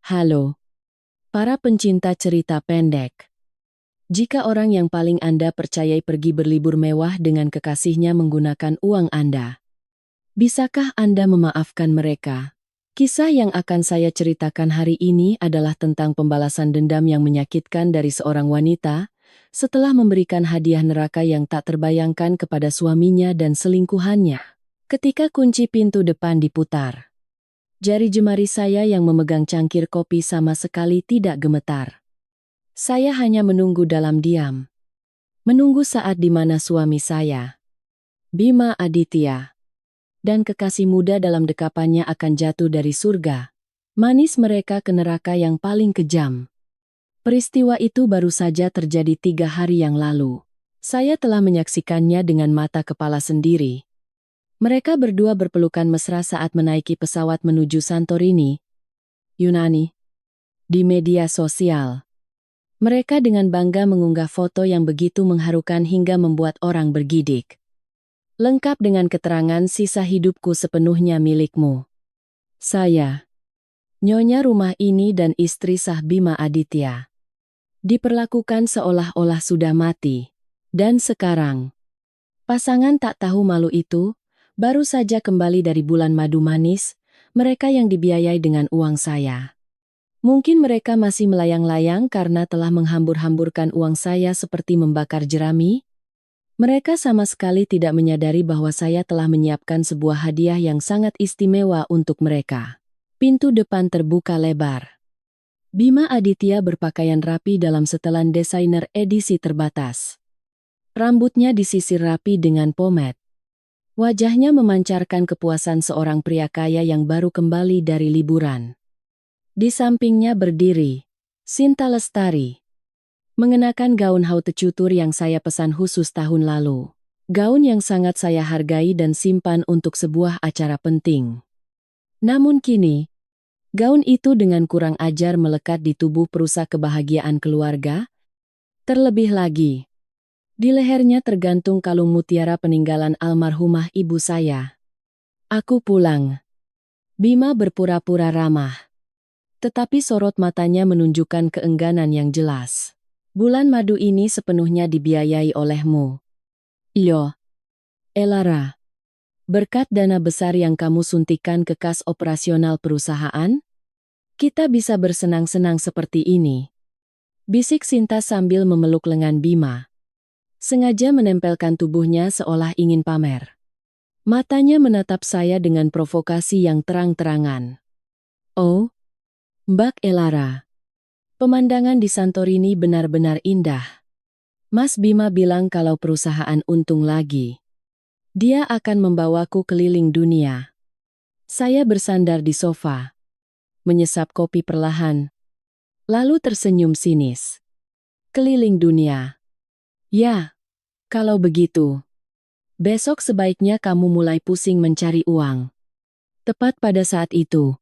Halo, para pencinta cerita pendek. Jika orang yang paling Anda percayai pergi berlibur mewah dengan kekasihnya menggunakan uang Anda, bisakah Anda memaafkan mereka? Kisah yang akan saya ceritakan hari ini adalah tentang pembalasan dendam yang menyakitkan dari seorang wanita setelah memberikan hadiah neraka yang tak terbayangkan kepada suaminya dan selingkuhannya. Ketika kunci pintu depan diputar, jari jemari saya yang memegang cangkir kopi sama sekali tidak gemetar. Saya hanya menunggu dalam diam. Menunggu saat di mana suami saya, Bima Aditya, dan kekasih muda dalam dekapannya akan jatuh dari surga. Manis mereka ke neraka yang paling kejam. Peristiwa itu baru saja terjadi 3 hari yang lalu. Saya telah menyaksikannya dengan mata kepala sendiri. Mereka berdua berpelukan mesra saat menaiki pesawat menuju Santorini, Yunani. Di media sosial, mereka dengan bangga mengunggah foto yang begitu mengharukan hingga membuat orang bergidik. Lengkap dengan keterangan sisa hidupku sepenuhnya milikmu. Saya, nyonya rumah ini dan istri sah Bima Aditya, diperlakukan seolah-olah sudah mati. Dan sekarang, pasangan tak tahu malu itu, baru saja kembali dari bulan madu manis, mereka yang dibiayai dengan uang saya. Mungkin mereka masih melayang-layang karena telah menghambur-hamburkan uang saya seperti membakar jerami. Mereka sama sekali tidak menyadari bahwa saya telah menyiapkan sebuah hadiah yang sangat istimewa untuk mereka. Pintu depan terbuka lebar. Bima Aditya berpakaian rapi dalam setelan desainer edisi terbatas. Rambutnya disisir rapi dengan pomade. Wajahnya memancarkan kepuasan seorang pria kaya yang baru kembali dari liburan. Di sampingnya berdiri Sinta Lestari, mengenakan gaun haute couture yang saya pesan khusus tahun lalu. Gaun yang sangat saya hargai dan simpan untuk sebuah acara penting. Namun kini, gaun itu dengan kurang ajar melekat di tubuh perusa kebahagiaan keluarga. Terlebih lagi, di lehernya tergantung kalung mutiara peninggalan almarhumah ibu saya. Aku pulang. Bima berpura-pura ramah, tetapi sorot matanya menunjukkan keengganan yang jelas. Bulan madu ini sepenuhnya dibiayai olehmu. Iyo, Elara. Berkat dana besar yang kamu suntikan ke kas operasional perusahaan, kita bisa bersenang-senang seperti ini. Bisik Sinta sambil memeluk lengan Bima. Sengaja menempelkan tubuhnya seolah ingin pamer. Matanya menatap saya dengan provokasi yang terang-terangan. Oh, Mbak Elara. Pemandangan di Santorini benar-benar indah. Mas Bima bilang kalau perusahaan untung lagi, dia akan membawaku keliling dunia. Saya bersandar di sofa, menyesap kopi perlahan, lalu tersenyum sinis. Keliling dunia. Ya, kalau begitu, besok sebaiknya kamu mulai pusing mencari uang. Tepat pada saat itu,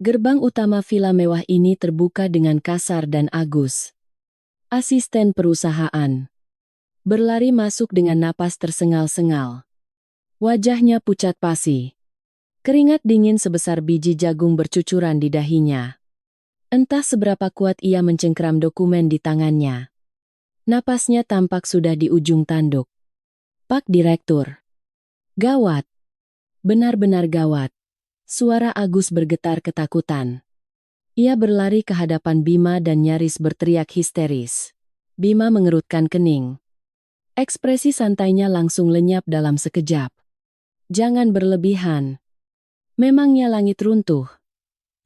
gerbang utama villa mewah ini terbuka dengan kasar dan Agus, asisten perusahaan, berlari masuk dengan napas tersengal-sengal. Wajahnya pucat pasi. Keringat dingin sebesar biji jagung bercucuran di dahinya. Entah seberapa kuat ia mencengkeram dokumen di tangannya. Napasnya tampak sudah di ujung tanduk. Pak Direktur. Gawat. Benar-benar gawat. Suara Agus bergetar ketakutan. Ia berlari ke hadapan Bima dan nyaris berteriak histeris. Bima mengerutkan kening. Ekspresi santainya langsung lenyap dalam sekejap. Jangan berlebihan. Memangnya langit runtuh?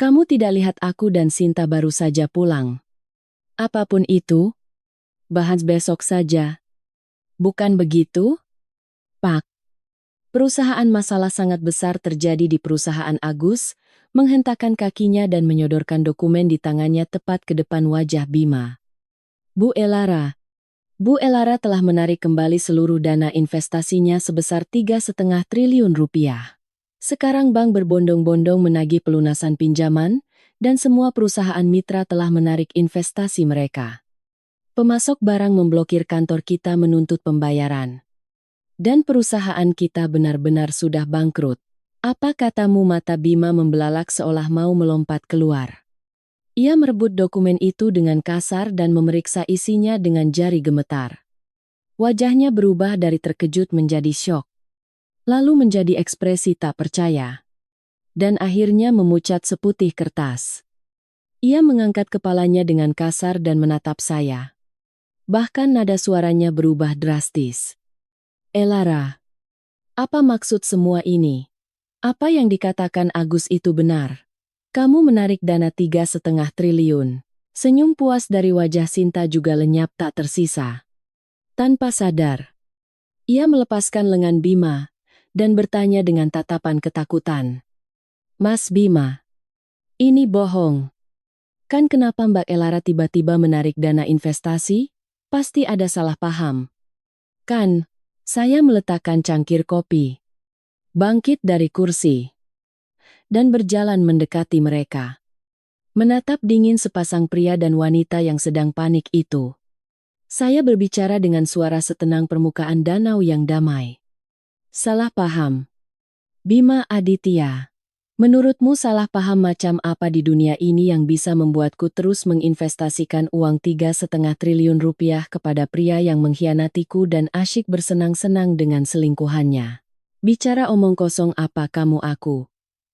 Kamu tidak lihat aku dan Sinta baru saja pulang. Apapun itu, bahas besok saja. Bukan begitu? Pak. Perusahaan masalah sangat besar terjadi di perusahaan Agus, menghentakkan kakinya dan menyodorkan dokumen di tangannya tepat ke depan wajah Bima. Bu Elara. Bu Elara telah menarik kembali seluruh dana investasinya sebesar 3,5 triliun rupiah. Sekarang bank berbondong-bondong menagih pelunasan pinjaman, dan semua perusahaan mitra telah menarik investasi mereka. Pemasok barang memblokir kantor kita menuntut pembayaran. Dan perusahaan kita benar-benar sudah bangkrut. Apa katamu? Mata Bima membelalak seolah mau melompat keluar. Ia merebut dokumen itu dengan kasar dan memeriksa isinya dengan jari gemetar. Wajahnya berubah dari terkejut menjadi syok, lalu menjadi ekspresi tak percaya, dan akhirnya memucat seputih kertas. Ia mengangkat kepalanya dengan kasar dan menatap saya. Bahkan nada suaranya berubah drastis. Elara, apa maksud semua ini? Apa yang dikatakan Agus itu benar? Kamu menarik dana 3,5 triliun. Senyum puas dari wajah Sinta juga lenyap tak tersisa. Tanpa sadar, ia melepaskan lengan Bima dan bertanya dengan tatapan ketakutan. Mas Bima, ini bohong. Kan kenapa Mbak Elara tiba-tiba menarik dana investasi? Pasti ada salah paham. Kan, saya meletakkan cangkir kopi, bangkit dari kursi, dan berjalan mendekati mereka. Menatap dingin sepasang pria dan wanita yang sedang panik itu. Saya berbicara dengan suara setenang permukaan danau yang damai. Salah paham. Bima Aditya. Menurutmu salah paham macam apa di dunia ini yang bisa membuatku terus menginvestasikan uang 3,5 triliun rupiah kepada pria yang mengkhianatiku dan asyik bersenang-senang dengan selingkuhannya? Bicara omong kosong apa kamu aku?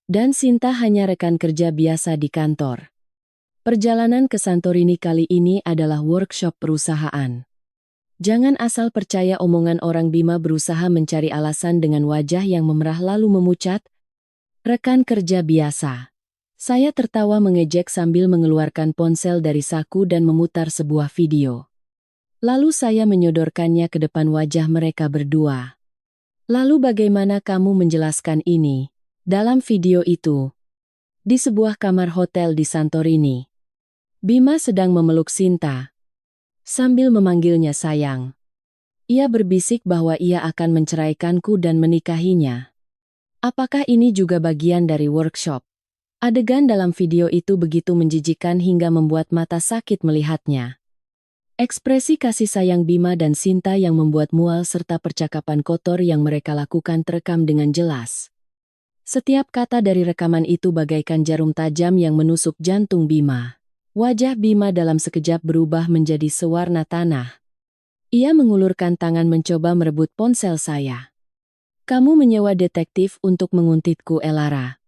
Dan Sinta hanya rekan kerja biasa di kantor. Perjalanan ke Santorini kali ini adalah workshop perusahaan. Jangan asal percaya omongan orang. Bima berusaha mencari alasan dengan wajah yang memerah lalu memucat, rekan kerja biasa. Saya tertawa mengejek sambil mengeluarkan ponsel dari saku dan memutar sebuah video. Lalu saya menyodorkannya ke depan wajah mereka berdua. Lalu bagaimana kamu menjelaskan ini? Dalam video itu, di sebuah kamar hotel di Santorini, Bima sedang memeluk Sinta sambil memanggilnya sayang. Ia berbisik bahwa ia akan menceraikanku dan menikahinya. Apakah ini juga bagian dari workshop? Adegan dalam video itu begitu menjijikan hingga membuat mata sakit melihatnya. Ekspresi kasih sayang Bima dan Sinta yang membuat mual serta percakapan kotor yang mereka lakukan terekam dengan jelas. Setiap kata dari rekaman itu bagaikan jarum tajam yang menusuk jantung Bima. Wajah Bima dalam sekejap berubah menjadi sewarna tanah. Ia mengulurkan tangan mencoba merebut ponsel saya. Kamu menyewa detektif untuk menguntitku, Elara.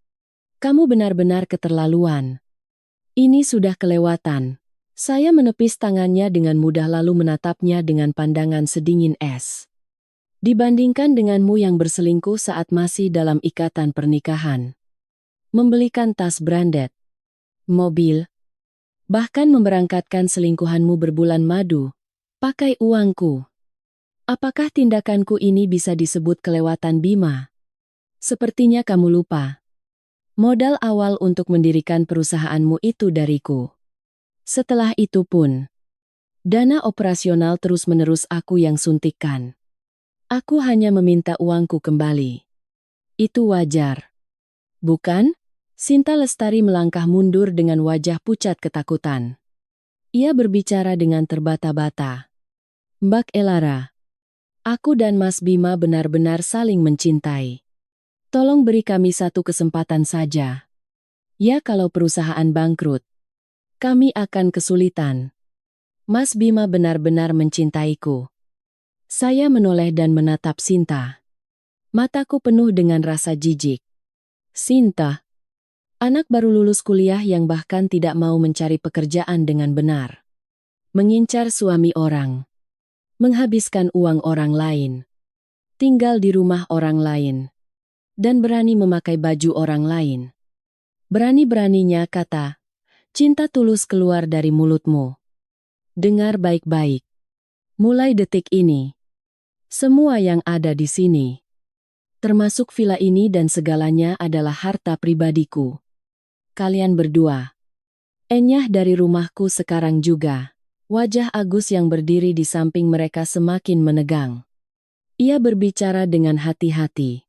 Kamu benar-benar keterlaluan. Ini sudah kelewatan. Saya menepis tangannya dengan mudah lalu menatapnya dengan pandangan sedingin es. Dibandingkan denganmu yang berselingkuh saat masih dalam ikatan pernikahan. Membelikan tas branded, mobil, bahkan memberangkatkan selingkuhanmu berbulan madu, pakai uangku. Apakah tindakanku ini bisa disebut kelewatan, Bima? Sepertinya kamu lupa. Modal awal untuk mendirikan perusahaanmu itu dariku. Setelah itu pun, dana operasional terus-menerus aku yang suntikkan. Aku hanya meminta uangku kembali. Itu wajar. Bukan? Sinta Lestari melangkah mundur dengan wajah pucat ketakutan. Ia berbicara dengan terbata-bata. Mbak Elara, aku dan Mas Bima benar-benar saling mencintai. Tolong beri kami satu kesempatan saja. Ya, kalau perusahaan bangkrut, kami akan kesulitan. Mas Bima benar-benar mencintaiku. Saya menoleh dan menatap Sinta. Mataku penuh dengan rasa jijik. Sinta, anak baru lulus kuliah yang bahkan tidak mau mencari pekerjaan dengan benar. Mengincar suami orang. Menghabiskan uang orang lain. Tinggal di rumah orang lain. Dan berani memakai baju orang lain. Berani-beraninya kata, cinta tulus keluar dari mulutmu. Dengar baik-baik. Mulai detik ini, semua yang ada di sini, termasuk villa ini dan segalanya adalah harta pribadiku. Kalian berdua. Enyah dari rumahku sekarang juga. Wajah Agus yang berdiri di samping mereka semakin menegang. Ia berbicara dengan hati-hati.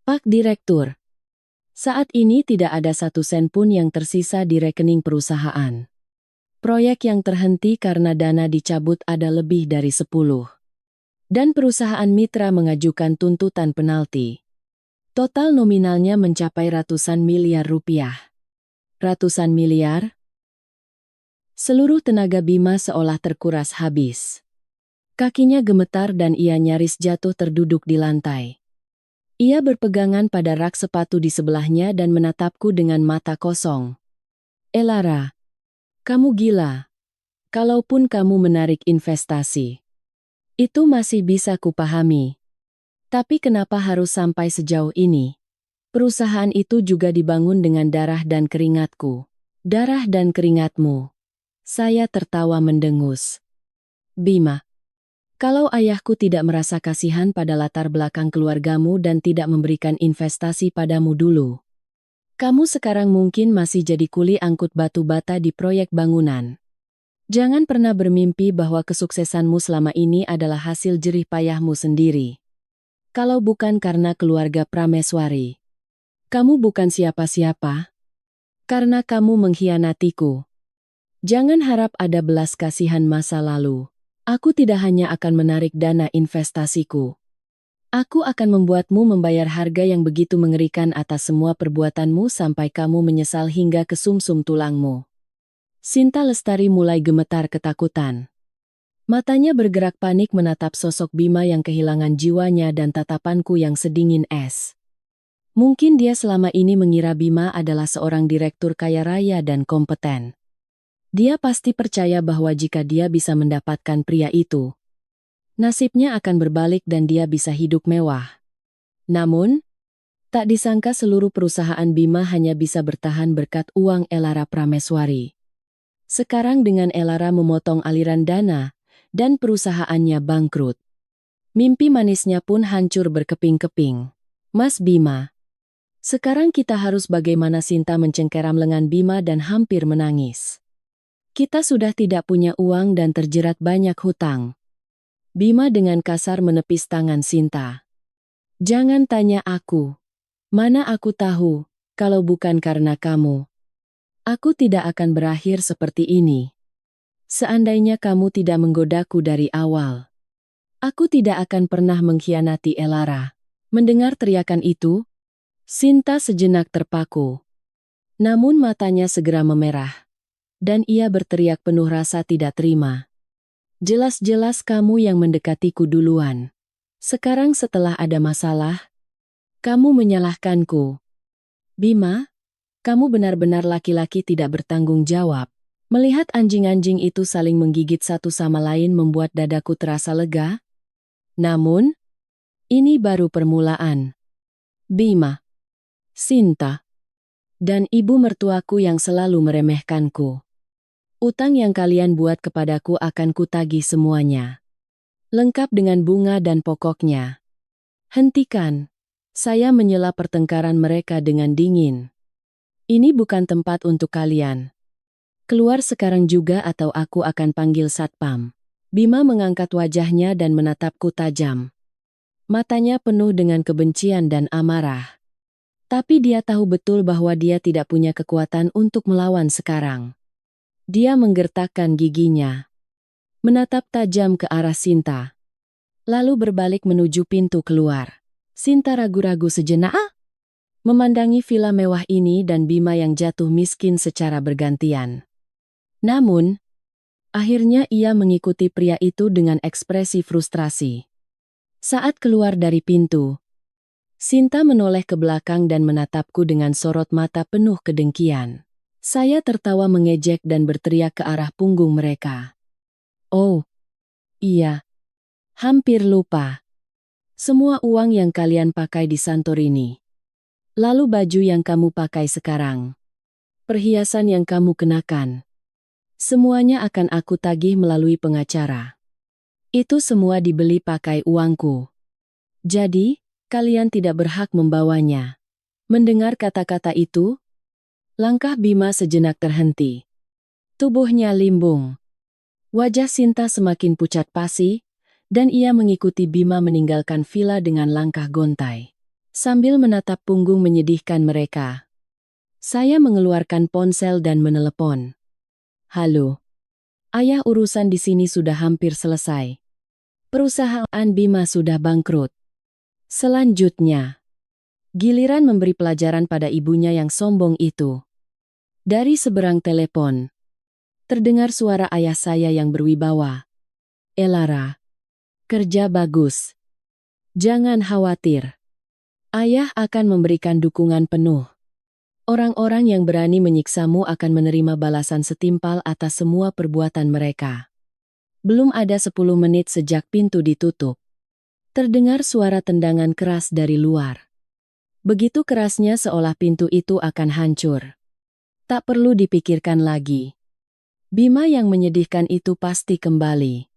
Pak Direktur, saat ini tidak ada satu sen pun yang tersisa di rekening perusahaan. Proyek yang terhenti karena dana dicabut ada lebih dari 10. Dan perusahaan mitra mengajukan tuntutan penalti. Total nominalnya mencapai ratusan miliar rupiah. Ratusan miliar? Seluruh tenaga Bima seolah terkuras habis. Kakinya gemetar dan ia nyaris jatuh terduduk di lantai. Ia berpegangan pada rak sepatu di sebelahnya dan menatapku dengan mata kosong. Elara, kamu gila. Kalaupun kamu menarik investasi, itu masih bisa kupahami. Tapi kenapa harus sampai sejauh ini? Perusahaan itu juga dibangun dengan darah dan keringatku. Darah dan keringatmu. Saya tertawa mendengus. Bima, kalau ayahku tidak merasa kasihan pada latar belakang keluargamu dan tidak memberikan investasi padamu dulu, kamu sekarang mungkin masih jadi kuli angkut batu bata di proyek bangunan. Jangan pernah bermimpi bahwa kesuksesanmu selama ini adalah hasil jerih payahmu sendiri. Kalau bukan karena keluarga Prameswari, kamu bukan siapa-siapa. Karena kamu mengkhianatiku. Jangan harap ada belas kasihan masa lalu. Aku tidak hanya akan menarik dana investasiku. Aku akan membuatmu membayar harga yang begitu mengerikan atas semua perbuatanmu sampai kamu menyesal hingga ke sumsum tulangmu. Sinta Lestari mulai gemetar ketakutan. Matanya bergerak panik menatap sosok Bima yang kehilangan jiwanya dan tatapanku yang sedingin es. Mungkin dia selama ini mengira Bima adalah seorang direktur kaya raya dan kompeten. Dia pasti percaya bahwa jika dia bisa mendapatkan pria itu, nasibnya akan berbalik dan dia bisa hidup mewah. Namun, tak disangka seluruh perusahaan Bima hanya bisa bertahan berkat uang Elara Prameswari. Sekarang dengan Elara memotong aliran dana, dan perusahaannya bangkrut. Mimpi manisnya pun hancur berkeping-keping. Mas Bima, sekarang kita harus bagaimana? Sinta mencengkeram lengan Bima dan hampir menangis. Kita sudah tidak punya uang dan terjerat banyak hutang. Bima dengan kasar menepis tangan Sinta. Jangan tanya aku. Mana aku tahu, kalau bukan karena kamu. Aku tidak akan berakhir seperti ini. Seandainya kamu tidak menggodaku dari awal, aku tidak akan pernah mengkhianati Elara. Mendengar teriakan itu, Sinta sejenak terpaku. Namun matanya segera memerah. Dan ia berteriak penuh rasa tidak terima. Jelas-jelas kamu yang mendekatiku duluan. Sekarang setelah ada masalah, kamu menyalahkanku. Bima, kamu benar-benar laki-laki tidak bertanggung jawab. Melihat anjing-anjing itu saling menggigit satu sama lain membuat dadaku terasa lega. Namun, ini baru permulaan. Bima, Sinta, dan ibu mertuaku yang selalu meremehkanku. Utang yang kalian buat kepadaku akan kutagih semuanya. Lengkap dengan bunga dan pokoknya. Hentikan. Saya menyela pertengkaran mereka dengan dingin. Ini bukan tempat untuk kalian. Keluar sekarang juga atau aku akan panggil satpam. Bima mengangkat wajahnya dan menatapku tajam. Matanya penuh dengan kebencian dan amarah. Tapi dia tahu betul bahwa dia tidak punya kekuatan untuk melawan sekarang. Dia menggertakkan giginya. Menatap tajam ke arah Sinta. Lalu berbalik menuju pintu keluar. Sinta ragu-ragu sejenak, memandangi villa mewah ini dan Bima yang jatuh miskin secara bergantian. Namun, akhirnya ia mengikuti pria itu dengan ekspresi frustrasi. Saat keluar dari pintu, Sinta menoleh ke belakang dan menatapku dengan sorot mata penuh kedengkian. Saya tertawa mengejek dan berteriak ke arah punggung mereka. Oh, iya. Hampir lupa. Semua uang yang kalian pakai di Santorini. Lalu baju yang kamu pakai sekarang. Perhiasan yang kamu kenakan. Semuanya akan aku tagih melalui pengacara. Itu semua dibeli pakai uangku. Jadi, kalian tidak berhak membawanya. Mendengar kata-kata itu, langkah Bima sejenak terhenti. Tubuhnya limbung. Wajah Sinta semakin pucat pasi, dan ia mengikuti Bima meninggalkan villa dengan langkah gontai. Sambil menatap punggung menyedihkan mereka, saya mengeluarkan ponsel dan menelepon. Halo. Ayah, urusan di sini sudah hampir selesai. Perusahaan Bima sudah bangkrut. Selanjutnya, giliran memberi pelajaran pada ibunya yang sombong itu. Dari seberang telepon, Terdengar suara ayah saya yang berwibawa. Elara, kerja bagus. Jangan khawatir. Ayah akan memberikan dukungan penuh. Orang-orang yang berani menyiksamu akan menerima balasan setimpal atas semua perbuatan mereka. Belum ada 10 menit sejak pintu ditutup. Terdengar suara tendangan keras dari luar. Begitu kerasnya seolah pintu itu akan hancur. Tak perlu dipikirkan lagi. Bima yang menyedihkan itu pasti kembali.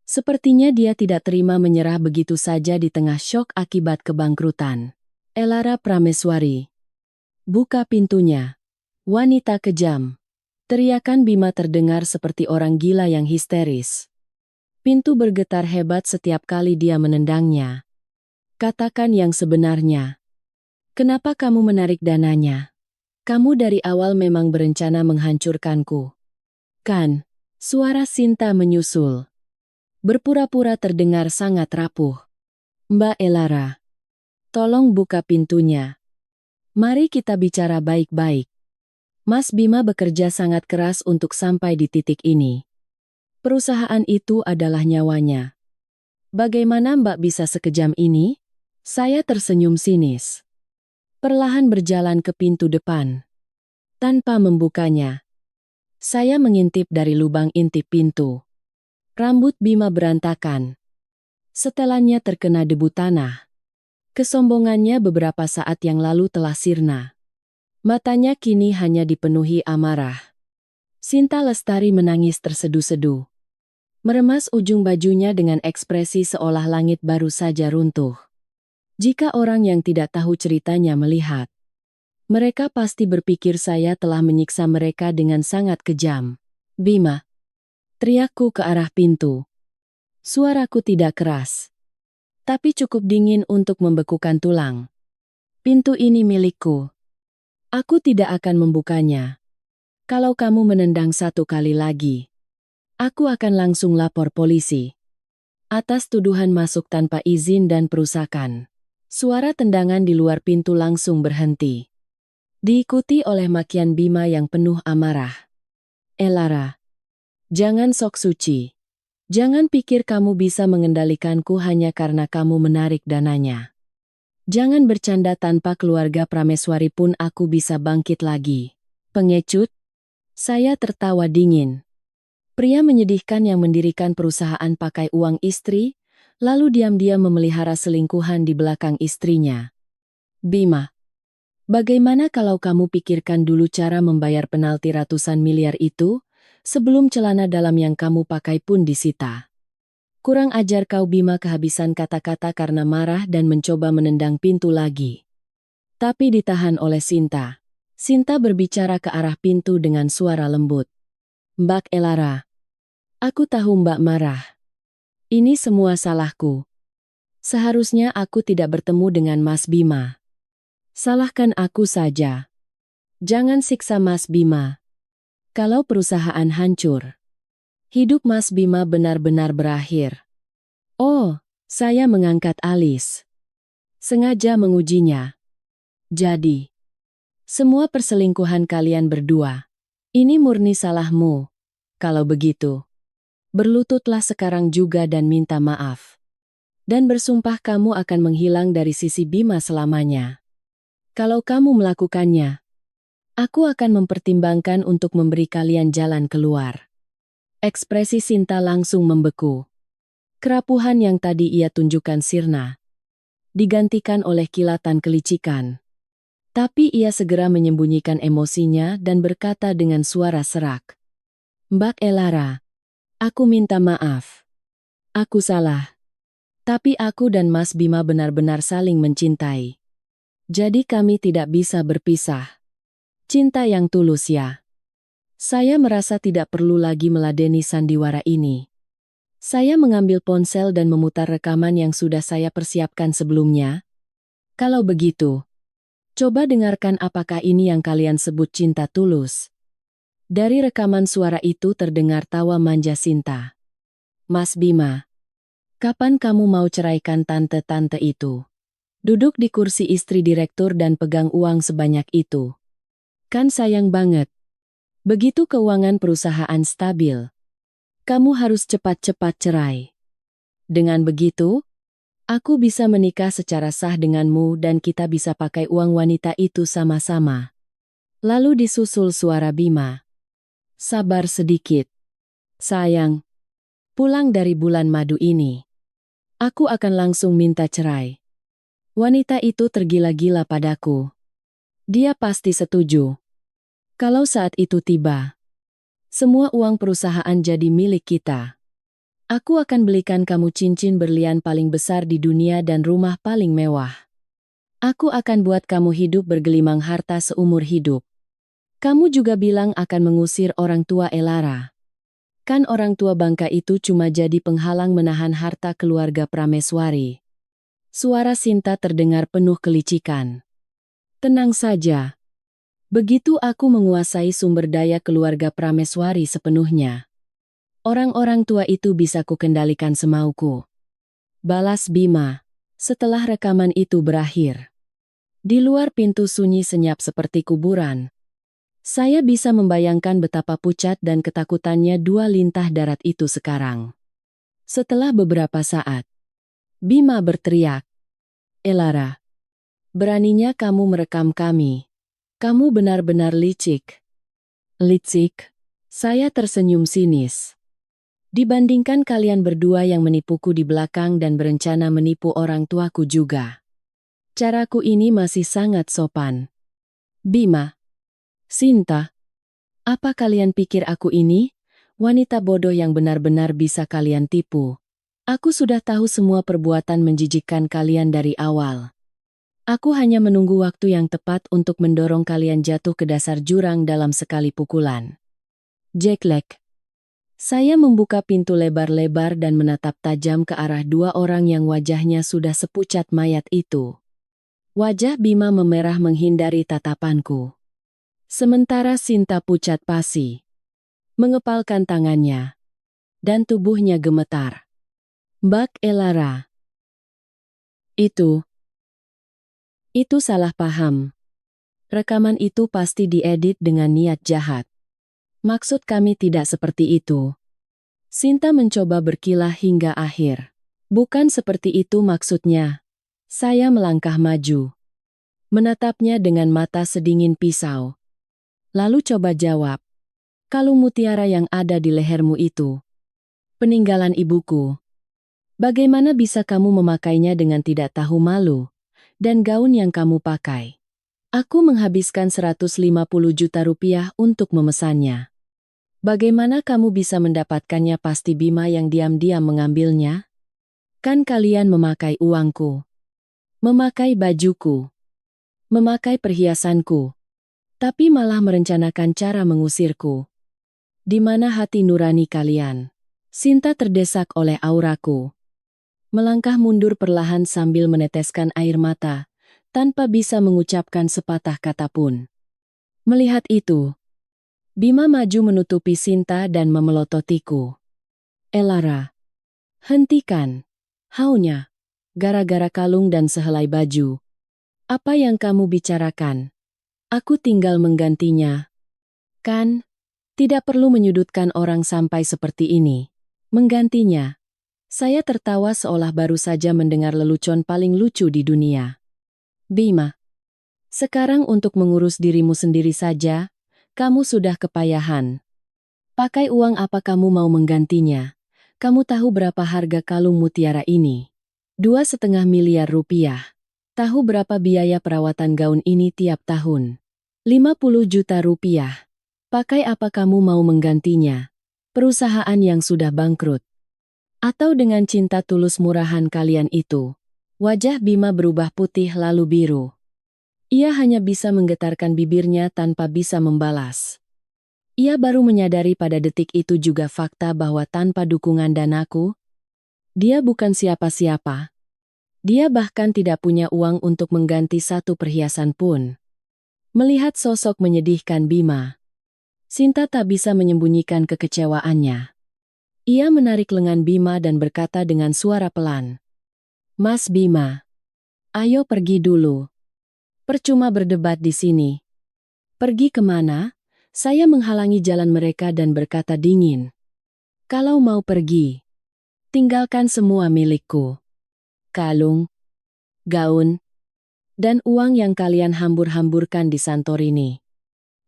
Sepertinya dia tidak terima menyerah begitu saja di tengah syok akibat kebangkrutan. Elara Prameswari. Buka pintunya. Wanita kejam. Teriakan Bima terdengar seperti orang gila yang histeris. Pintu bergetar hebat setiap kali dia menendangnya. Katakan yang sebenarnya. Kenapa kamu menarik dananya? Kamu dari awal memang berencana menghancurkanku. Kan? Suara Sinta menyusul. Berpura-pura terdengar sangat rapuh. Mbak Elara, tolong buka pintunya. Mari kita bicara baik-baik. Mas Bima bekerja sangat keras untuk sampai di titik ini. Perusahaan itu adalah nyawanya. Bagaimana Mbak bisa sekejam ini? Saya tersenyum sinis. Perlahan berjalan ke pintu depan. Tanpa membukanya, saya mengintip dari lubang intip pintu. Rambut Bima berantakan. Setelannya terkena debu tanah. Kesombongannya beberapa saat yang lalu telah sirna. Matanya kini hanya dipenuhi amarah. Sinta Lestari menangis tersedu-sedu. Meremas ujung bajunya dengan ekspresi seolah langit baru saja runtuh. Jika orang yang tidak tahu ceritanya melihat, mereka pasti berpikir saya telah menyiksa mereka dengan sangat kejam. Bima, teriakku ke arah pintu. Suaraku tidak keras, tapi cukup dingin untuk membekukan tulang. Pintu ini milikku. Aku tidak akan membukanya. Kalau kamu menendang satu kali lagi, aku akan langsung lapor polisi. Atas tuduhan masuk tanpa izin dan perusakan. Suara tendangan di luar pintu langsung berhenti. Diikuti oleh makian Bima yang penuh amarah. Elara, jangan sok suci. Jangan pikir kamu bisa mengendalikanku hanya karena kamu menarik dananya. Jangan bercanda tanpa keluarga Prameswari pun aku bisa bangkit lagi. Pengecut? Saya tertawa dingin. Pria menyedihkan yang mendirikan perusahaan pakai uang istri, lalu diam-diam memelihara selingkuhan di belakang istrinya. Bima, bagaimana kalau kamu pikirkan dulu cara membayar penalti ratusan miliar itu, sebelum celana dalam yang kamu pakai pun disita? Kurang ajar kau. Bima kehabisan kata-kata karena marah dan mencoba menendang pintu lagi. Tapi ditahan oleh Sinta. Sinta berbicara ke arah pintu dengan suara lembut. Mbak Elara, aku tahu Mbak marah. Ini semua salahku. Seharusnya aku tidak bertemu dengan Mas Bima. Salahkan aku saja. Jangan siksa Mas Bima. Kalau perusahaan hancur, hidup Mas Bima benar-benar berakhir. Oh, saya mengangkat alis. Sengaja mengujinya. Jadi, semua perselingkuhan kalian berdua, ini murni salahmu. Kalau begitu, berlututlah sekarang juga dan minta maaf. Dan bersumpah kamu akan menghilang dari sisi Bima selamanya. Kalau kamu melakukannya, aku akan mempertimbangkan untuk memberi kalian jalan keluar. Ekspresi Sinta langsung membeku. Kerapuhan yang tadi ia tunjukkan sirna, digantikan oleh kilatan kelicikan. Tapi ia segera menyembunyikan emosinya dan berkata dengan suara serak. Mbak Elara, aku minta maaf. Aku salah. Tapi aku dan Mas Bima benar-benar saling mencintai. Jadi kami tidak bisa berpisah. Cinta yang tulus ya. Saya merasa tidak perlu lagi meladeni sandiwara ini. Saya mengambil ponsel dan memutar rekaman yang sudah saya persiapkan sebelumnya. Kalau begitu, coba dengarkan apakah ini yang kalian sebut cinta tulus. Dari rekaman suara itu terdengar tawa manja Sinta. Mas Bima, kapan kamu mau ceraikan tante-tante itu? Duduk di kursi istri direktur dan pegang uang sebanyak itu. Kan sayang banget. Begitu keuangan perusahaan stabil, kamu harus cepat-cepat cerai. Dengan begitu, aku bisa menikah secara sah denganmu dan kita bisa pakai uang wanita itu sama-sama. Lalu disusul suara Bima. Sabar sedikit. Sayang, pulang dari bulan madu ini. Aku akan langsung minta cerai. Wanita itu tergila-gila padaku. Dia pasti setuju. Kalau saat itu tiba, semua uang perusahaan jadi milik kita. Aku akan belikan kamu cincin berlian paling besar di dunia dan rumah paling mewah. Aku akan buat kamu hidup bergelimang harta seumur hidup. Kamu juga bilang akan mengusir orang tua Elara. Kan orang tua bangka itu cuma jadi penghalang menahan harta keluarga Prameswari. Suara Sinta terdengar penuh kelicikan. Tenang saja. Begitu aku menguasai sumber daya keluarga Prameswari sepenuhnya, orang-orang tua itu bisa kukendalikan semauku. Balas Bima, setelah rekaman itu berakhir. Di luar pintu sunyi senyap seperti kuburan. Saya bisa membayangkan betapa pucat dan ketakutannya dua lintah darat itu sekarang. Setelah beberapa saat, Bima berteriak, "Elara, beraninya kamu merekam kami. Kamu benar-benar licik." Licik? Saya tersenyum sinis. Dibandingkan kalian berdua yang menipuku di belakang dan berencana menipu orang tuaku juga, caraku ini masih sangat sopan. Bima, Sinta, apa kalian pikir aku ini? Wanita bodoh yang benar-benar bisa kalian tipu. Aku sudah tahu semua perbuatan menjijikkan kalian dari awal. Aku hanya menunggu waktu yang tepat untuk mendorong kalian jatuh ke dasar jurang dalam sekali pukulan. Jeklek. Saya membuka pintu lebar-lebar dan menatap tajam ke arah dua orang yang wajahnya sudah sepucat mayat itu. Wajah Bima memerah menghindari tatapanku. Sementara Sinta pucat pasi, mengepalkan tangannya, dan tubuhnya gemetar. Mbak Elara. Itu salah paham. Rekaman itu pasti diedit dengan niat jahat. Maksud kami tidak seperti itu. Sinta mencoba berkilah hingga akhir. Bukan seperti itu maksudnya. Saya melangkah maju, menatapnya dengan mata sedingin pisau. Lalu coba jawab. Kalung mutiara yang ada di lehermu itu, peninggalan ibuku. Bagaimana bisa kamu memakainya dengan tidak tahu malu? Dan gaun yang kamu pakai. Aku menghabiskan 150 juta rupiah untuk memesannya. Bagaimana kamu bisa mendapatkannya? Pasti Bima yang diam-diam mengambilnya? Kan kalian memakai uangku, memakai bajuku, memakai perhiasanku, tapi malah merencanakan cara mengusirku. Di mana hati nurani kalian? Sinta terdesak oleh auraku. Melangkah mundur perlahan sambil meneteskan air mata, tanpa bisa mengucapkan sepatah kata pun. Melihat itu, Bima maju menutupi Sinta dan memelototiku. Elara, hentikan, haunya, gara-gara kalung dan sehelai baju. Apa yang kamu bicarakan? Aku tinggal menggantinya. Kan? Tidak perlu menyudutkan orang sampai seperti ini. Menggantinya. Saya tertawa seolah baru saja mendengar lelucon paling lucu di dunia. Bima, sekarang untuk mengurus dirimu sendiri saja, kamu sudah kepayahan. Pakai uang apa kamu mau menggantinya? Kamu tahu berapa harga kalung mutiara ini? 2,5 miliar rupiah. Tahu berapa biaya perawatan gaun ini tiap tahun? 50 juta rupiah. Pakai apa kamu mau menggantinya? Perusahaan yang sudah bangkrut. Atau dengan cinta tulus murahan kalian itu? Wajah Bima berubah putih lalu biru. Ia hanya bisa menggetarkan bibirnya tanpa bisa membalas. Ia baru menyadari pada detik itu juga fakta bahwa tanpa dukungan danaku, dia bukan siapa-siapa. Dia bahkan tidak punya uang untuk mengganti satu perhiasan pun. Melihat sosok menyedihkan Bima, Sinta tak bisa menyembunyikan kekecewaannya. Ia menarik lengan Bima dan berkata dengan suara pelan. Mas Bima, ayo pergi dulu. Percuma berdebat di sini. Pergi kemana? Saya menghalangi jalan mereka dan berkata dingin. Kalau mau pergi, tinggalkan semua milikku. Kalung, gaun, dan uang yang kalian hambur-hamburkan di Santorini.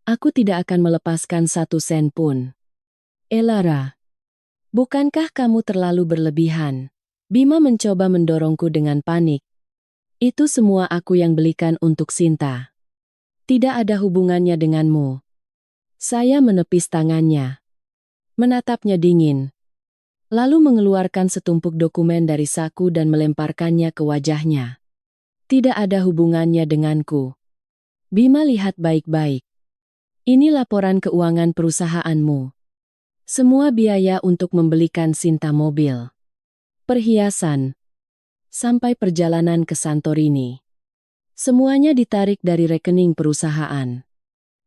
Aku tidak akan melepaskan 1 sen pun. Elara, bukankah kamu terlalu berlebihan? Bima mencoba mendorongku dengan panik. Itu semua aku yang belikan untuk Sinta. Tidak ada hubungannya denganmu. Saya menepis tangannya, menatapnya dingin, lalu mengeluarkan setumpuk dokumen dari saku dan melemparkannya ke wajahnya. Tidak ada hubungannya denganku. Bima, lihat baik-baik. Ini laporan keuangan perusahaanmu. Semua biaya untuk membelikan Sinta mobil, perhiasan, sampai perjalanan ke Santorini. Semuanya ditarik dari rekening perusahaan.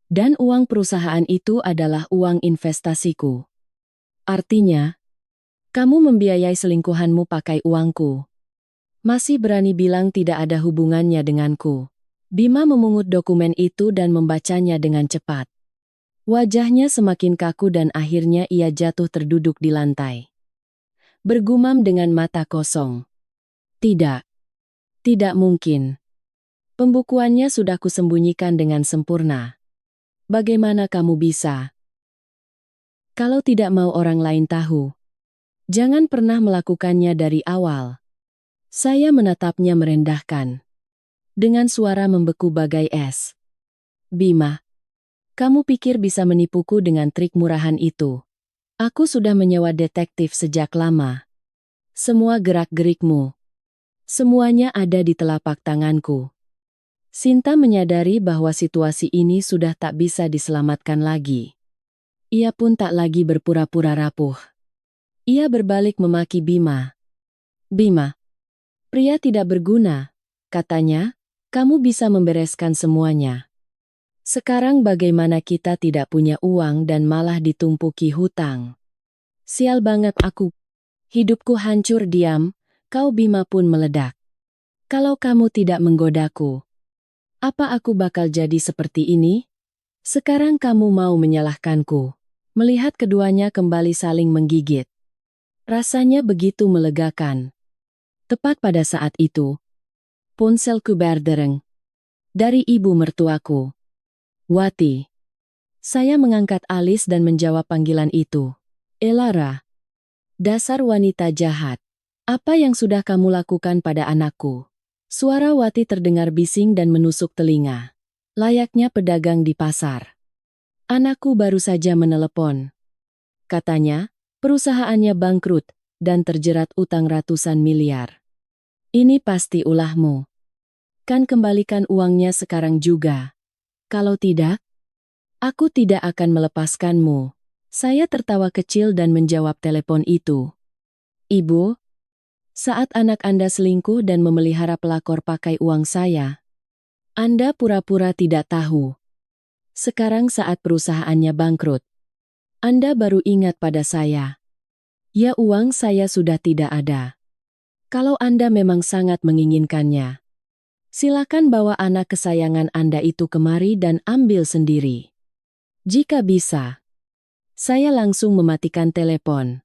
Dan uang perusahaan itu adalah uang investasiku. Artinya, kamu membiayai selingkuhanmu pakai uangku. Masih berani bilang tidak ada hubungannya denganku. Bima memungut dokumen itu dan membacanya dengan cepat. Wajahnya semakin kaku dan akhirnya ia jatuh terduduk di lantai. Bergumam dengan mata kosong. Tidak. Tidak mungkin. Pembukuannya sudah kusembunyikan dengan sempurna. Bagaimana kamu bisa? Kalau tidak mau orang lain tahu, jangan pernah melakukannya dari awal. Saya menatapnya merendahkan. Dengan suara membeku bagai es. Bima, kamu pikir bisa menipuku dengan trik murahan itu? Aku sudah menyewa detektif sejak lama. Semua gerak-gerikmu, semuanya ada di telapak tanganku. Sinta menyadari bahwa situasi ini sudah tak bisa diselamatkan lagi. Ia pun tak lagi berpura-pura rapuh. Ia berbalik memaki Bima. Bima, pria tidak berguna, katanya. Kamu bisa membereskan semuanya. Sekarang bagaimana kita tidak punya uang dan malah ditumpuki hutang? Sial banget aku. Hidupku hancur diam, kau Bima pun meledak. Kalau kamu tidak menggodaku, apa aku bakal jadi seperti ini? Sekarang kamu mau menyalahkanku. Melihat keduanya kembali saling menggigit. Rasanya begitu melegakan. Tepat pada saat itu, ponselku berdereng. Dari ibu mertuaku. Wati. Saya mengangkat alis dan menjawab panggilan itu. Elara. Dasar wanita jahat. Apa yang sudah kamu lakukan pada anakku? Suara Wati terdengar bising dan menusuk telinga. Layaknya pedagang di pasar. Anakku baru saja menelepon. Katanya, perusahaannya bangkrut dan terjerat utang ratusan miliar. Ini pasti ulahmu. Kan kembalikan uangnya sekarang juga. Kalau tidak, aku tidak akan melepaskanmu. Saya tertawa kecil dan menjawab telepon itu. Ibu, saat anak Anda selingkuh dan memelihara pelakor pakai uang saya, Anda pura-pura tidak tahu. Sekarang saat perusahaannya bangkrut, Anda baru ingat pada saya. Ya, uang saya sudah tidak ada. Kalau Anda memang sangat menginginkannya, silakan bawa anak kesayangan Anda itu kemari dan ambil sendiri. Jika bisa. Saya langsung mematikan telepon.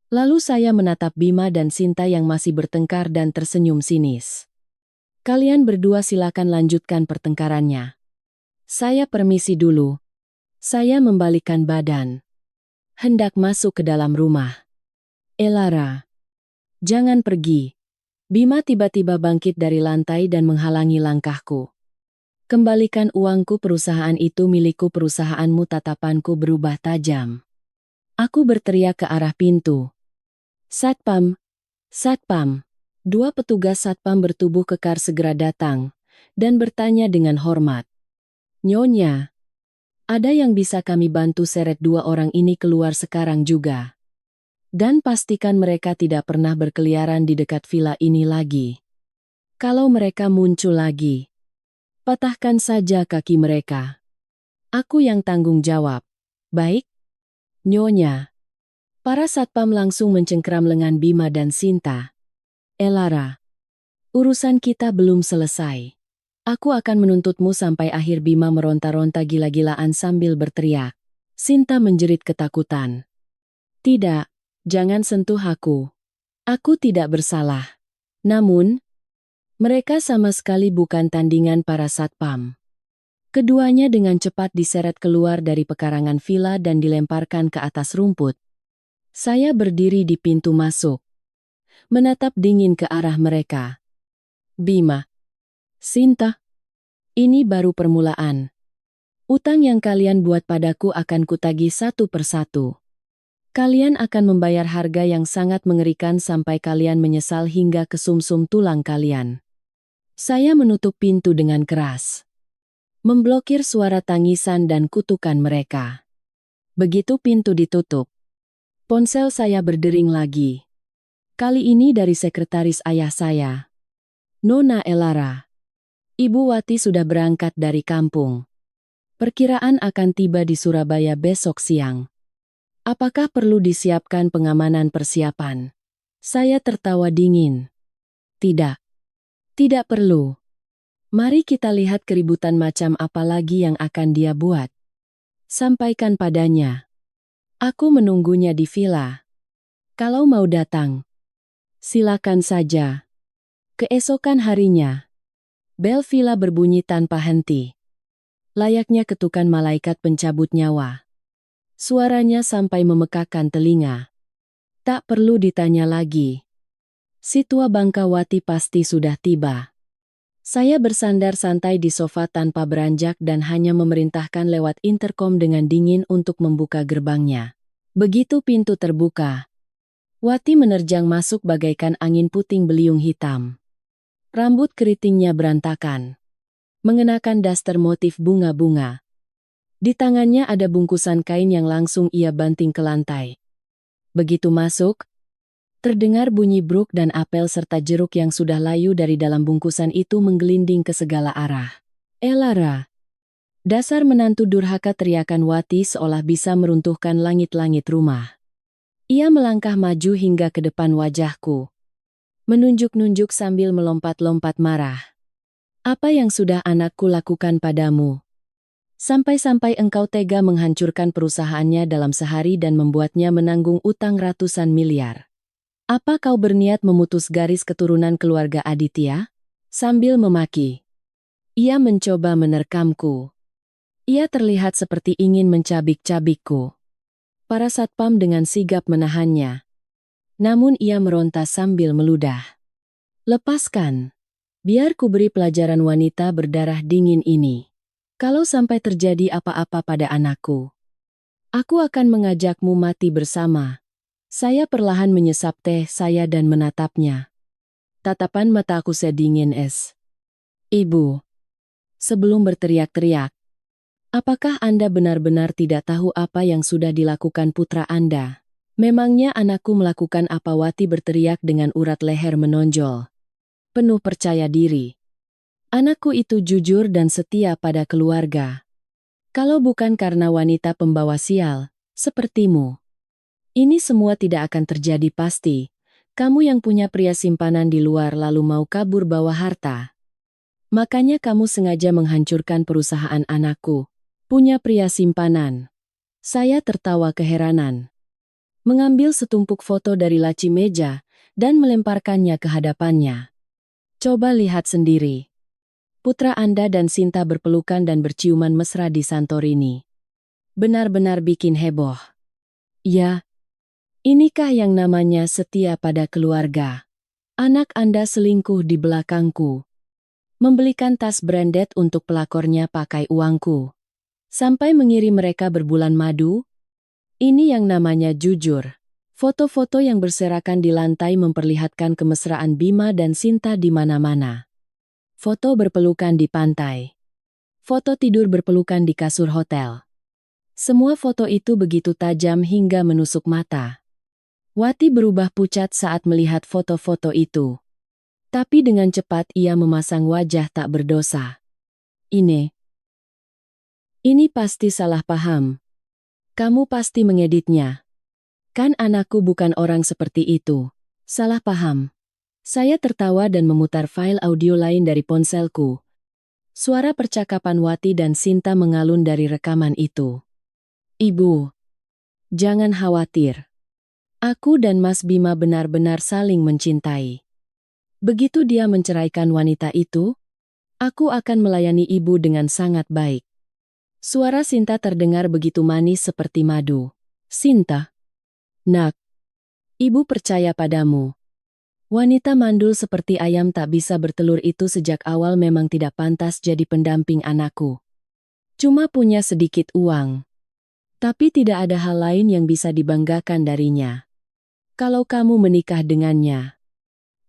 Lalu saya menatap Bima dan Sinta yang masih bertengkar dan tersenyum sinis. Kalian berdua silakan lanjutkan pertengkarannya. Saya permisi dulu. Saya membalikkan badan. Hendak masuk ke dalam rumah. Elara, jangan pergi. Bima tiba-tiba bangkit dari lantai dan menghalangi langkahku. Kembalikan uangku, perusahaan itu milikku, perusahaanmu. Tatapanku berubah tajam. Aku berteriak ke arah pintu. Satpam, Satpam. 2 petugas Satpam bertubuh kekar segera datang dan bertanya dengan hormat. Nyonya, ada yang bisa kami bantu? Seret 2 orang ini keluar sekarang juga. Dan pastikan mereka tidak pernah berkeliaran di dekat villa ini lagi. Kalau mereka muncul lagi, patahkan saja kaki mereka. Aku yang tanggung jawab. Baik, Nyonya. Para satpam langsung mencengkeram lengan Bima dan Sinta. Elara, urusan kita belum selesai. Aku akan menuntutmu sampai akhir. Bima meronta-ronta gila-gilaan sambil berteriak. Sinta menjerit ketakutan. Tidak, jangan sentuh aku. Aku tidak bersalah. Namun, mereka sama sekali bukan tandingan para satpam. Keduanya dengan cepat diseret keluar dari pekarangan villa dan dilemparkan ke atas rumput. Saya berdiri di pintu masuk, menatap dingin ke arah mereka. Bima, Sinta, ini baru permulaan. Utang yang kalian buat padaku akan kutagih satu persatu. Kalian akan membayar harga yang sangat mengerikan sampai kalian menyesal hingga ke sumsum tulang kalian. Saya menutup pintu dengan keras, memblokir suara tangisan dan kutukan mereka. Begitu pintu ditutup, ponsel saya berdering lagi. Kali ini dari sekretaris ayah saya, Nona Elara. Ibu Wati sudah berangkat dari kampung. Perkiraan akan tiba di Surabaya besok siang. Apakah perlu disiapkan pengamanan persiapan? Saya tertawa dingin. Tidak. Tidak perlu. Mari kita lihat keributan macam apa lagi yang akan dia buat. Sampaikan padanya. Aku menunggunya di villa. Kalau mau datang, silakan saja. Keesokan harinya, bel villa berbunyi tanpa henti. Layaknya ketukan malaikat pencabut nyawa. Suaranya sampai memekakan telinga. Tak perlu ditanya lagi. Si tua Bangkawati pasti sudah tiba. Saya bersandar santai di sofa tanpa beranjak dan hanya memerintahkan lewat interkom dengan dingin untuk membuka gerbangnya. Begitu pintu terbuka, Wati menerjang masuk bagaikan angin puting beliung hitam. Rambut keritingnya berantakan, mengenakan daster motif bunga-bunga. Di tangannya ada bungkusan kain yang langsung ia banting ke lantai. Begitu masuk, terdengar bunyi bruk dan apel serta jeruk yang sudah layu dari dalam bungkusan itu menggelinding ke segala arah. Elara! Dasar menantu durhaka, teriakan Wati seolah bisa meruntuhkan langit-langit rumah. Ia melangkah maju hingga ke depan wajahku. Menunjuk-nunjuk sambil melompat-lompat marah. Apa yang sudah anakku lakukan padamu? Sampai-sampai engkau tega menghancurkan perusahaannya dalam sehari dan membuatnya menanggung utang ratusan miliar. Apa kau berniat memutus garis keturunan keluarga Aditya? Sambil memaki, ia mencoba menerkamku. Ia terlihat seperti ingin mencabik-cabikku. Para satpam dengan sigap menahannya. Namun ia meronta sambil meludah. Lepaskan. Biar ku beri pelajaran wanita berdarah dingin ini. Kalau sampai terjadi apa-apa pada anakku, aku akan mengajakmu mati bersama. Saya perlahan menyesap teh saya dan menatapnya. Tatapan mataku sedingin es. Ibu. Sebelum berteriak-teriak, apakah Anda benar-benar tidak tahu apa yang sudah dilakukan putra Anda? Memangnya anakku melakukan apa? Wati berteriak dengan urat leher menonjol. Penuh percaya diri. Anakku itu jujur dan setia pada keluarga. Kalau bukan karena wanita pembawa sial, sepertimu, ini semua tidak akan terjadi pasti. Kamu yang punya pria simpanan di luar lalu mau kabur bawa harta. Makanya kamu sengaja menghancurkan perusahaan anakku. Punya pria simpanan. Saya tertawa keheranan. Mengambil setumpuk foto dari laci meja dan melemparkannya ke hadapannya. Coba lihat sendiri. Putra Anda dan Sinta berpelukan dan berciuman mesra di Santorini. Benar-benar bikin heboh. Ya. Inikah yang namanya setia pada keluarga? Anak Anda selingkuh di belakangku. Membelikan tas branded untuk pelakornya pakai uangku. Sampai mengirim mereka berbulan madu? Ini yang namanya jujur. Foto-foto yang berserakan di lantai memperlihatkan kemesraan Bima dan Sinta di mana-mana. Foto berpelukan di pantai. Foto tidur berpelukan di kasur hotel. Semua foto itu begitu tajam hingga menusuk mata. Wati berubah pucat saat melihat foto-foto itu. Tapi dengan cepat ia memasang wajah tak berdosa. Ini pasti salah paham. Kamu pasti mengeditnya. Kan anakku bukan orang seperti itu. Salah paham. Saya tertawa dan memutar file audio lain dari ponselku. Suara percakapan Wati dan Sinta mengalun dari rekaman itu. Ibu, jangan khawatir. Aku dan Mas Bima benar-benar saling mencintai. Begitu dia menceraikan wanita itu, aku akan melayani ibu dengan sangat baik. Suara Sinta terdengar begitu manis seperti madu. Sinta, nak, ibu percaya padamu. Wanita mandul seperti ayam tak bisa bertelur itu sejak awal memang tidak pantas jadi pendamping anakku. Cuma punya sedikit uang. Tapi tidak ada hal lain yang bisa dibanggakan darinya. Kalau kamu menikah dengannya,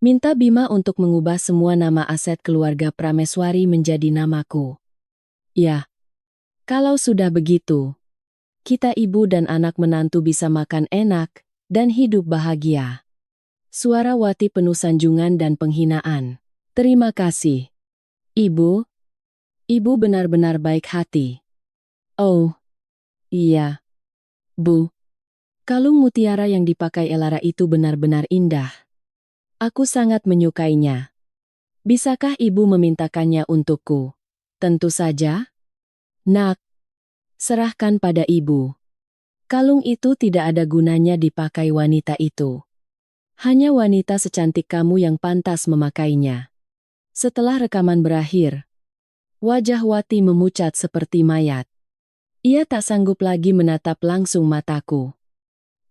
minta Bima untuk mengubah semua nama aset keluarga Prameswari menjadi namaku. Ya, kalau sudah begitu, kita ibu dan anak menantu bisa makan enak dan hidup bahagia. Suara Wati penuh sanjungan dan penghinaan. Terima kasih. Ibu, ibu benar-benar baik hati. Oh, iya. Bu, kalung mutiara yang dipakai Elara itu benar-benar indah. Aku sangat menyukainya. Bisakah ibu memintakannya untukku? Tentu saja. Nak, serahkan pada ibu. Kalung itu tidak ada gunanya dipakai wanita itu. Hanya wanita secantik kamu yang pantas memakainya. Setelah rekaman berakhir, wajah Wati memucat seperti mayat. Ia tak sanggup lagi menatap langsung mataku.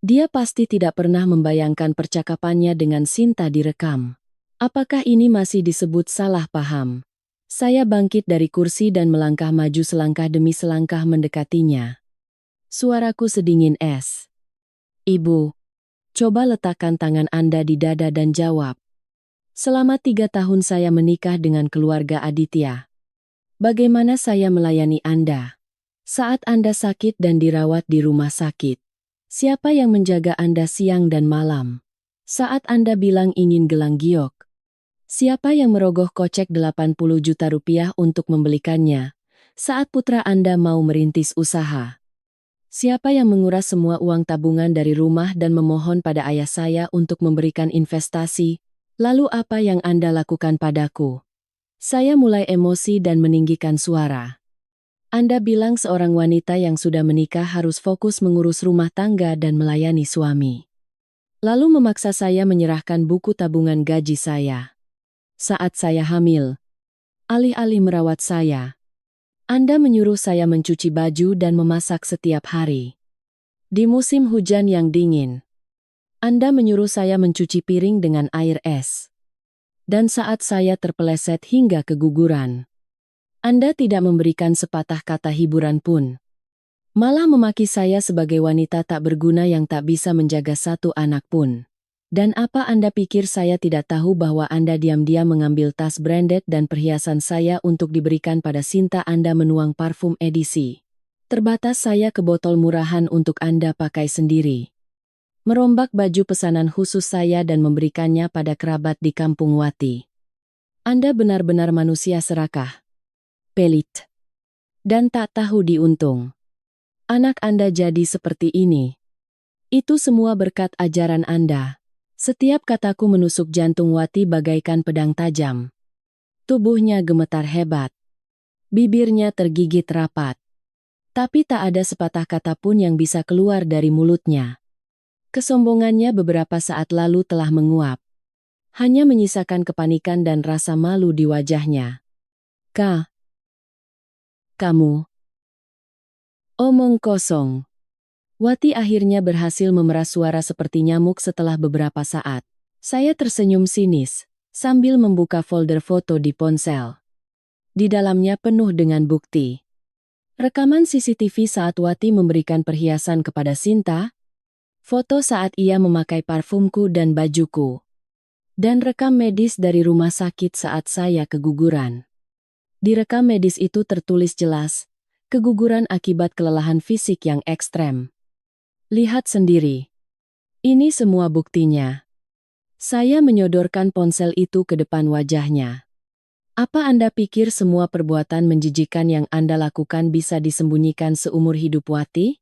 Dia pasti tidak pernah membayangkan percakapannya dengan Sinta direkam. Apakah ini masih disebut salah paham? Saya bangkit dari kursi dan melangkah maju selangkah demi selangkah mendekatinya. Suaraku sedingin es. Ibu, coba letakkan tangan Anda di dada dan jawab. Selama 3 tahun saya menikah dengan keluarga Aditya. Bagaimana saya melayani Anda? Saat Anda sakit dan dirawat di rumah sakit. Siapa yang menjaga Anda siang dan malam? Saat Anda bilang ingin gelang giok. Siapa yang merogoh kocek 80 juta rupiah untuk membelikannya? Saat putra Anda mau merintis usaha. Siapa yang menguras semua uang tabungan dari rumah dan memohon pada ayah saya untuk memberikan investasi? Lalu apa yang Anda lakukan padaku? Saya mulai emosi dan meninggikan suara. Anda bilang seorang wanita yang sudah menikah harus fokus mengurus rumah tangga dan melayani suami. Lalu memaksa saya menyerahkan buku tabungan gaji saya. Saat saya hamil, alih-alih merawat saya, Anda menyuruh saya mencuci baju dan memasak setiap hari. Di musim hujan yang dingin, Anda menyuruh saya mencuci piring dengan air es. Dan saat saya terpeleset hingga keguguran, Anda tidak memberikan sepatah kata hiburan pun. Malah memaki saya sebagai wanita tak berguna yang tak bisa menjaga satu anak pun. Dan apa Anda pikir saya tidak tahu bahwa Anda diam-diam mengambil tas branded dan perhiasan saya untuk diberikan pada Sinta? Anda menuang parfum edisi terbatas saya ke botol murahan untuk Anda pakai sendiri. Merombak baju pesanan khusus saya dan memberikannya pada kerabat di Kampung Wati. Anda benar-benar manusia serakah, pelit, dan tak tahu diuntung. Anak Anda jadi seperti ini. Itu semua berkat ajaran Anda. Setiap kataku menusuk jantung Wati bagaikan pedang tajam. Tubuhnya gemetar hebat. Bibirnya tergigit rapat. Tapi tak ada sepatah kata pun yang bisa keluar dari mulutnya. Kesombongannya beberapa saat lalu telah menguap. Hanya menyisakan kepanikan dan rasa malu di wajahnya. Kamu. Omong kosong. Wati akhirnya berhasil memeras suara seperti nyamuk setelah beberapa saat. Saya tersenyum sinis, sambil membuka folder foto di ponsel. Di dalamnya penuh dengan bukti. Rekaman CCTV saat Wati memberikan perhiasan kepada Sinta, foto saat ia memakai parfumku dan bajuku, dan rekam medis dari rumah sakit saat saya keguguran. Di rekam medis itu tertulis jelas, keguguran akibat kelelahan fisik yang ekstrem. Lihat sendiri. Ini semua buktinya. Saya menyodorkan ponsel itu ke depan wajahnya. Apa Anda pikir semua perbuatan menjijikan yang Anda lakukan bisa disembunyikan seumur hidup Wati?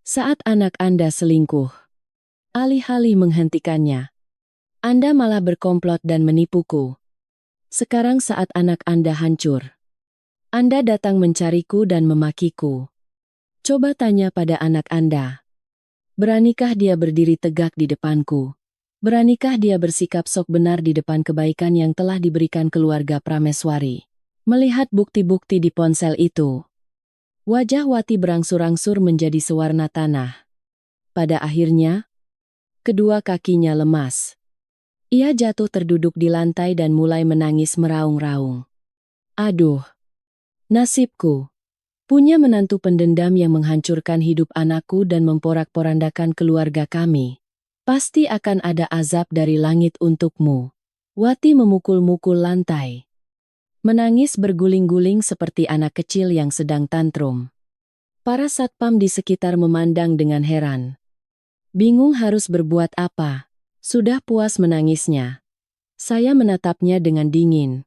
Saat anak Anda selingkuh, alih-alih menghentikannya, Anda malah berkomplot dan menipuku. Sekarang saat anak Anda hancur, Anda datang mencariku dan memakiku. Coba tanya pada anak Anda. Beranikah dia berdiri tegak di depanku? Beranikah dia bersikap sok benar di depan kebaikan yang telah diberikan keluarga Prameswari? Melihat bukti-bukti di ponsel itu, wajah Wati berangsur-angsur menjadi sewarna tanah. Pada akhirnya, kedua kakinya lemas. Ia jatuh terduduk di lantai dan mulai menangis meraung-raung. Aduh, nasibku. Punya menantu pendendam yang menghancurkan hidup anakku dan memporak-porandakan keluarga kami. Pasti akan ada azab dari langit untukmu. Wati memukul-mukul lantai. Menangis berguling-guling seperti anak kecil yang sedang tantrum. Para satpam di sekitar memandang dengan heran. Bingung harus berbuat apa. Sudah puas menangisnya. Saya menatapnya dengan dingin.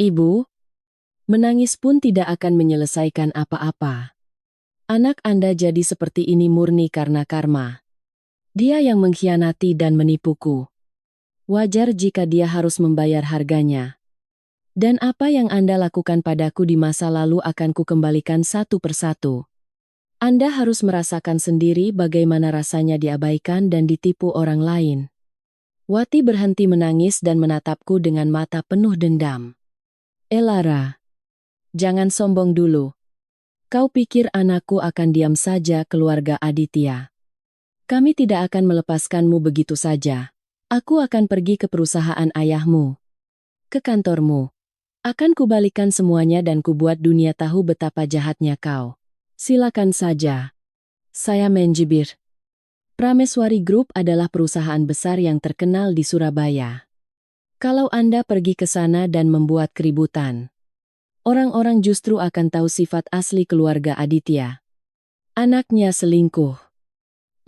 Ibu, menangis pun tidak akan menyelesaikan apa-apa. Anak Anda jadi seperti ini murni karena karma. Dia yang mengkhianati dan menipuku. Wajar jika dia harus membayar harganya. Dan apa yang Anda lakukan padaku di masa lalu akan kukembalikan satu persatu. Anda harus merasakan sendiri bagaimana rasanya diabaikan dan ditipu orang lain. Wati berhenti menangis dan menatapku dengan mata penuh dendam. Lara, jangan sombong dulu. Kau pikir anakku akan diam saja, keluarga Aditya? Kami tidak akan melepaskanmu begitu saja. Aku akan pergi ke perusahaan ayahmu. Ke kantormu. Akan kubalikan semuanya dan kubuat dunia tahu betapa jahatnya kau. Silakan saja. Saya menjibir. Prameswari Group adalah perusahaan besar yang terkenal di Surabaya. Kalau Anda pergi ke sana dan membuat keributan, orang-orang justru akan tahu sifat asli keluarga Aditya. Anaknya selingkuh.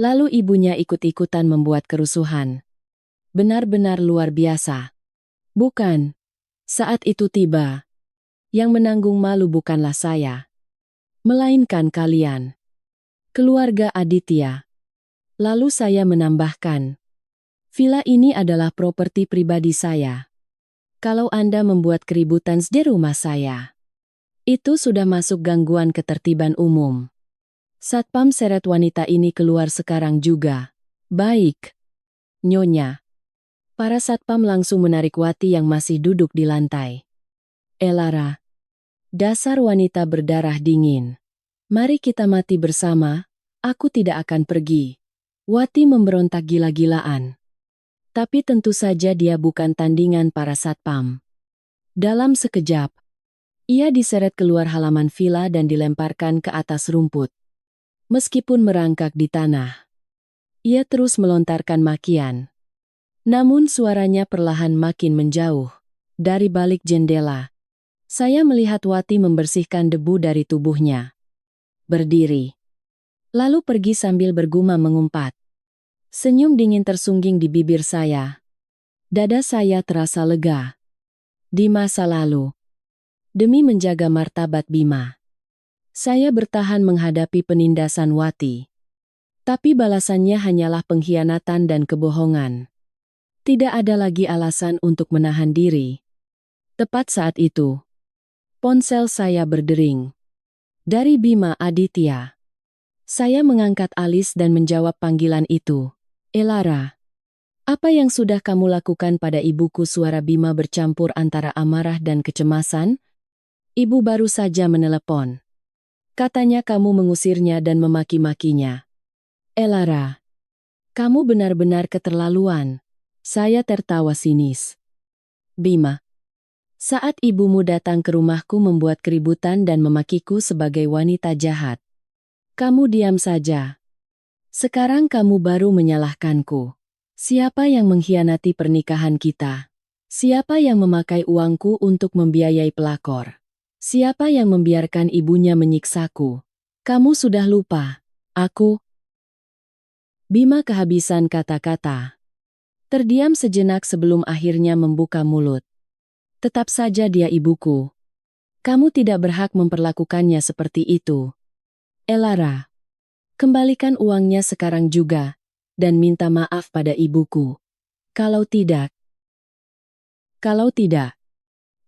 Lalu ibunya ikut-ikutan membuat kerusuhan. Benar-benar luar biasa. Bukan. Saat itu tiba. Yang menanggung malu bukanlah saya, melainkan kalian. Keluarga Aditya. Lalu saya menambahkan, villa ini adalah properti pribadi saya. Kalau Anda membuat keributan di rumah saya, itu sudah masuk gangguan ketertiban umum. Satpam seret wanita ini keluar sekarang juga. Baik, Nyonya. Para satpam langsung menarik Wati yang masih duduk di lantai. Lara, dasar wanita berdarah dingin. Mari kita mati bersama, aku tidak akan pergi. Wati memberontak gila-gilaan. Tapi tentu saja dia bukan tandingan para satpam. Dalam sekejap, ia diseret keluar halaman villa dan dilemparkan ke atas rumput. Meskipun merangkak di tanah, ia terus melontarkan makian. Namun suaranya perlahan makin menjauh. Dari balik jendela, saya melihat Wati membersihkan debu dari tubuhnya. Berdiri. Lalu pergi sambil bergumam mengumpat. Senyum dingin tersungging di bibir saya. Dada saya terasa lega. Di masa lalu, demi menjaga martabat Bima, saya bertahan menghadapi penindasan Wati. Tapi balasannya hanyalah pengkhianatan dan kebohongan. Tidak ada lagi alasan untuk menahan diri. Tepat saat itu, ponsel saya berdering. Dari Bima Aditya. Saya mengangkat alis dan menjawab panggilan itu. Lara, apa yang sudah kamu lakukan pada ibuku? Suara Bima bercampur antara amarah dan kecemasan. Ibu baru saja menelepon. Katanya kamu mengusirnya dan memaki-makinya. Lara, kamu benar-benar keterlaluan. Saya tertawa sinis. Bima, saat ibumu datang ke rumahku membuat keributan dan memakiku sebagai wanita jahat, kamu diam saja. Sekarang kamu baru menyalahkanku. Siapa yang mengkhianati pernikahan kita? Siapa yang memakai uangku untuk membiayai pelakor? Siapa yang membiarkan ibunya menyiksaku? Kamu sudah lupa. Aku. Bima kehabisan kata-kata. Terdiam sejenak sebelum akhirnya membuka mulut. Tetap saja dia ibuku. Kamu tidak berhak memperlakukannya seperti itu. Lara, kembalikan uangnya sekarang juga, dan minta maaf pada ibuku. Kalau tidak,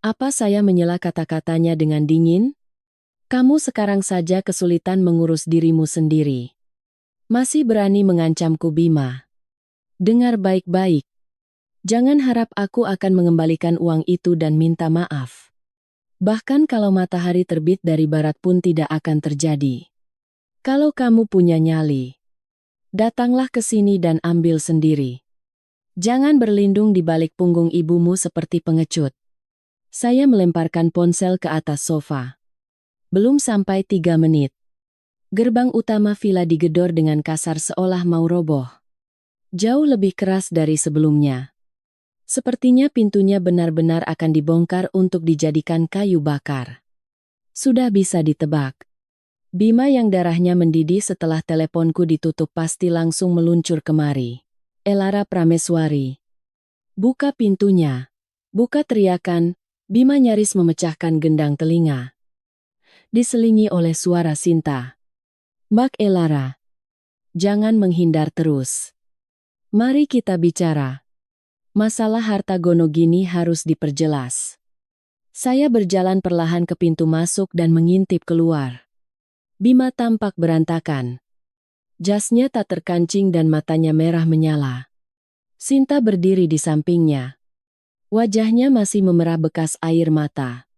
Apa saya menyela kata-katanya dengan dingin? Kamu sekarang saja kesulitan mengurus dirimu sendiri. Masih berani mengancamku, Bima. Dengar baik-baik. Jangan harap aku akan mengembalikan uang itu dan minta maaf. Bahkan kalau matahari terbit dari barat pun tidak akan terjadi. Kalau kamu punya nyali, datanglah ke sini dan ambil sendiri. Jangan berlindung di balik punggung ibumu seperti pengecut. Saya melemparkan ponsel ke atas sofa. Belum sampai 3 menit. Gerbang utama villa digedor dengan kasar seolah mau roboh. Jauh lebih keras dari sebelumnya. Sepertinya pintunya benar-benar akan dibongkar untuk dijadikan kayu bakar. Sudah bisa ditebak. Bima yang darahnya mendidih setelah teleponku ditutup pasti langsung meluncur kemari. Elara Prameswari. Buka pintunya. Buka, teriakan. Bima nyaris memecahkan gendang telinga. Diselingi oleh suara Sinta. Mbak Elara. Jangan menghindar terus. Mari kita bicara. Masalah harta Gonogini harus diperjelas. Saya berjalan perlahan ke pintu masuk dan mengintip keluar. Bima tampak berantakan. Jasnya tak terkancing dan matanya merah menyala. Sinta berdiri di sampingnya. Wajahnya masih memerah bekas air mata.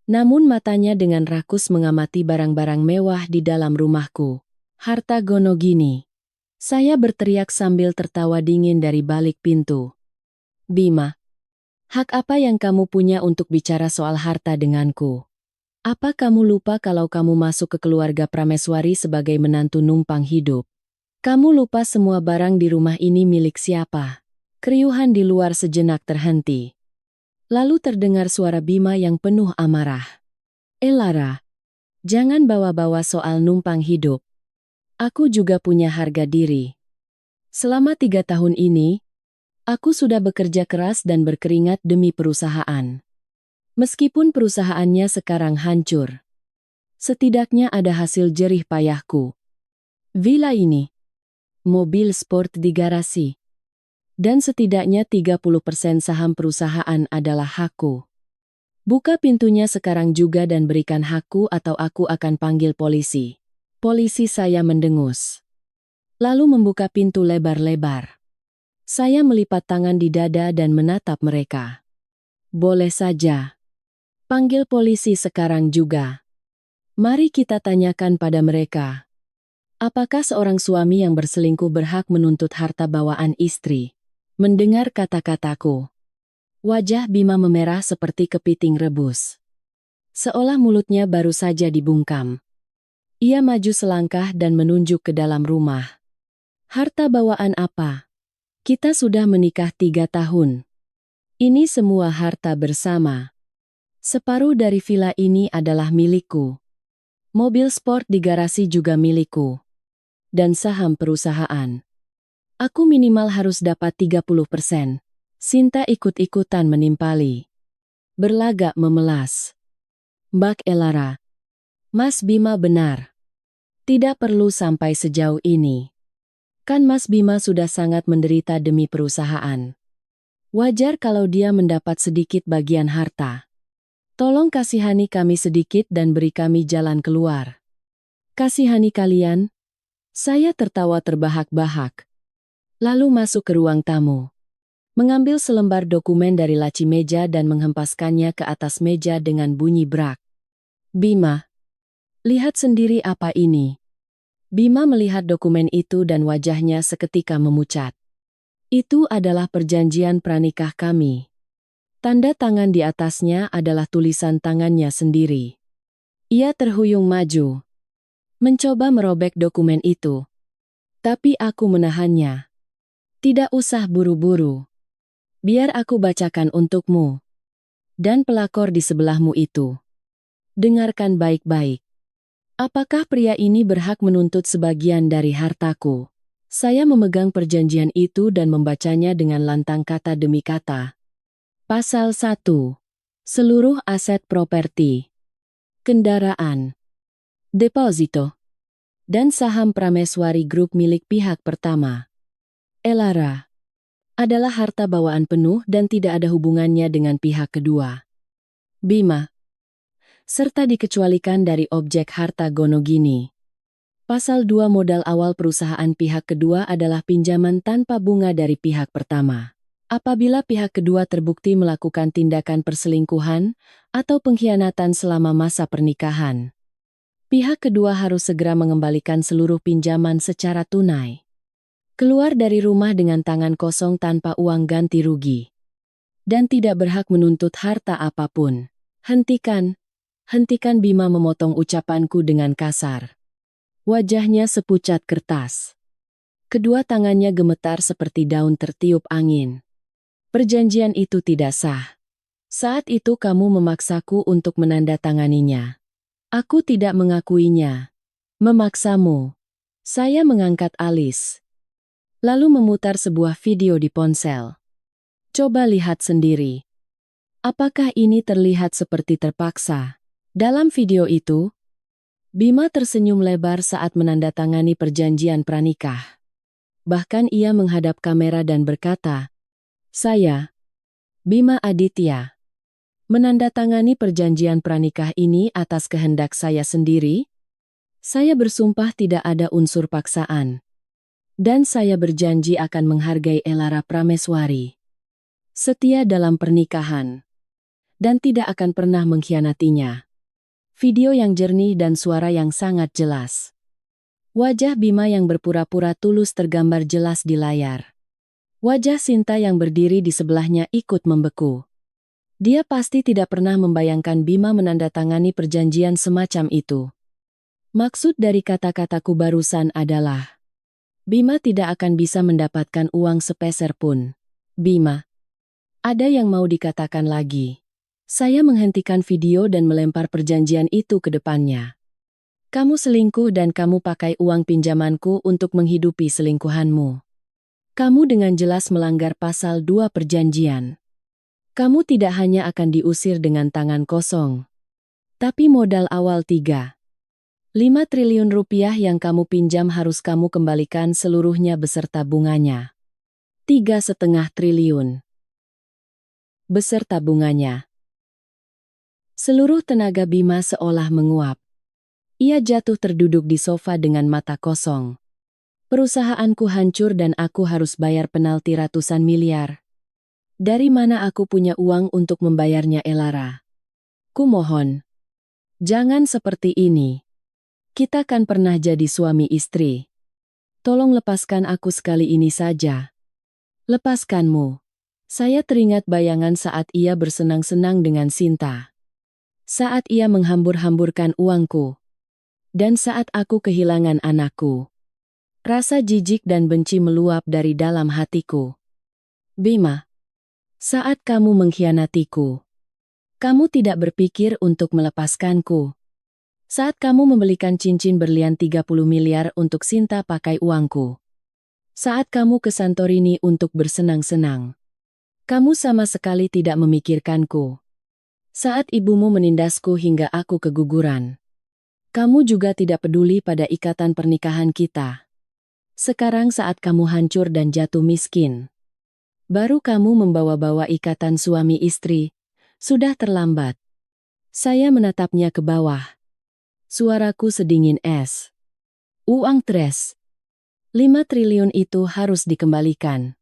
Namun matanya dengan rakus mengamati barang-barang mewah di dalam rumahku. Harta Gonogini. Saya berteriak sambil tertawa dingin dari balik pintu. Bima, hak apa yang kamu punya untuk bicara soal harta denganku? Apa kamu lupa kalau kamu masuk ke keluarga Prameswari sebagai menantu numpang hidup? Kamu lupa semua barang di rumah ini milik siapa? Keriuhan di luar sejenak terhenti. Lalu terdengar suara Bima yang penuh amarah. Elara, jangan bawa-bawa soal numpang hidup. Aku juga punya harga diri. Selama 3 tahun ini, aku sudah bekerja keras dan berkeringat demi perusahaan. Meskipun perusahaannya sekarang hancur, setidaknya ada hasil jerih payahku. Villa ini, mobil sport di garasi, dan setidaknya 30% saham perusahaan adalah hakku. Buka pintunya sekarang juga dan berikan hakku atau aku akan panggil polisi. Polisi, saya mendengus. Lalu membuka pintu lebar-lebar. Saya melipat tangan di dada dan menatap mereka. Boleh saja. Panggil polisi sekarang juga. Mari kita tanyakan pada mereka. Apakah seorang suami yang berselingkuh berhak menuntut harta bawaan istri? Mendengar kata-kataku, wajah Bima memerah seperti kepiting rebus. Seolah mulutnya baru saja dibungkam. Ia maju selangkah dan menunjuk ke dalam rumah. Harta bawaan apa? Kita sudah menikah 3 tahun. Ini semua harta bersama. Separuh dari villa ini adalah milikku. Mobil sport di garasi juga milikku. Dan saham perusahaan. Aku minimal harus dapat 30%. Sinta ikut-ikutan menimpali. Berlagak memelas. Mbak Elara. Mas Bima benar. Tidak perlu sampai sejauh ini. Kan Mas Bima sudah sangat menderita demi perusahaan. Wajar kalau dia mendapat sedikit bagian harta. Tolong kasihani kami sedikit dan beri kami jalan keluar. Kasihani kalian? Saya tertawa terbahak-bahak. Lalu masuk ke ruang tamu. Mengambil selembar dokumen dari laci meja dan menghempaskannya ke atas meja dengan bunyi brak. Bima, lihat sendiri apa ini. Bima melihat dokumen itu dan wajahnya seketika memucat. Itu adalah perjanjian pranikah kami. Tanda tangan di atasnya adalah tulisan tangannya sendiri. Ia terhuyung maju. Mencoba merobek dokumen itu. Tapi aku menahannya. Tidak usah buru-buru. Biar aku bacakan untukmu. Dan pelakor di sebelahmu itu. Dengarkan baik-baik. Apakah pria ini berhak menuntut sebagian dari hartaku? Saya memegang perjanjian itu dan membacanya dengan lantang kata demi kata. Pasal 1. Seluruh aset properti, kendaraan, deposito, dan saham Prameswari Group milik pihak pertama, Elara, adalah harta bawaan penuh dan tidak ada hubungannya dengan pihak kedua. Bima, serta dikecualikan dari objek harta gonogini. Pasal 2 modal awal perusahaan pihak kedua adalah pinjaman tanpa bunga dari pihak pertama. Apabila pihak kedua terbukti melakukan tindakan perselingkuhan atau pengkhianatan selama masa pernikahan, pihak kedua harus segera mengembalikan seluruh pinjaman secara tunai. Keluar dari rumah dengan tangan kosong tanpa uang ganti rugi. Dan tidak berhak menuntut harta apapun. Hentikan Bima memotong ucapanku dengan kasar. Wajahnya sepucat kertas. Kedua tangannya gemetar seperti daun tertiup angin. Perjanjian itu tidak sah. Saat itu kamu memaksaku untuk menandatanganinya. Aku tidak mengakuinya. Memaksamu. Saya mengangkat alis. Lalu memutar sebuah video di ponsel. Coba lihat sendiri. Apakah ini terlihat seperti terpaksa? Dalam video itu, Bima tersenyum lebar saat menandatangani perjanjian pranikah. Bahkan ia menghadap kamera dan berkata, "Saya, Bima Aditya, menandatangani perjanjian pranikah ini atas kehendak saya sendiri. Saya bersumpah tidak ada unsur paksaan. Dan saya berjanji akan menghargai Elara Prameswari. Setia dalam pernikahan. Dan tidak akan pernah mengkhianatinya." Video yang jernih dan suara yang sangat jelas. Wajah Bima yang berpura-pura tulus tergambar jelas di layar. Wajah Sinta yang berdiri di sebelahnya ikut membeku. Dia pasti tidak pernah membayangkan Bima menandatangani perjanjian semacam itu. Maksud dari kata-kataku barusan adalah, Bima tidak akan bisa mendapatkan uang sepeser pun. Bima, ada yang mau dikatakan lagi? Saya menghentikan video dan melempar perjanjian itu ke depannya. Kamu selingkuh dan kamu pakai uang pinjamanku untuk menghidupi selingkuhanmu. Kamu dengan jelas melanggar pasal 2 perjanjian. Kamu tidak hanya akan diusir dengan tangan kosong, tapi modal awal 3,5 triliun rupiah yang kamu pinjam harus kamu kembalikan seluruhnya beserta bunganya. 3,5 triliun. Beserta bunganya. Seluruh tenaga Bima seolah menguap. Ia jatuh terduduk di sofa dengan mata kosong. Perusahaanku hancur dan aku harus bayar penalti ratusan miliar. Dari mana aku punya uang untuk membayarnya, Elara? Kumohon. Jangan seperti ini. Kita kan pernah jadi suami istri. Tolong lepaskan aku sekali ini saja. Lepaskanmu. Saya teringat bayangan saat ia bersenang-senang dengan Sinta. Saat ia menghambur-hamburkan uangku. Dan saat aku kehilangan anakku. Rasa jijik dan benci meluap dari dalam hatiku. Bima, saat kamu mengkhianatiku, kamu tidak berpikir untuk melepaskanku. Saat kamu membelikan cincin berlian 30 miliar untuk Sinta pakai uangku. Saat kamu ke Santorini untuk bersenang-senang. Kamu sama sekali tidak memikirkanku. Saat ibumu menindasku hingga aku keguguran. Kamu juga tidak peduli pada ikatan pernikahan kita. Sekarang saat kamu hancur dan jatuh miskin, baru kamu membawa-bawa ikatan suami istri. Sudah terlambat. Saya menatapnya ke bawah. Suaraku sedingin es. Uang tres. 5 triliun itu harus dikembalikan.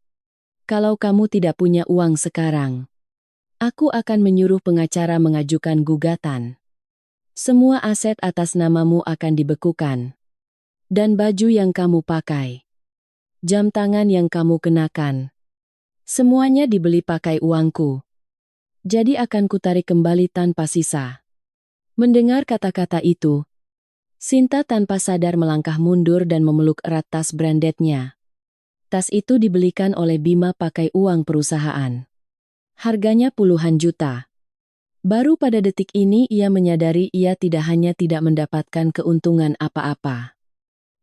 Kalau kamu tidak punya uang sekarang, aku akan menyuruh pengacara mengajukan gugatan. Semua aset atas namamu akan dibekukan. Dan baju yang kamu pakai, jam tangan yang kamu kenakan, semuanya dibeli pakai uangku. Jadi akan kutarik kembali tanpa sisa. Mendengar kata-kata itu, Sinta tanpa sadar melangkah mundur dan memeluk erat tas brandednya. Tas itu dibelikan oleh Bima pakai uang perusahaan. Harganya puluhan juta. Baru pada detik ini ia menyadari ia tidak hanya tidak mendapatkan keuntungan apa-apa,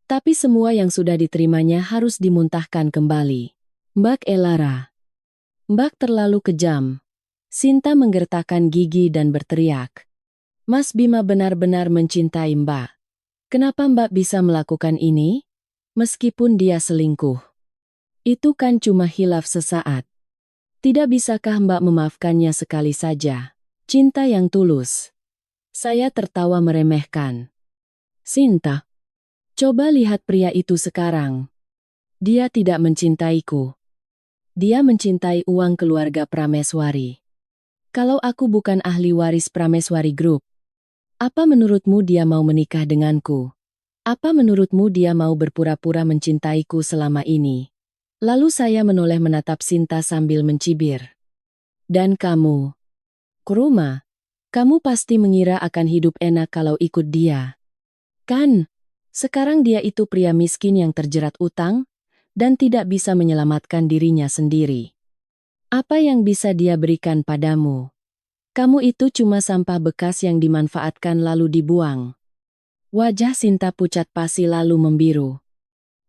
tapi semua yang sudah diterimanya harus dimuntahkan kembali. Mbak Elara. Mbak terlalu kejam. Sinta menggertakkan gigi dan berteriak. Mas Bima benar-benar mencintai Mbak. Kenapa Mbak bisa melakukan ini? Meskipun dia selingkuh. Itu kan cuma hilaf sesaat. Tidak bisakah Mbak memaafkannya sekali saja? Cinta yang tulus. Saya tertawa meremehkan. Sinta, coba lihat pria itu sekarang. Dia tidak mencintaiku. Dia mencintai uang keluarga Prameswari. Kalau aku bukan ahli waris Prameswari Group, apa menurutmu dia mau menikah denganku? Apa menurutmu dia mau berpura-pura mencintaiku selama ini? Lalu saya menoleh menatap Sinta sambil mencibir. Dan kamu? Kuruma, kamu pasti mengira akan hidup enak kalau ikut dia. Kan? Sekarang dia itu pria miskin yang terjerat utang dan tidak bisa menyelamatkan dirinya sendiri. Apa yang bisa dia berikan padamu? Kamu itu cuma sampah bekas yang dimanfaatkan lalu dibuang. Wajah Sinta pucat pasi lalu membiru.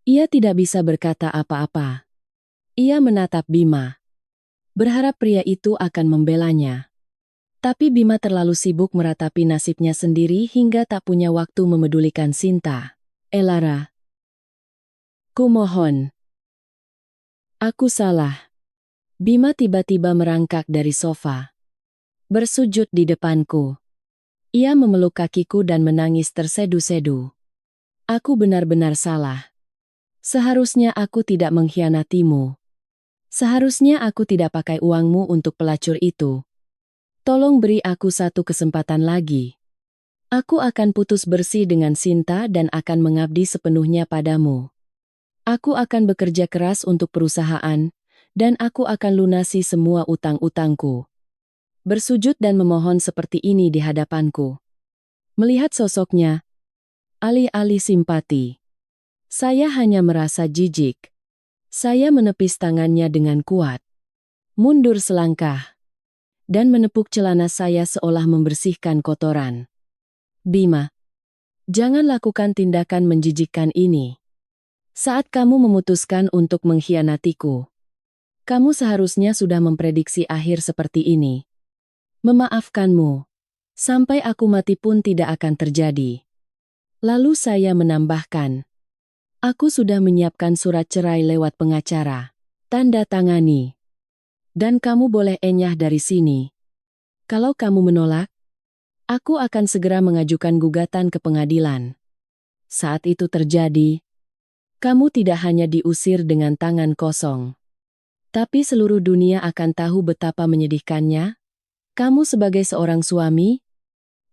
Ia tidak bisa berkata apa-apa. Ia menatap Bima. Berharap pria itu akan membelanya. Tapi Bima terlalu sibuk meratapi nasibnya sendiri hingga tak punya waktu memedulikan Sinta. Elara. Kumohon. Aku salah. Bima tiba-tiba merangkak dari sofa. Bersujud di depanku. Ia memeluk kakiku dan menangis tersedu-sedu. Aku benar-benar salah. Seharusnya aku tidak mengkhianatimu. Seharusnya aku tidak pakai uangmu untuk pelacur itu. Tolong beri aku satu kesempatan lagi. Aku akan putus bersih dengan Sinta dan akan mengabdi sepenuhnya padamu. Aku akan bekerja keras untuk perusahaan, dan aku akan lunasi semua utang-utangku. Bersujud dan memohon seperti ini di hadapanku. Melihat sosoknya, alih-alih simpati, saya hanya merasa jijik. Saya menepis tangannya dengan kuat. Mundur selangkah. Dan menepuk celana saya seolah membersihkan kotoran. Bima, jangan lakukan tindakan menjijikkan ini. Saat kamu memutuskan untuk mengkhianatiku, kamu seharusnya sudah memprediksi akhir seperti ini. Memaafkanmu. Sampai aku mati pun tidak akan terjadi. Lalu saya menambahkan. Aku sudah menyiapkan surat cerai lewat pengacara. Tanda tangani. Dan kamu boleh enyah dari sini. Kalau kamu menolak, aku akan segera mengajukan gugatan ke pengadilan. Saat itu terjadi, kamu tidak hanya diusir dengan tangan kosong. Tapi seluruh dunia akan tahu betapa menyedihkannya. Kamu sebagai seorang suami,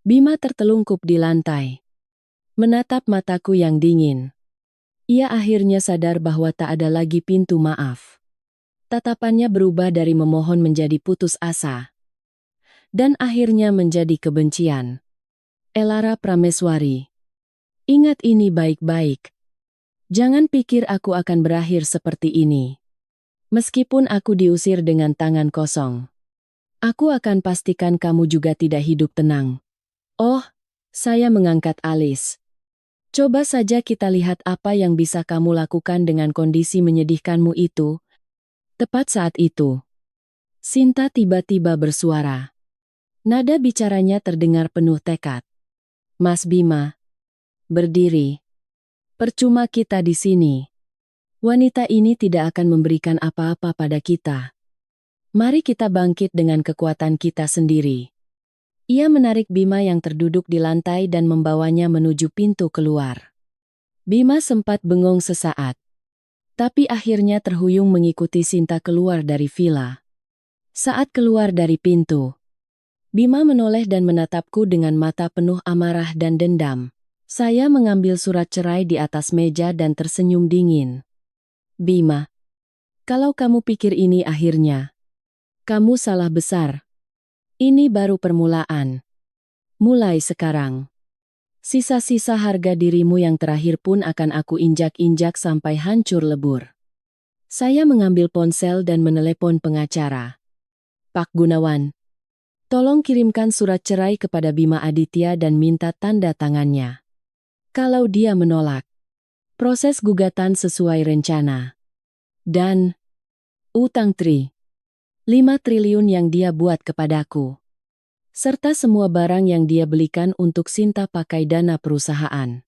Bima tertelungkup di lantai. Menatap mataku yang dingin. Ia akhirnya sadar bahwa tak ada lagi pintu maaf. Tatapannya berubah dari memohon menjadi putus asa. Dan akhirnya menjadi kebencian. Elara Prameswari. Ingat ini baik-baik. Jangan pikir aku akan berakhir seperti ini. Meskipun aku diusir dengan tangan kosong. Aku akan pastikan kamu juga tidak hidup tenang. Oh, saya mengangkat alis. Coba saja kita lihat apa yang bisa kamu lakukan dengan kondisi menyedihkanmu itu. Tepat saat itu, Sinta tiba-tiba bersuara. Nada bicaranya terdengar penuh tekad. Mas Bima, berdiri. Percuma kita di sini. Wanita ini tidak akan memberikan apa-apa pada kita. Mari kita bangkit dengan kekuatan kita sendiri. Ia menarik Bima yang terduduk di lantai dan membawanya menuju pintu keluar. Bima sempat bengong sesaat. Tapi akhirnya terhuyung mengikuti Sinta keluar dari villa. Saat keluar dari pintu, Bima menoleh dan menatapku dengan mata penuh amarah dan dendam. Saya mengambil surat cerai di atas meja dan tersenyum dingin. Bima, kalau kamu pikir ini akhirnya, kamu salah besar. Ini baru permulaan. Mulai sekarang, sisa-sisa harga dirimu yang terakhir pun akan aku injak-injak sampai hancur lebur. Saya mengambil ponsel dan menelepon pengacara. Pak Gunawan, tolong kirimkan surat cerai kepada Bima Aditya dan minta tanda tangannya. Kalau dia menolak, proses gugatan sesuai rencana. Dan utang 5 triliun yang dia buat kepadaku. Serta semua barang yang dia belikan untuk Sinta pakai dana perusahaan.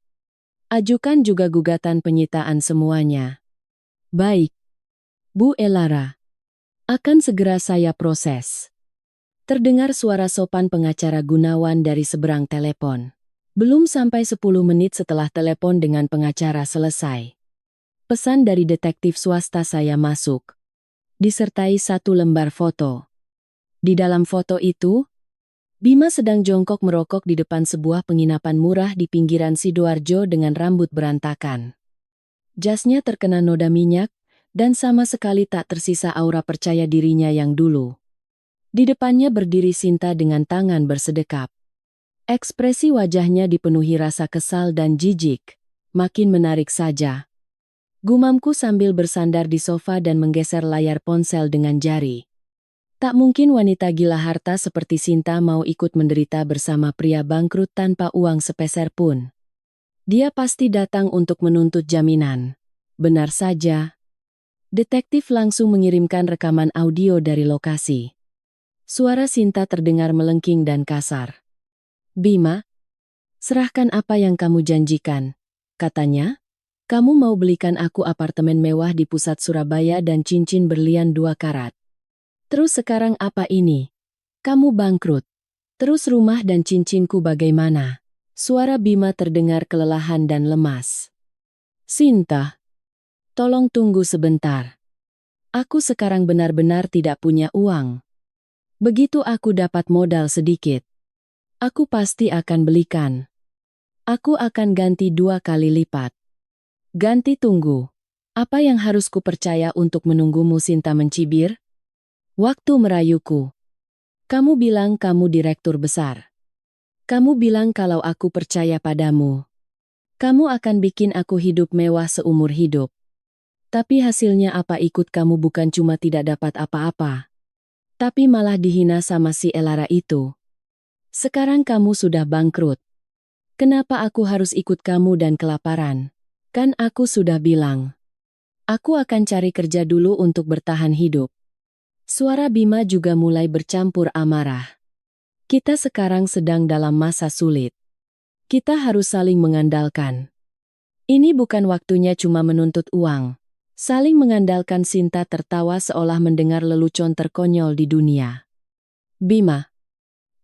Ajukan juga gugatan penyitaan semuanya. Baik, Bu Elara. Akan segera saya proses. Terdengar suara sopan pengacara Gunawan dari seberang telepon. Belum sampai 10 menit setelah telepon dengan pengacara selesai. Pesan dari detektif swasta saya masuk. Disertai 1 lembar foto. Di dalam foto itu, Bima sedang jongkok merokok di depan sebuah penginapan murah di pinggiran Sidoarjo dengan rambut berantakan. Jasnya terkena noda minyak, dan sama sekali tak tersisa aura percaya dirinya yang dulu. Di depannya berdiri Sinta dengan tangan bersedekap. Ekspresi wajahnya dipenuhi rasa kesal dan jijik. Makin menarik saja. Gumamku sambil bersandar di sofa dan menggeser layar ponsel dengan jari. Tak mungkin wanita gila harta seperti Sinta mau ikut menderita bersama pria bangkrut tanpa uang sepeser pun. Dia pasti datang untuk menuntut jaminan. Benar saja. Detektif langsung mengirimkan rekaman audio dari lokasi. Suara Sinta terdengar melengking dan kasar. "Bima, serahkan apa yang kamu janjikan," katanya. "Kamu mau belikan aku apartemen mewah di pusat Surabaya dan cincin berlian 2 karat. Terus sekarang apa ini? Kamu bangkrut. Terus rumah dan cincinku bagaimana?" Suara Bima terdengar kelelahan dan lemas. "Sinta, tolong tunggu sebentar. Aku sekarang benar-benar tidak punya uang. Begitu aku dapat modal sedikit, aku pasti akan belikan. Aku akan ganti 2 kali lipat." "Ganti tunggu. Apa yang harus kupercaya untuk menunggumu?" Sinta mencibir. "Waktu merayuku. Kamu bilang kamu direktur besar. Kamu bilang kalau aku percaya padamu, kamu akan bikin aku hidup mewah seumur hidup. Tapi hasilnya apa? Ikut kamu bukan cuma tidak dapat apa-apa, tapi malah dihina sama si Elara itu. Sekarang kamu sudah bangkrut. Kenapa aku harus ikut kamu dan kelaparan? Kan aku sudah bilang, aku akan cari kerja dulu untuk bertahan hidup." Suara Bima juga mulai bercampur amarah. "Kita sekarang sedang dalam masa sulit. Kita harus saling mengandalkan. Ini bukan waktunya cuma menuntut uang. Saling mengandalkan." Sinta tertawa seolah mendengar lelucon terkonyol di dunia. "Bima,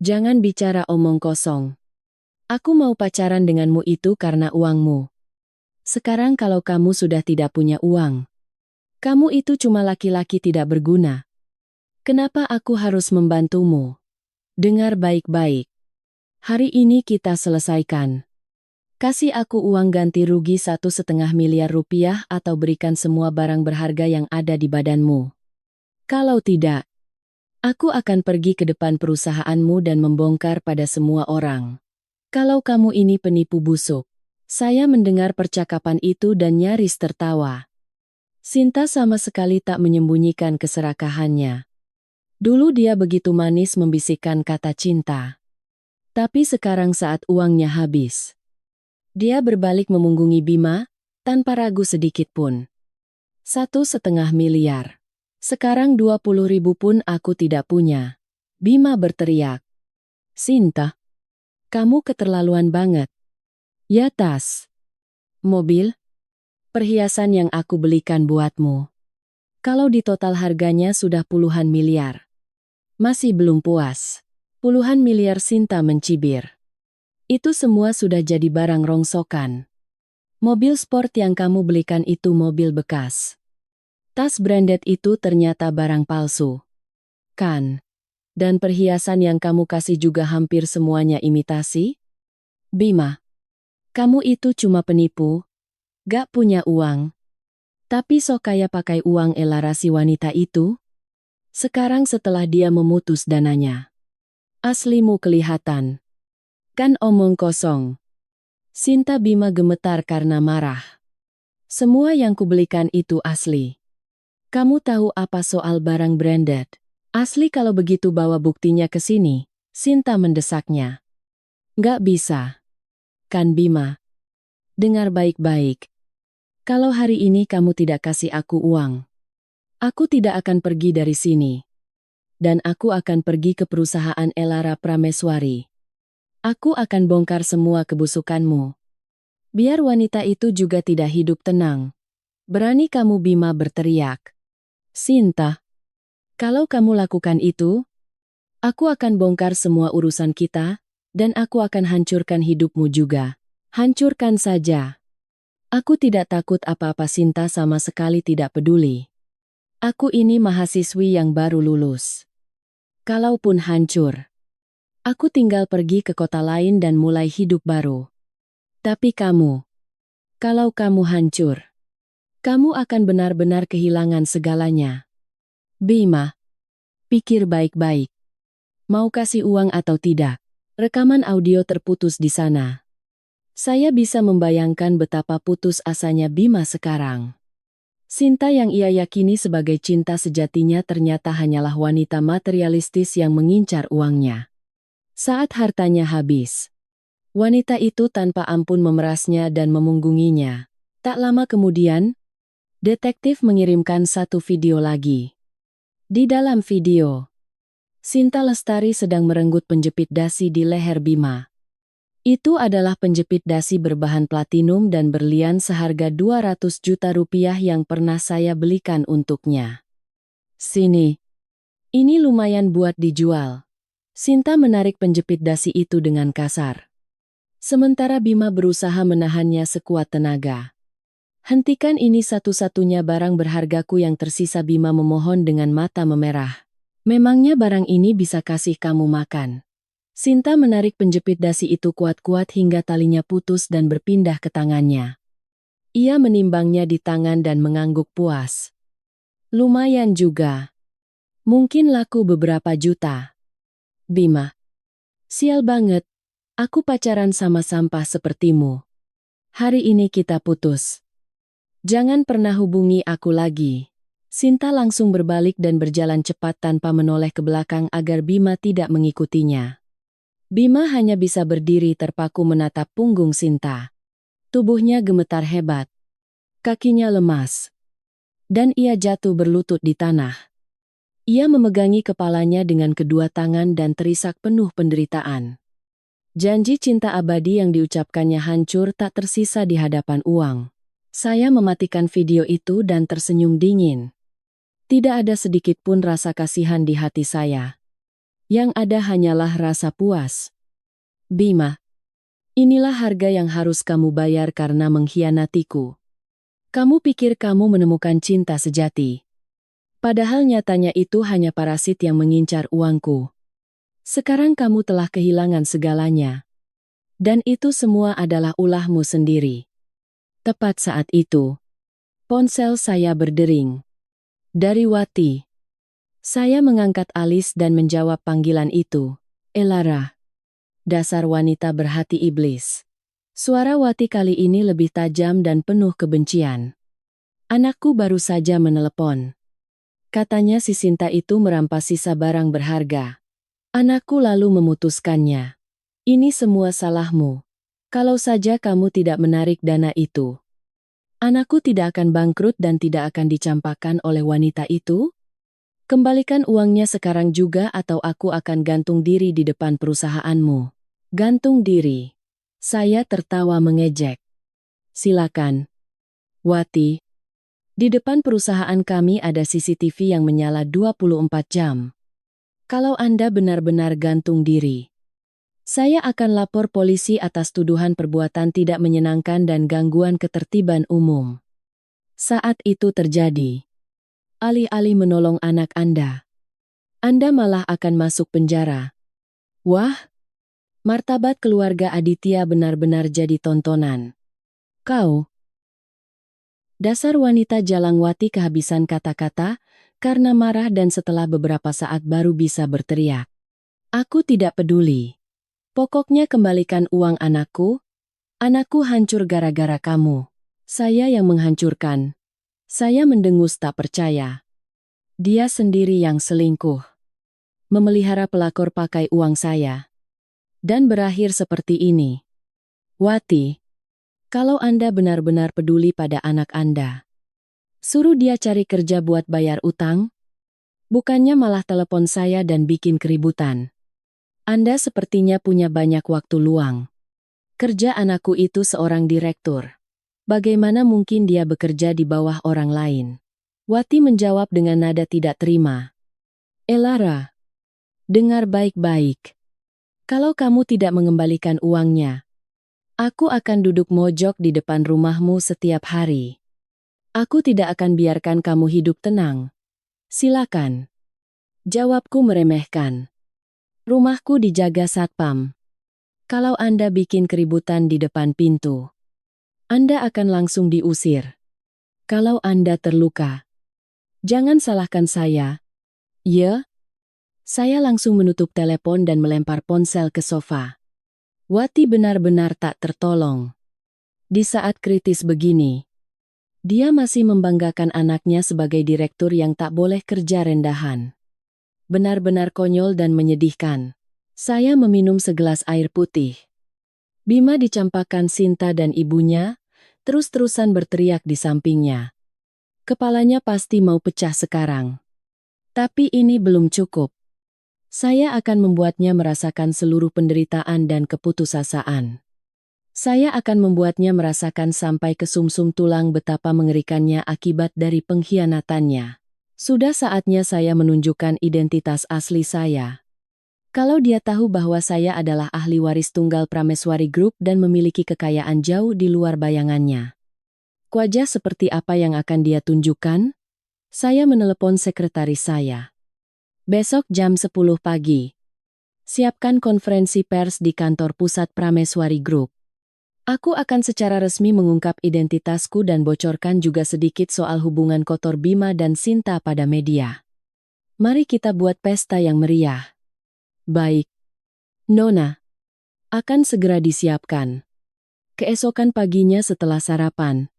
jangan bicara omong kosong. Aku mau pacaran denganmu itu karena uangmu. Sekarang kalau kamu sudah tidak punya uang, kamu itu cuma laki-laki tidak berguna. Kenapa aku harus membantumu? Dengar baik-baik. Hari ini kita selesaikan. Kasih aku uang ganti rugi 1,5 miliar rupiah atau berikan semua barang berharga yang ada di badanmu. Kalau tidak, aku akan pergi ke depan perusahaanmu dan membongkar pada semua orang. Kalau kamu ini penipu busuk." Saya mendengar percakapan itu dan nyaris tertawa. Sinta sama sekali tak menyembunyikan keserakahannya. Dulu dia begitu manis membisikkan kata cinta. Tapi sekarang saat uangnya habis, dia berbalik memunggungi Bima, tanpa ragu sedikit pun. 1,5 miliar. Sekarang 20.000 pun aku tidak punya. Bima berteriak. "Sinta, kamu keterlaluan banget. Ya tas, mobil, perhiasan yang aku belikan buatmu. Kalau di total harganya sudah puluhan miliar. Masih belum puas. Puluhan miliar?" Sinta mencibir. "Itu semua sudah jadi barang rongsokan. Mobil sport yang kamu belikan itu mobil bekas. Tas branded itu ternyata barang palsu. Kan? Dan perhiasan yang kamu kasih juga hampir semuanya imitasi? Bima, kamu itu cuma penipu, gak punya uang. Tapi sok kaya pakai uang Elara si wanita itu? Sekarang setelah dia memutus dananya, aslimu kelihatan. Kan omong kosong." Sinta Bima gemetar karena marah. "Semua yang kubelikan itu asli. Kamu tahu apa soal barang branded? Asli kalau begitu bawa buktinya ke sini." Sinta mendesaknya. "Gak bisa. Kan Bima? Dengar baik-baik. Kalau hari ini kamu tidak kasih aku uang, aku tidak akan pergi dari sini. Dan aku akan pergi ke perusahaan Elara Prameswari. Aku akan bongkar semua kebusukanmu. Biar wanita itu juga tidak hidup tenang. Berani kamu?" Bima berteriak. "Sinta, kalau kamu lakukan itu, Aku akan bongkar semua urusan kita, dan aku akan hancurkan hidupmu juga. Hancurkan saja. Aku tidak takut apa-apa, Sinta sama sekali tidak peduli. Aku ini mahasiswi yang baru lulus. Kalaupun hancur, aku tinggal pergi ke kota lain dan mulai hidup baru. Tapi kamu, kalau kamu hancur, kamu akan benar-benar kehilangan segalanya. Bima, pikir baik-baik. Mau kasih uang atau tidak? Rekaman audio terputus di sana. Saya bisa membayangkan betapa putus asanya Bima sekarang. Sinta yang ia yakini sebagai cinta sejatinya ternyata hanyalah wanita materialistis yang mengincar uangnya. Saat hartanya habis, wanita itu tanpa ampun memerasnya dan memunggunginya. Tak lama kemudian, detektif mengirimkan satu video lagi. Di dalam video, Sinta Lestari sedang merenggut penjepit dasi di leher Bima. Itu adalah penjepit dasi berbahan platinum dan berlian seharga 200 juta rupiah yang pernah saya belikan untuknya. Sini. Ini lumayan buat dijual. Sinta menarik penjepit dasi itu dengan kasar. Sementara Bima berusaha menahannya sekuat tenaga. Hentikan, ini satu-satunya barang berhargaku yang tersisa, Bima memohon dengan mata memerah. Memangnya barang ini bisa kasih kamu makan? Sinta menarik penjepit dasi itu kuat-kuat hingga talinya putus dan berpindah ke tangannya. Ia menimbangnya di tangan dan mengangguk puas. Lumayan juga. Mungkin laku beberapa juta. Bima. Sial banget. Aku pacaran sama sampah sepertimu. Hari ini kita putus. Jangan pernah hubungi aku lagi. Sinta langsung berbalik dan berjalan cepat tanpa menoleh ke belakang agar Bima tidak mengikutinya. Bima hanya bisa berdiri terpaku menatap punggung Sinta. Tubuhnya gemetar hebat. Kakinya lemas. Dan ia jatuh berlutut di tanah. Ia memegangi kepalanya dengan kedua tangan dan terisak penuh penderitaan. Janji cinta abadi yang diucapkannya hancur tak tersisa di hadapan uang. Saya mematikan video itu dan tersenyum dingin. Tidak ada sedikit pun rasa kasihan di hati saya. Yang ada hanyalah rasa puas. Bima, inilah harga yang harus kamu bayar karena mengkhianatiku. Kamu pikir kamu menemukan cinta sejati. Padahal nyatanya itu hanya parasit yang mengincar uangku. Sekarang kamu telah kehilangan segalanya. Dan itu semua adalah ulahmu sendiri. Tepat saat itu, ponsel saya berdering. Dari Wati. Saya mengangkat alis dan menjawab panggilan itu. Elara. Dasar wanita berhati iblis. Suara Wati kali ini lebih tajam dan penuh kebencian. Anakku baru saja menelepon. Katanya si Sinta itu merampas sisa barang berharga. Anakku lalu memutuskannya. Ini semua salahmu. Kalau saja kamu tidak menarik dana itu, anakku tidak akan bangkrut dan tidak akan dicampakkan oleh wanita itu. Kembalikan uangnya sekarang juga atau aku akan gantung diri di depan perusahaanmu. Gantung diri. Saya tertawa mengejek. Silakan. Wati. Di depan perusahaan kami ada CCTV yang menyala 24 jam. Kalau Anda benar-benar gantung diri, saya akan lapor polisi atas tuduhan perbuatan tidak menyenangkan dan gangguan ketertiban umum. Saat itu terjadi, alih-alih menolong anak Anda malah akan masuk penjara. Wah, martabat keluarga Aditya benar-benar jadi tontonan. Kau, dasar wanita jalang. Wati kehabisan kata-kata karena marah dan setelah beberapa saat baru bisa berteriak. Aku tidak peduli. Pokoknya kembalikan uang anakku. Anakku hancur gara-gara kamu. Saya yang menghancurkan. Saya mendengus tak percaya. Dia sendiri yang selingkuh. Memelihara pelakor pakai uang saya. Dan berakhir seperti ini. Wati, kalau Anda benar-benar peduli pada anak Anda, suruh dia cari kerja buat bayar utang. Bukannya malah telepon saya dan bikin keributan. Anda sepertinya punya banyak waktu luang. Kerja anakku itu seorang direktur. Bagaimana mungkin dia bekerja di bawah orang lain? Wati menjawab dengan nada tidak terima. Elara, Dengar baik-baik. Kalau kamu tidak mengembalikan uangnya, aku akan duduk mojok di depan rumahmu setiap hari. Aku tidak akan biarkan kamu hidup tenang. Silakan. Jawabku meremehkan. Rumahku dijaga satpam. Kalau Anda bikin keributan di depan pintu, Anda akan langsung diusir. Kalau Anda terluka, jangan salahkan saya. Ya? Saya langsung menutup telepon dan melempar ponsel ke sofa. Wati benar-benar tak tertolong. Di saat kritis begini, dia masih membanggakan anaknya sebagai direktur yang tak boleh kerja rendahan. Benar-benar konyol dan menyedihkan. Saya meminum segelas air putih. Bima dicampakkan Sinta dan ibunya, terus-terusan berteriak di sampingnya. Kepalanya pasti mau pecah sekarang. Tapi ini belum cukup. Saya akan membuatnya merasakan seluruh penderitaan dan keputusasaan. Saya akan membuatnya merasakan sampai ke sumsum tulang betapa mengerikannya akibat dari pengkhianatannya. Sudah saatnya saya menunjukkan identitas asli saya. Kalau dia tahu bahwa saya adalah ahli waris tunggal Prameswari Group dan memiliki kekayaan jauh di luar bayangannya. Wajah seperti apa yang akan dia tunjukkan? Saya menelepon sekretaris saya. Besok jam 10 pagi. Siapkan konferensi pers di kantor pusat Prameswari Group. Aku akan secara resmi mengungkap identitasku dan bocorkan juga sedikit soal hubungan kotor Bima dan Sinta pada media. Mari kita buat pesta yang meriah. Baik. Nona. Akan segera disiapkan. Keesokan paginya setelah sarapan,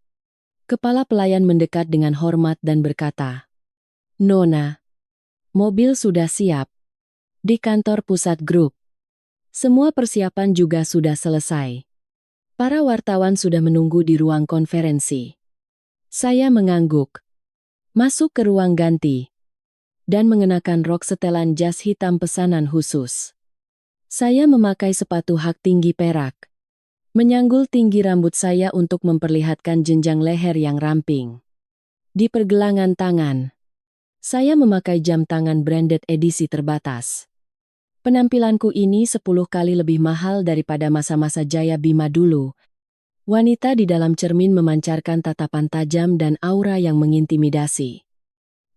kepala pelayan mendekat dengan hormat dan berkata, Nona, mobil sudah siap. Di kantor pusat grup. Semua persiapan juga sudah selesai. Para wartawan sudah menunggu di ruang konferensi. Saya mengangguk. Masuk ke ruang ganti. Dan mengenakan rok setelan jas hitam pesanan khusus. Saya memakai sepatu hak tinggi perak. Menyanggul tinggi rambut saya untuk memperlihatkan jenjang leher yang ramping. Di pergelangan tangan, saya memakai jam tangan branded edisi terbatas. Penampilanku ini 10 kali lebih mahal daripada masa-masa jaya Bima dulu. Wanita di dalam cermin memancarkan tatapan tajam dan aura yang mengintimidasi.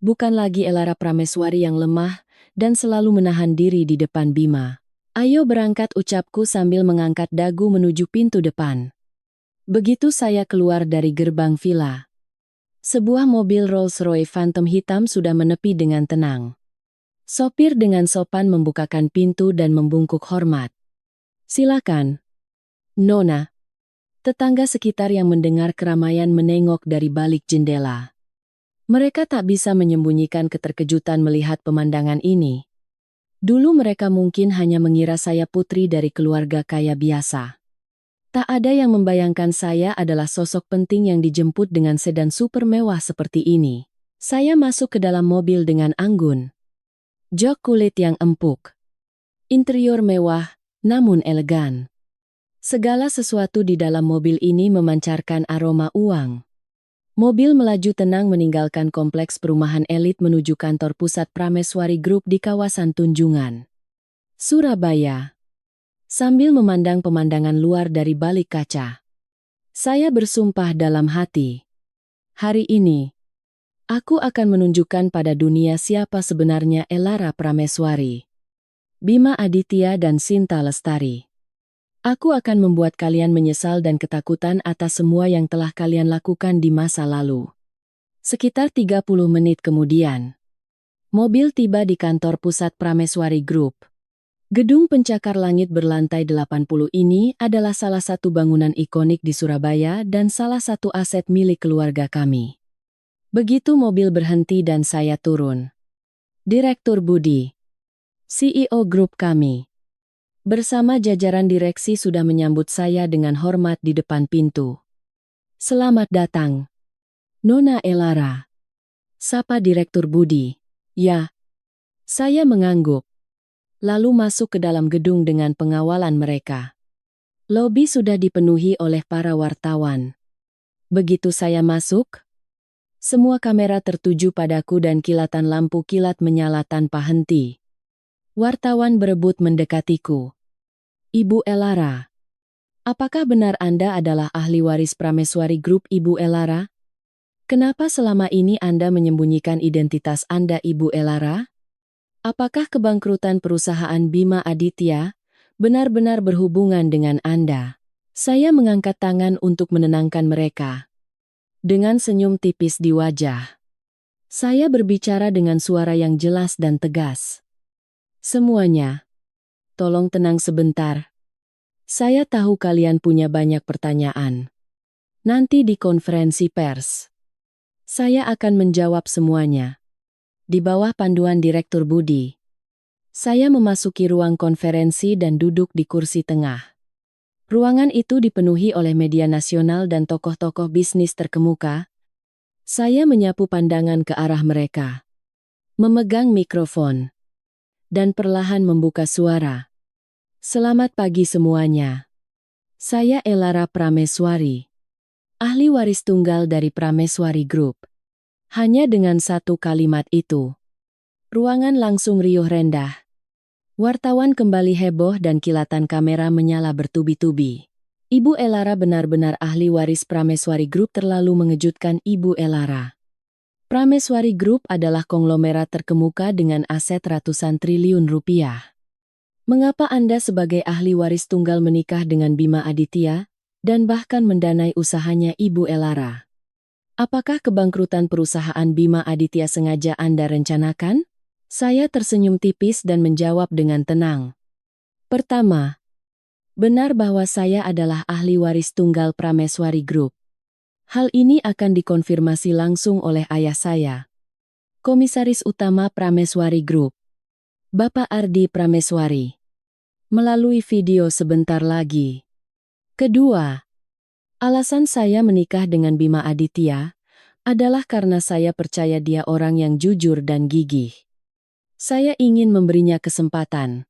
Bukan lagi Elara Prameswari yang lemah dan selalu menahan diri di depan Bima. Ayo berangkat, ucapku sambil mengangkat dagu menuju pintu depan. Begitu saya keluar dari gerbang villa, sebuah mobil Rolls-Royce Phantom hitam sudah menepi dengan tenang. Sopir dengan sopan membukakan pintu dan membungkuk hormat. Silakan. Nona. Tetangga sekitar yang mendengar keramaian menengok dari balik jendela. Mereka tak bisa menyembunyikan keterkejutan melihat pemandangan ini. Dulu mereka mungkin hanya mengira saya putri dari keluarga kaya biasa. Tak ada yang membayangkan saya adalah sosok penting yang dijemput dengan sedan super mewah seperti ini. Saya masuk ke dalam mobil dengan anggun. Jok kulit yang empuk. Interior mewah, namun elegan. Segala sesuatu di dalam mobil ini memancarkan aroma uang. Mobil melaju tenang meninggalkan kompleks perumahan elit menuju kantor pusat Prameswari Group di kawasan Tunjungan, Surabaya. Sambil memandang pemandangan luar dari balik kaca, saya bersumpah dalam hati. Hari ini, aku akan menunjukkan pada dunia siapa sebenarnya Elara Prameswari, Bima Aditya dan Sinta Lestari. Aku akan membuat kalian menyesal dan ketakutan atas semua yang telah kalian lakukan di masa lalu. Sekitar 30 menit kemudian, mobil tiba di kantor pusat Prameswari Group. Gedung pencakar langit berlantai 80 ini adalah salah satu bangunan ikonik di Surabaya dan salah satu aset milik keluarga kami. Begitu mobil berhenti dan saya turun, Direktur Budi, CEO grup kami, bersama jajaran direksi sudah menyambut saya dengan hormat di depan pintu. Selamat datang, Nona Elara. Sapa Direktur Budi. Ya. Saya mengangguk. Lalu masuk ke dalam gedung dengan pengawalan mereka. Lobi sudah dipenuhi oleh para wartawan. Begitu saya masuk, semua kamera tertuju padaku dan kilatan lampu kilat menyala tanpa henti. Wartawan berebut mendekatiku. Ibu Elara. Apakah benar Anda adalah ahli waris Prameswari Group, Ibu Elara? Kenapa selama ini Anda menyembunyikan identitas Anda, Ibu Elara? Apakah kebangkrutan perusahaan Bima Aditya benar-benar berhubungan dengan Anda? Saya mengangkat tangan untuk menenangkan mereka. Dengan senyum tipis di wajah, saya berbicara dengan suara yang jelas dan tegas. Semuanya, tolong tenang sebentar. Saya tahu kalian punya banyak pertanyaan. Nanti di konferensi pers, saya akan menjawab semuanya. Di bawah panduan Direktur Budi, saya memasuki ruang konferensi dan duduk di kursi tengah. Ruangan itu dipenuhi oleh media nasional dan tokoh-tokoh bisnis terkemuka. Saya menyapu pandangan ke arah mereka, memegang mikrofon, dan perlahan membuka suara. Selamat pagi semuanya. Saya Elara Prameswari, ahli waris tunggal dari Prameswari Group. Hanya dengan satu kalimat itu, ruangan langsung riuh rendah. Wartawan kembali heboh dan kilatan kamera menyala bertubi-tubi. Ibu Elara benar-benar ahli waris Prameswari Group. Terlalu mengejutkan, Ibu Elara. Prameswari Group adalah konglomerat terkemuka dengan aset ratusan triliun rupiah. Mengapa Anda sebagai ahli waris tunggal menikah dengan Bima Aditya dan bahkan mendanai usahanya, Ibu Elara? Apakah kebangkrutan perusahaan Bima Aditya sengaja Anda rencanakan? Saya tersenyum tipis dan menjawab dengan tenang. Pertama, benar bahwa saya adalah ahli waris tunggal Prameswari Group. Hal ini akan dikonfirmasi langsung oleh ayah saya, Komisaris Utama Prameswari Group, Bapak Ardi Prameswari, melalui video sebentar lagi. Kedua, alasan saya menikah dengan Bima Aditya adalah karena saya percaya dia orang yang jujur dan gigih. Saya ingin memberinya kesempatan.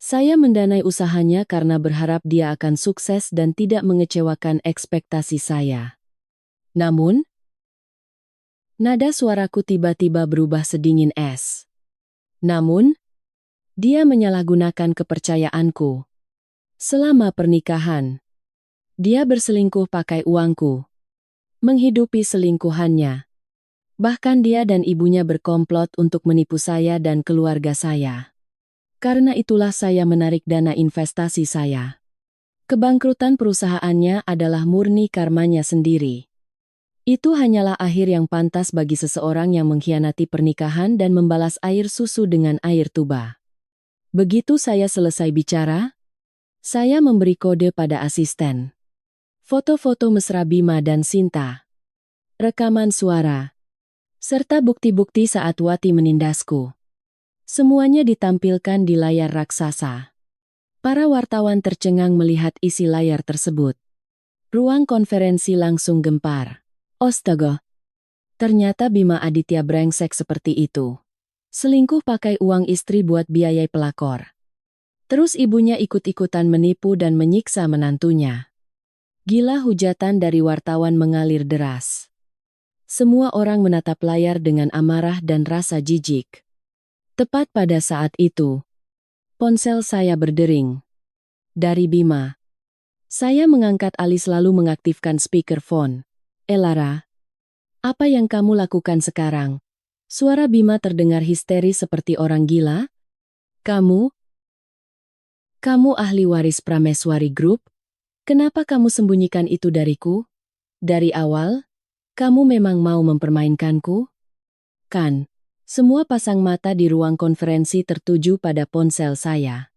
Saya mendanai usahanya karena berharap dia akan sukses dan tidak mengecewakan ekspektasi saya. Namun, nada suaraku tiba-tiba berubah sedingin es. Namun, dia menyalahgunakan kepercayaanku. Selama pernikahan, dia berselingkuh pakai uangku, menghidupi selingkuhannya. Bahkan dia dan ibunya berkomplot untuk menipu saya dan keluarga saya. Karena itulah saya menarik dana investasi saya. Kebangkrutan perusahaannya adalah murni karmanya sendiri. Itu hanyalah akhir yang pantas bagi seseorang yang mengkhianati pernikahan dan membalas air susu dengan air tuba. Begitu saya selesai bicara, saya memberi kode pada asisten. Foto-foto mesra Bima dan Sinta, rekaman suara, serta bukti-bukti saat Wati menindasku. Semuanya ditampilkan di layar raksasa. Para wartawan tercengang melihat isi layar tersebut. Ruang konferensi langsung gempar. Astaga! Ternyata Bima Aditya brengsek seperti itu. Selingkuh pakai uang istri buat biayai pelakor. Terus ibunya ikut-ikutan menipu dan menyiksa menantunya. Gila, hujatan dari wartawan mengalir deras. Semua orang menatap layar dengan amarah dan rasa jijik. Tepat pada saat itu, ponsel saya berdering. Dari Bima. Saya mengangkat alis lalu mengaktifkan speakerphone. Elara, apa yang kamu lakukan sekarang? Suara Bima terdengar histeris seperti orang gila. Kamu ahli waris Prameswari Group? Kenapa kamu sembunyikan itu dariku? Dari awal, kamu memang mau mempermainkanku? Kan? Semua pasang mata di ruang konferensi tertuju pada ponsel saya.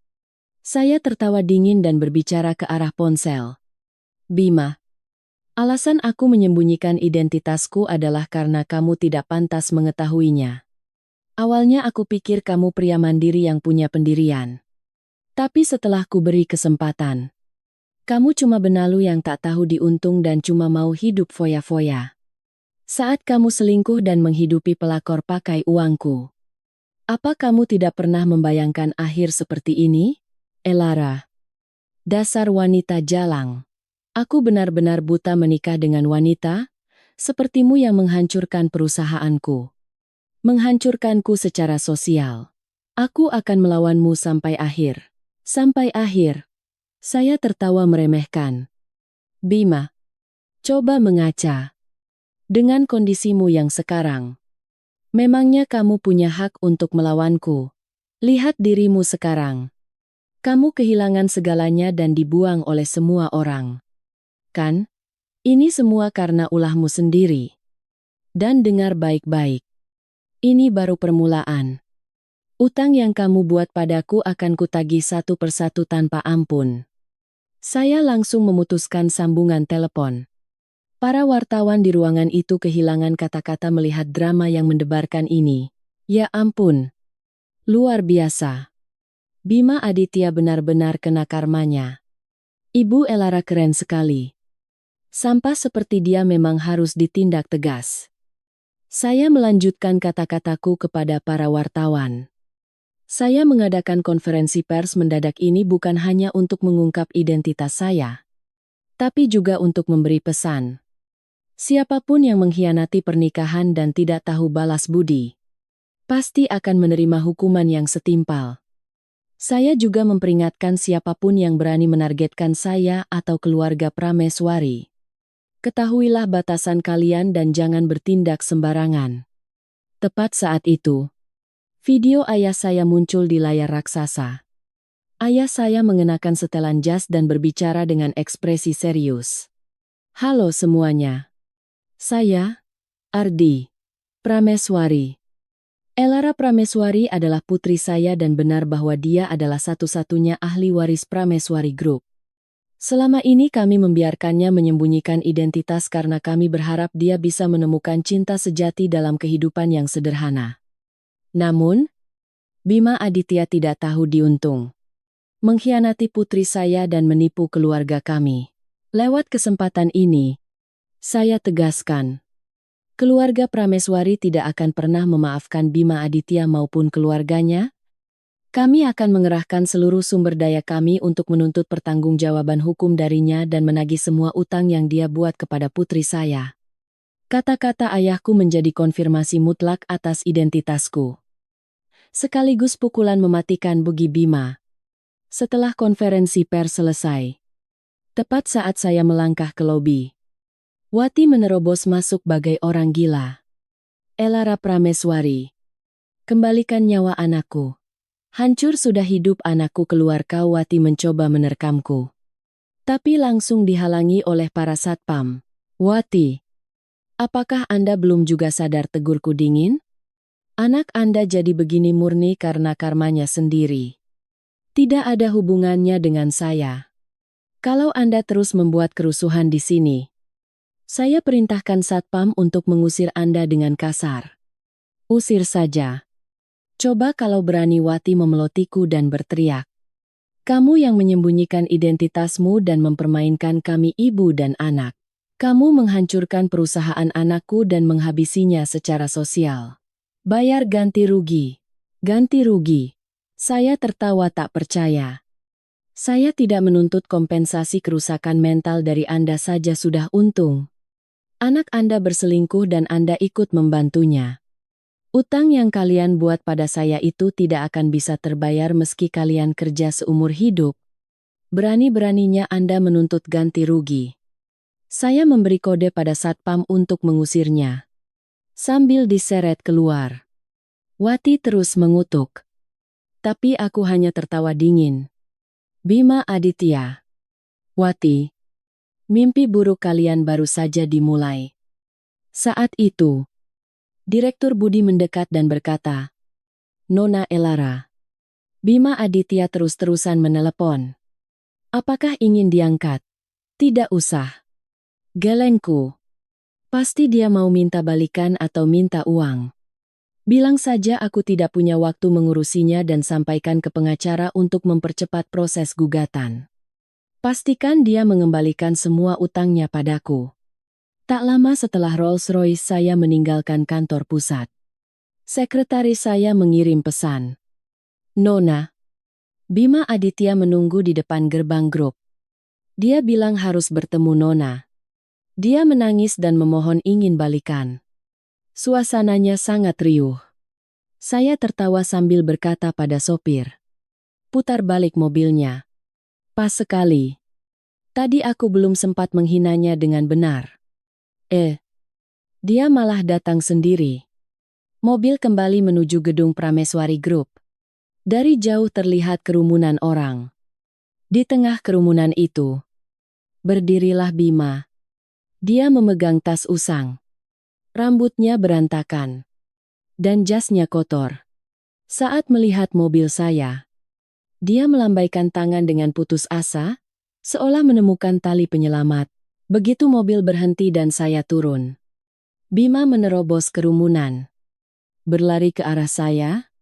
Saya tertawa dingin dan berbicara ke arah ponsel. Bima, alasan aku menyembunyikan identitasku adalah karena kamu tidak pantas mengetahuinya. Awalnya aku pikir kamu pria mandiri yang punya pendirian. Tapi setelah ku beri kesempatan, kamu cuma benalu yang tak tahu diuntung dan cuma mau hidup foya-foya. Saat kamu selingkuh dan menghidupi pelakor pakai uangku. Apa kamu tidak pernah membayangkan akhir seperti ini? Elara. Dasar wanita jalang. Aku benar-benar buta menikah dengan wanita sepertimu yang menghancurkan perusahaanku. Menghancurkanku secara sosial. Aku akan melawanmu sampai akhir. Sampai akhir. Saya tertawa meremehkan. Bima, coba mengaca. Dengan kondisimu yang sekarang, memangnya kamu punya hak untuk melawanku? Lihat dirimu sekarang. Kamu kehilangan segalanya dan dibuang oleh semua orang. Kan? Ini semua karena ulahmu sendiri. Dan dengar baik-baik. Ini baru permulaan. Utang yang kamu buat padaku akan kutagih satu persatu tanpa ampun. Saya langsung memutuskan sambungan telepon. Para wartawan di ruangan itu kehilangan kata-kata melihat drama yang mendebarkan ini. Ya ampun. Luar biasa. Bima Aditya benar-benar kena karmanya. Ibu Elara keren sekali. Sampah seperti dia memang harus ditindak tegas. Saya melanjutkan kata-kataku kepada para wartawan. Saya mengadakan konferensi pers mendadak ini bukan hanya untuk mengungkap identitas saya, tapi juga untuk memberi pesan. Siapapun yang mengkhianati pernikahan dan tidak tahu balas budi, pasti akan menerima hukuman yang setimpal. Saya juga memperingatkan siapapun yang berani menargetkan saya atau keluarga Prameswari. Ketahuilah batasan kalian dan jangan bertindak sembarangan. Tepat saat itu, video ayah saya muncul di layar raksasa. Ayah saya mengenakan setelan jas dan berbicara dengan ekspresi serius. Halo semuanya. Saya, Ardi Prameswari. Elara Prameswari adalah putri saya dan benar bahwa dia adalah satu-satunya ahli waris Prameswari Group. Selama ini kami membiarkannya menyembunyikan identitas karena kami berharap dia bisa menemukan cinta sejati dalam kehidupan yang sederhana. Namun, Bima Aditya tidak tahu diuntung. Mengkhianati putri saya dan menipu keluarga kami. Lewat kesempatan ini, saya tegaskan, keluarga Prameswari tidak akan pernah memaafkan Bima Aditya maupun keluarganya. Kami akan mengerahkan seluruh sumber daya kami untuk menuntut pertanggungjawaban hukum darinya dan menagih semua utang yang dia buat kepada putri saya. Kata-kata ayahku menjadi konfirmasi mutlak atas identitasku. Sekaligus pukulan mematikan bagi Bima. Setelah konferensi pers selesai, tepat saat saya melangkah ke lobi, Wati menerobos masuk bagai orang gila. Elara Prameswari, kembalikan nyawa anakku. Hancur sudah hidup anakku, keluar kau. Wati mencoba menerkamku, tapi langsung dihalangi oleh para satpam. Wati, apakah Anda belum juga sadar, tegurku dingin? Anak Anda jadi begini murni karena karmanya sendiri. Tidak ada hubungannya dengan saya. Kalau Anda terus membuat kerusuhan di sini, saya perintahkan satpam untuk mengusir Anda dengan kasar. Usir saja. Coba kalau berani. Wati memelotiku dan berteriak. Kamu yang menyembunyikan identitasmu dan mempermainkan kami ibu dan anak. Kamu menghancurkan perusahaan anakku dan menghabisinya secara sosial. Bayar ganti rugi. Ganti rugi. Saya tertawa tak percaya. Saya tidak menuntut kompensasi kerusakan mental dari Anda saja sudah untung. Anak Anda berselingkuh dan Anda ikut membantunya. Utang yang kalian buat pada saya itu tidak akan bisa terbayar meski kalian kerja seumur hidup. Berani-beraninya Anda menuntut ganti rugi. Saya memberi kode pada satpam untuk mengusirnya. Sambil diseret keluar, Wati terus mengutuk. Tapi aku hanya tertawa dingin. Bima Aditya. Wati, mimpi buruk kalian baru saja dimulai. Saat itu, Direktur Budi mendekat dan berkata, Nona Elara. Bima Aditya terus-terusan menelepon. Apakah ingin diangkat? Tidak usah. Gelengku. Pasti dia mau minta balikan atau minta uang. Bilang saja aku tidak punya waktu mengurusinya dan sampaikan ke pengacara untuk mempercepat proses gugatan. Pastikan dia mengembalikan semua utangnya padaku. Tak lama setelah Rolls-Royce saya meninggalkan kantor pusat, sekretaris saya mengirim pesan. Nona, Bima Aditya menunggu di depan gerbang grup. Dia bilang harus bertemu Nona. Dia menangis dan memohon ingin balikan. Suasananya sangat riuh. Saya tertawa sambil berkata pada sopir. Putar balik mobilnya. Pas sekali. Tadi aku belum sempat menghinanya dengan benar. Dia malah datang sendiri. Mobil kembali menuju gedung Prameswari Group. Dari jauh terlihat kerumunan orang. Di tengah kerumunan itu, berdirilah Bima. Dia memegang tas usang. Rambutnya berantakan. Dan jasnya kotor. Saat melihat mobil saya, dia melambaikan tangan dengan putus asa, seolah menemukan tali penyelamat. Begitu mobil berhenti dan saya turun, Bima menerobos kerumunan, berlari ke arah saya,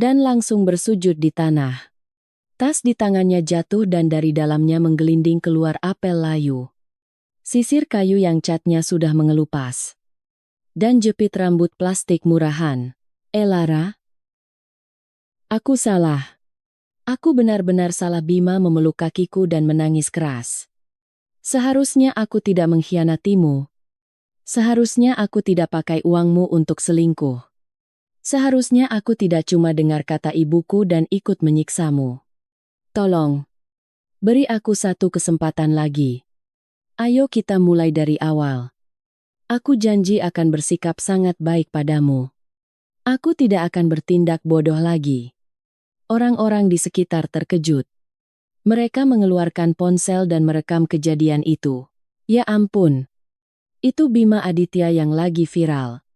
dan langsung bersujud di tanah. Tas di tangannya jatuh dan dari dalamnya menggelinding keluar apel layu. Sisir kayu yang catnya sudah mengelupas. Dan jepit rambut plastik murahan. Lara, aku salah. Aku benar-benar salah. Bima memeluk kakiku dan menangis keras. Seharusnya aku tidak mengkhianatimu. Seharusnya aku tidak pakai uangmu untuk selingkuh. Seharusnya aku tidak cuma dengar kata ibuku dan ikut menyiksamu. Tolong, beri aku satu kesempatan lagi. Ayo kita mulai dari awal. Aku janji akan bersikap sangat baik padamu. Aku tidak akan bertindak bodoh lagi. Orang-orang di sekitar terkejut. Mereka mengeluarkan ponsel dan merekam kejadian itu. Ya ampun. Itu Bima Aditya yang lagi viral.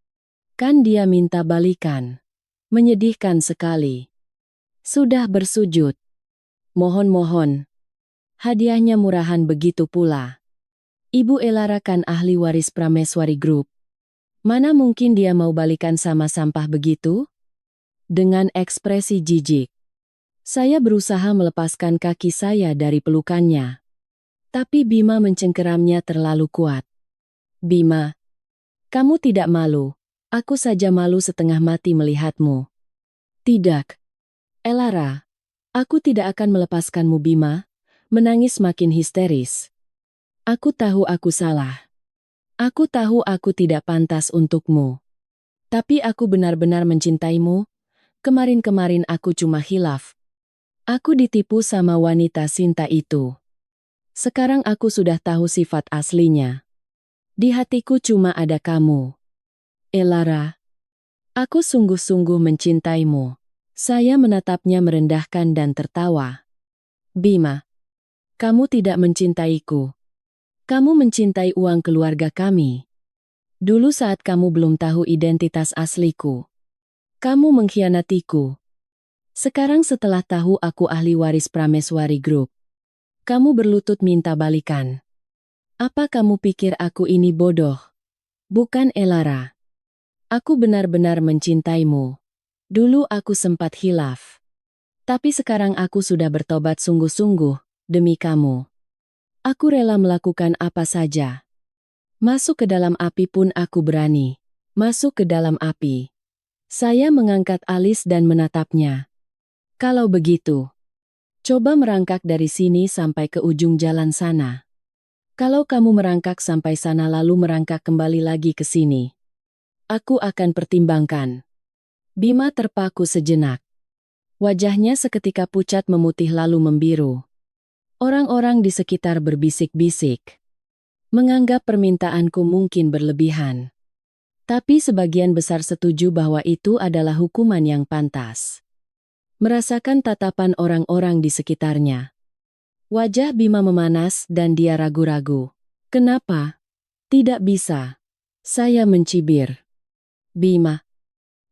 Kan dia minta balikan. Menyedihkan sekali. Sudah bersujud. Mohon-mohon. Hadiahnya murahan begitu pula. Ibu Lara kan ahli waris Prameswari Group. Mana mungkin dia mau balikan sama sampah begitu? Dengan ekspresi jijik, saya berusaha melepaskan kaki saya dari pelukannya. Tapi Bima mencengkeramnya terlalu kuat. Bima, kamu tidak malu. Aku saja malu setengah mati melihatmu. Tidak. Lara, aku tidak akan melepaskanmu. Bima menangis makin histeris. Aku tahu aku salah. Aku tahu aku tidak pantas untukmu. Tapi aku benar-benar mencintaimu. Kemarin-kemarin aku cuma khilaf. Aku ditipu sama wanita Sinta itu. Sekarang aku sudah tahu sifat aslinya. Di hatiku cuma ada kamu. Lara, aku sungguh-sungguh mencintaimu. Saya menatapnya merendahkan dan tertawa. Bima, kamu tidak mencintaiku. Kamu mencintai uang keluarga kami. Dulu saat kamu belum tahu identitas asliku, kamu mengkhianatiku. Sekarang setelah tahu aku ahli waris Prameswari Group, kamu berlutut minta balikan. Apa kamu pikir aku ini bodoh? Bukan Lara. Aku benar-benar mencintaimu. Dulu aku sempat khilaf. Tapi sekarang aku sudah bertobat sungguh-sungguh, demi kamu. Aku rela melakukan apa saja. Masuk ke dalam api pun aku berani. Masuk ke dalam api. Saya mengangkat alis dan menatapnya. Kalau begitu, coba merangkak dari sini sampai ke ujung jalan sana. Kalau kamu merangkak sampai sana lalu merangkak kembali lagi ke sini, aku akan pertimbangkan. Bima terpaku sejenak. Wajahnya seketika pucat memutih lalu membiru. Orang-orang di sekitar berbisik-bisik. Menganggap permintaanku mungkin berlebihan. Tapi sebagian besar setuju bahwa itu adalah hukuman yang pantas. Merasakan tatapan orang-orang di sekitarnya. Wajah Bima memanas dan dia ragu-ragu. Kenapa? Tidak bisa. Saya mencibir. Bima,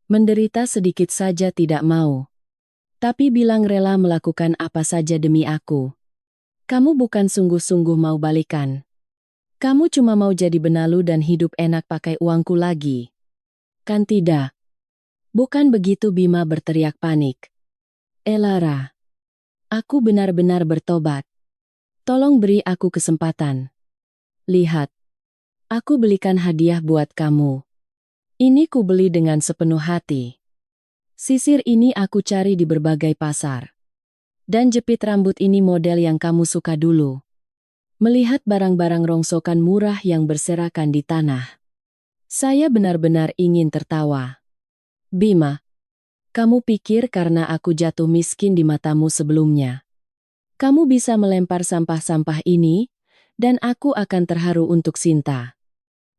menderita sedikit saja tidak mau. Tapi bilang rela melakukan apa saja demi aku. Kamu bukan sungguh-sungguh mau balikan. Kamu cuma mau jadi benalu dan hidup enak pakai uangku lagi. Kan tidak? Bukan begitu. Bima berteriak panik. Lara, aku benar-benar bertobat. Tolong beri aku kesempatan. Lihat, aku belikan hadiah buat kamu. Ini ku beli dengan sepenuh hati. Sisir ini aku cari di berbagai pasar. Dan jepit rambut ini model yang kamu suka dulu. Melihat barang-barang rongsokan murah yang berserakan di tanah, saya benar-benar ingin tertawa. Bima, Kamu pikir karena aku jatuh miskin di matamu sebelumnya, kamu bisa melempar sampah-sampah ini, dan aku akan terharu untuk Sinta.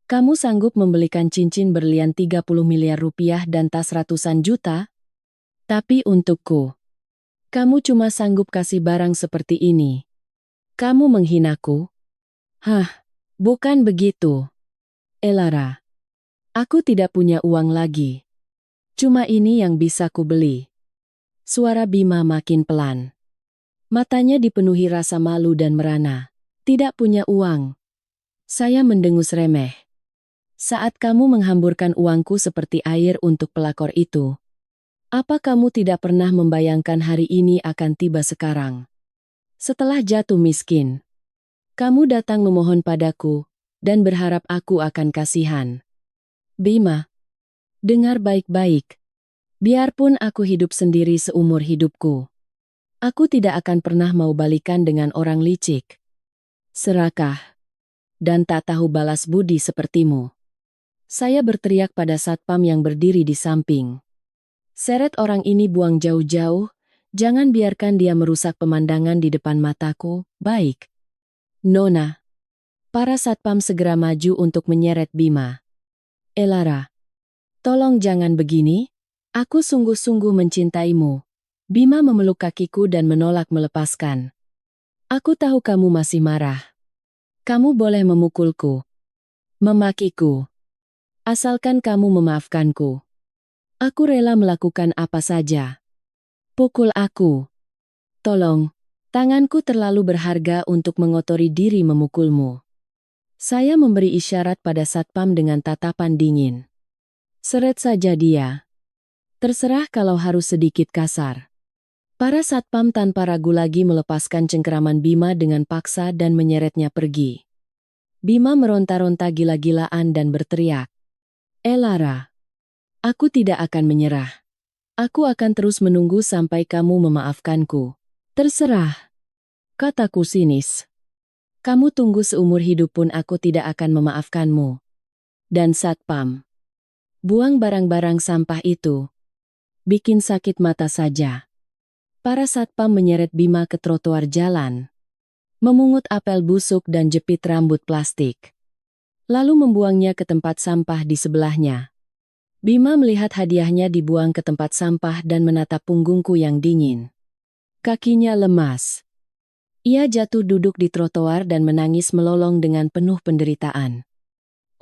Kamu sanggup membelikan cincin berlian 30 miliar rupiah dan tas ratusan juta? Tapi untukku, kamu cuma sanggup kasih barang seperti ini. Kamu menghinaku? Hah, bukan begitu. Elara, aku tidak punya uang lagi. Cuma ini yang bisa ku beli. Suara Bima makin pelan. Matanya dipenuhi rasa malu dan merana. Tidak punya uang. Saya mendengus remeh. Saat kamu menghamburkan uangku seperti air untuk pelakor itu, apa kamu tidak pernah membayangkan hari ini akan tiba sekarang? Setelah jatuh miskin, kamu datang memohon padaku, dan berharap aku akan kasihan. Bima, dengar baik-baik. Biarpun aku hidup sendiri seumur hidupku, aku tidak akan pernah mau balikan dengan orang licik, serakah, dan tak tahu balas budi sepertimu. Saya berteriak pada satpam yang berdiri di samping. Seret orang ini buang jauh-jauh, jangan biarkan dia merusak pemandangan di depan mataku, baik? Nona. Para satpam segera maju untuk menyeret Bima. Elara, tolong jangan begini, aku sungguh-sungguh mencintaimu. Bima memeluk kakiku dan menolak melepaskan. Aku tahu kamu masih marah. Kamu boleh memukulku, memakiku, asalkan kamu memaafkanku. Aku rela melakukan apa saja. Pukul aku. Tolong, tanganku terlalu berharga untuk mengotori diri memukulmu. Saya memberi isyarat pada satpam dengan tatapan dingin. Seret saja dia. Terserah kalau harus sedikit kasar. Para satpam tanpa ragu lagi melepaskan cengkeraman Bima dengan paksa dan menyeretnya pergi. Bima meronta-ronta gila-gilaan dan berteriak. Elara, aku tidak akan menyerah. Aku akan terus menunggu sampai kamu memaafkanku. Terserah, kataku sinis. Kamu tunggu seumur hidup pun aku tidak akan memaafkanmu. Dan satpam, buang barang-barang sampah itu. Bikin sakit mata saja. Para satpam menyeret Bima ke trotoar jalan, memungut apel busuk dan jepit rambut plastik, lalu membuangnya ke tempat sampah di sebelahnya. Bima melihat hadiahnya dibuang ke tempat sampah dan menatap punggungku yang dingin. Kakinya lemas. Ia jatuh duduk di trotoar dan menangis melolong dengan penuh penderitaan.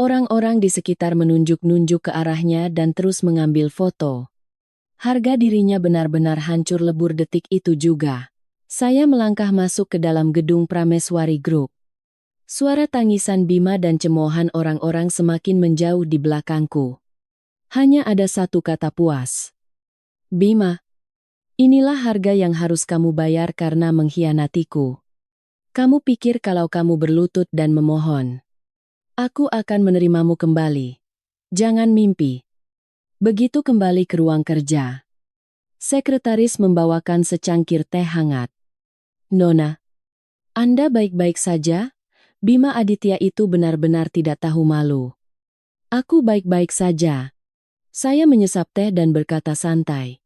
Orang-orang di sekitar menunjuk-nunjuk ke arahnya dan terus mengambil foto. Harga dirinya benar-benar hancur lebur detik itu juga. Saya melangkah masuk ke dalam gedung Prameswari Group. Suara tangisan Bima dan cemoohan orang-orang semakin menjauh di belakangku. Hanya ada satu kata puas. Bima, inilah harga yang harus kamu bayar karena mengkhianatiku. Kamu pikir kalau kamu berlutut dan memohon, aku akan menerimamu kembali. Jangan mimpi. Begitu kembali ke ruang kerja, sekretaris membawakan secangkir teh hangat. Nona, Anda baik-baik saja? Bima Aditya itu benar-benar tidak tahu malu. Aku baik-baik saja. Saya menyesap teh dan berkata santai.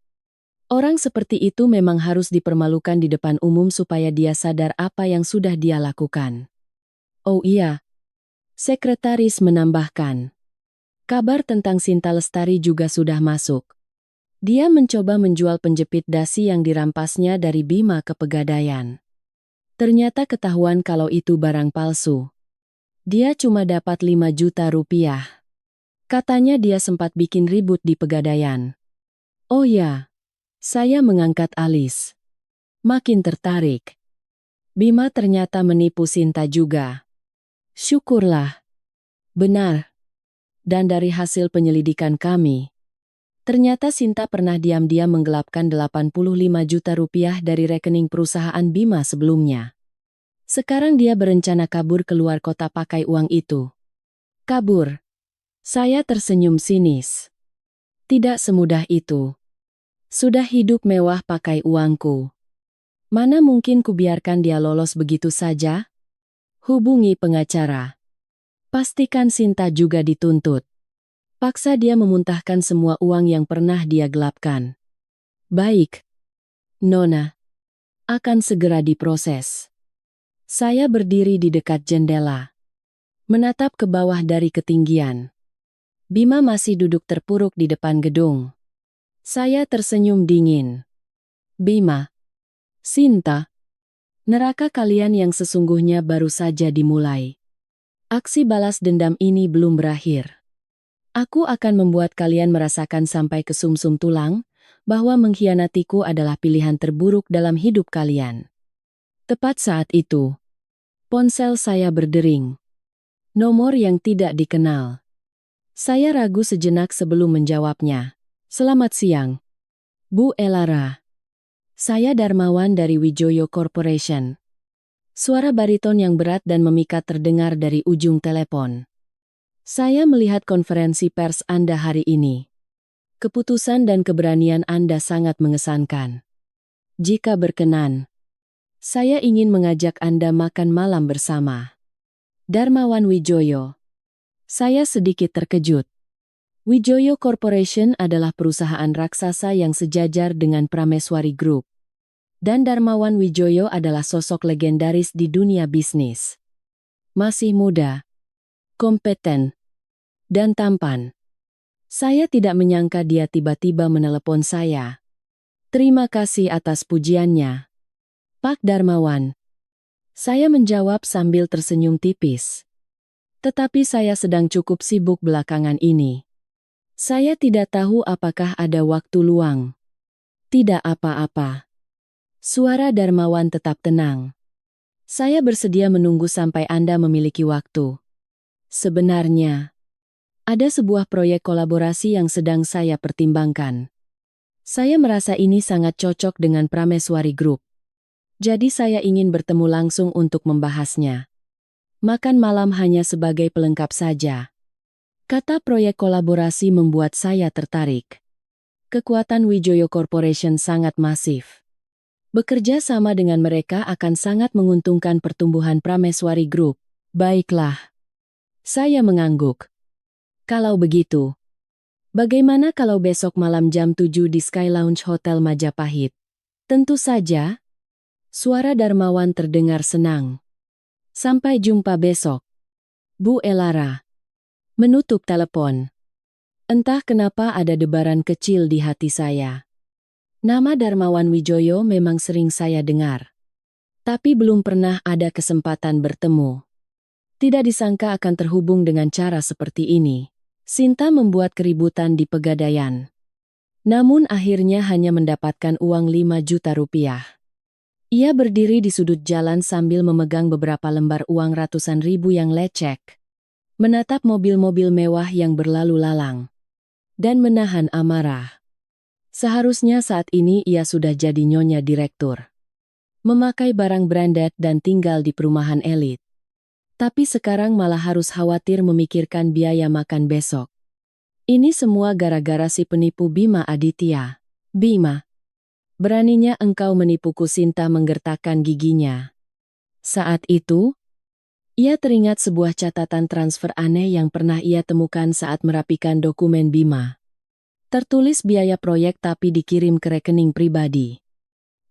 Orang seperti itu memang harus dipermalukan di depan umum supaya dia sadar apa yang sudah dia lakukan. Oh iya, sekretaris menambahkan. Kabar tentang Sinta Lestari juga sudah masuk. Dia mencoba menjual penjepit dasi yang dirampasnya dari Bima ke Pegadaian. Ternyata ketahuan kalau itu barang palsu. Dia cuma dapat 5 juta rupiah. Katanya dia sempat bikin ribut di Pegadaian. Oh ya. Saya mengangkat alis. Makin tertarik. Bima ternyata menipu Sinta juga. Syukurlah. Benar. Dan dari hasil penyelidikan kami, ternyata Sinta pernah diam-diam menggelapkan 85 juta rupiah dari rekening perusahaan Bima sebelumnya. Sekarang dia berencana kabur keluar kota pakai uang itu. Kabur. Saya tersenyum sinis. Tidak semudah itu. Sudah hidup mewah pakai uangku. Mana mungkin kubiarkan dia lolos begitu saja? Hubungi pengacara. Pastikan Sinta juga dituntut. Paksa dia memuntahkan semua uang yang pernah dia gelapkan. Baik, Nona. Akan segera diproses. Saya berdiri di dekat jendela, menatap ke bawah dari ketinggian. Bima masih duduk terpuruk di depan gedung. Saya tersenyum dingin. Bima, Sinta, neraka kalian yang sesungguhnya baru saja dimulai. Aksi balas dendam ini belum berakhir. Aku akan membuat kalian merasakan sampai ke sumsum tulang, bahwa mengkhianatiku adalah pilihan terburuk dalam hidup kalian. Tepat saat itu, ponsel saya berdering. Nomor yang tidak dikenal. Saya ragu sejenak sebelum menjawabnya. Selamat siang, Bu Elara. Saya Darmawan dari Wijoyo Corporation. Suara bariton yang berat dan memikat terdengar dari ujung telepon. Saya melihat konferensi pers Anda hari ini. Keputusan dan keberanian Anda sangat mengesankan. Jika berkenan, saya ingin mengajak Anda makan malam bersama. Darmawan Wijoyo. Saya sedikit terkejut. Wijoyo Corporation adalah perusahaan raksasa yang sejajar dengan Prameswari Group. Dan Darmawan Wijoyo adalah sosok legendaris di dunia bisnis. Masih muda, kompeten, dan tampan. Saya tidak menyangka dia tiba-tiba menelepon saya. Terima kasih atas pujiannya, Pak Darmawan. Saya menjawab sambil tersenyum tipis. Tetapi saya sedang cukup sibuk belakangan ini. Saya tidak tahu apakah ada waktu luang. Tidak apa-apa. Suara Darmawan tetap tenang. Saya bersedia menunggu sampai Anda memiliki waktu. Sebenarnya, ada sebuah proyek kolaborasi yang sedang saya pertimbangkan. Saya merasa ini sangat cocok dengan Prameswari Group. Jadi saya ingin bertemu langsung untuk membahasnya. Makan malam hanya sebagai pelengkap saja. Kata proyek kolaborasi membuat saya tertarik. Kekuatan Wijoyo Corporation sangat masif. Bekerja sama dengan mereka akan sangat menguntungkan pertumbuhan Prameswari Group. Baiklah. Saya mengangguk. Kalau begitu, bagaimana kalau besok malam jam 7 di Sky Lounge Hotel Majapahit? Tentu saja. Suara Darmawan terdengar senang. Sampai jumpa besok, Bu Elara. Menutup telepon. Entah kenapa ada debaran kecil di hati saya. Nama Darmawan Wijoyo memang sering saya dengar. Tapi belum pernah ada kesempatan bertemu. Tidak disangka akan terhubung dengan cara seperti ini. Sinta membuat keributan di Pegadaian. Namun akhirnya hanya mendapatkan uang 5 juta rupiah. Ia berdiri di sudut jalan sambil memegang beberapa lembar uang ratusan ribu yang lecek. Menatap mobil-mobil mewah yang berlalu lalang. Dan menahan amarah. Seharusnya saat ini ia sudah jadi nyonya direktur. Memakai barang branded dan tinggal di perumahan elit. Tapi sekarang malah harus khawatir memikirkan biaya makan besok. Ini semua gara-gara si penipu Bima Aditya. Bima, beraninya engkau menipuku, Sinta menggertakkan giginya. Saat itu, ia teringat sebuah catatan transfer aneh yang pernah ia temukan saat merapikan dokumen Bima. Tertulis biaya proyek tapi dikirim ke rekening pribadi.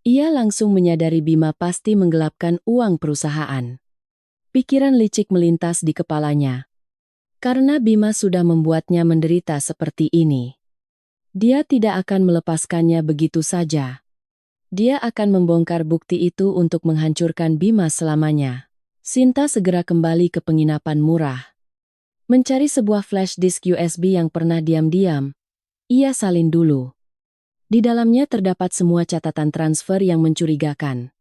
Ia langsung menyadari Bima pasti menggelapkan uang perusahaan. Pikiran licik melintas di kepalanya. Karena Bima sudah membuatnya menderita seperti ini. Dia tidak akan melepaskannya begitu saja. Dia akan membongkar bukti itu untuk menghancurkan Bima selamanya. Sinta segera kembali ke penginapan murah. Mencari sebuah flash disk USB yang pernah diam-diam. Ia salin dulu. Di dalamnya terdapat semua catatan transfer yang mencurigakan.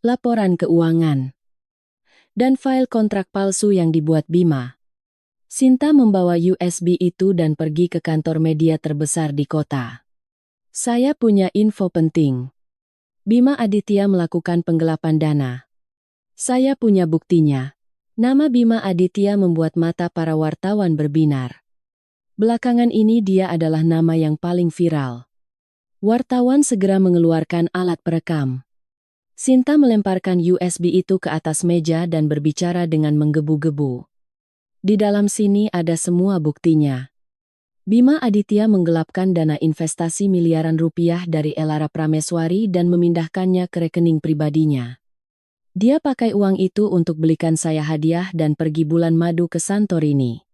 Laporan keuangan. Dan file kontrak palsu yang dibuat Bima. Sinta membawa USB itu dan pergi ke kantor media terbesar di kota. Saya punya info penting. Bima Aditya melakukan penggelapan dana. Saya punya buktinya. Nama Bima Aditya membuat mata para wartawan berbinar. Belakangan ini dia adalah nama yang paling viral. Wartawan segera mengeluarkan alat perekam. Sinta melemparkan USB itu ke atas meja dan berbicara dengan menggebu-gebu. Di dalam sini ada semua buktinya. Bima Aditya menggelapkan dana investasi miliaran rupiah dari Elara Prameswari dan memindahkannya ke rekening pribadinya. Dia pakai uang itu untuk belikan saya hadiah dan pergi bulan madu ke Santorini.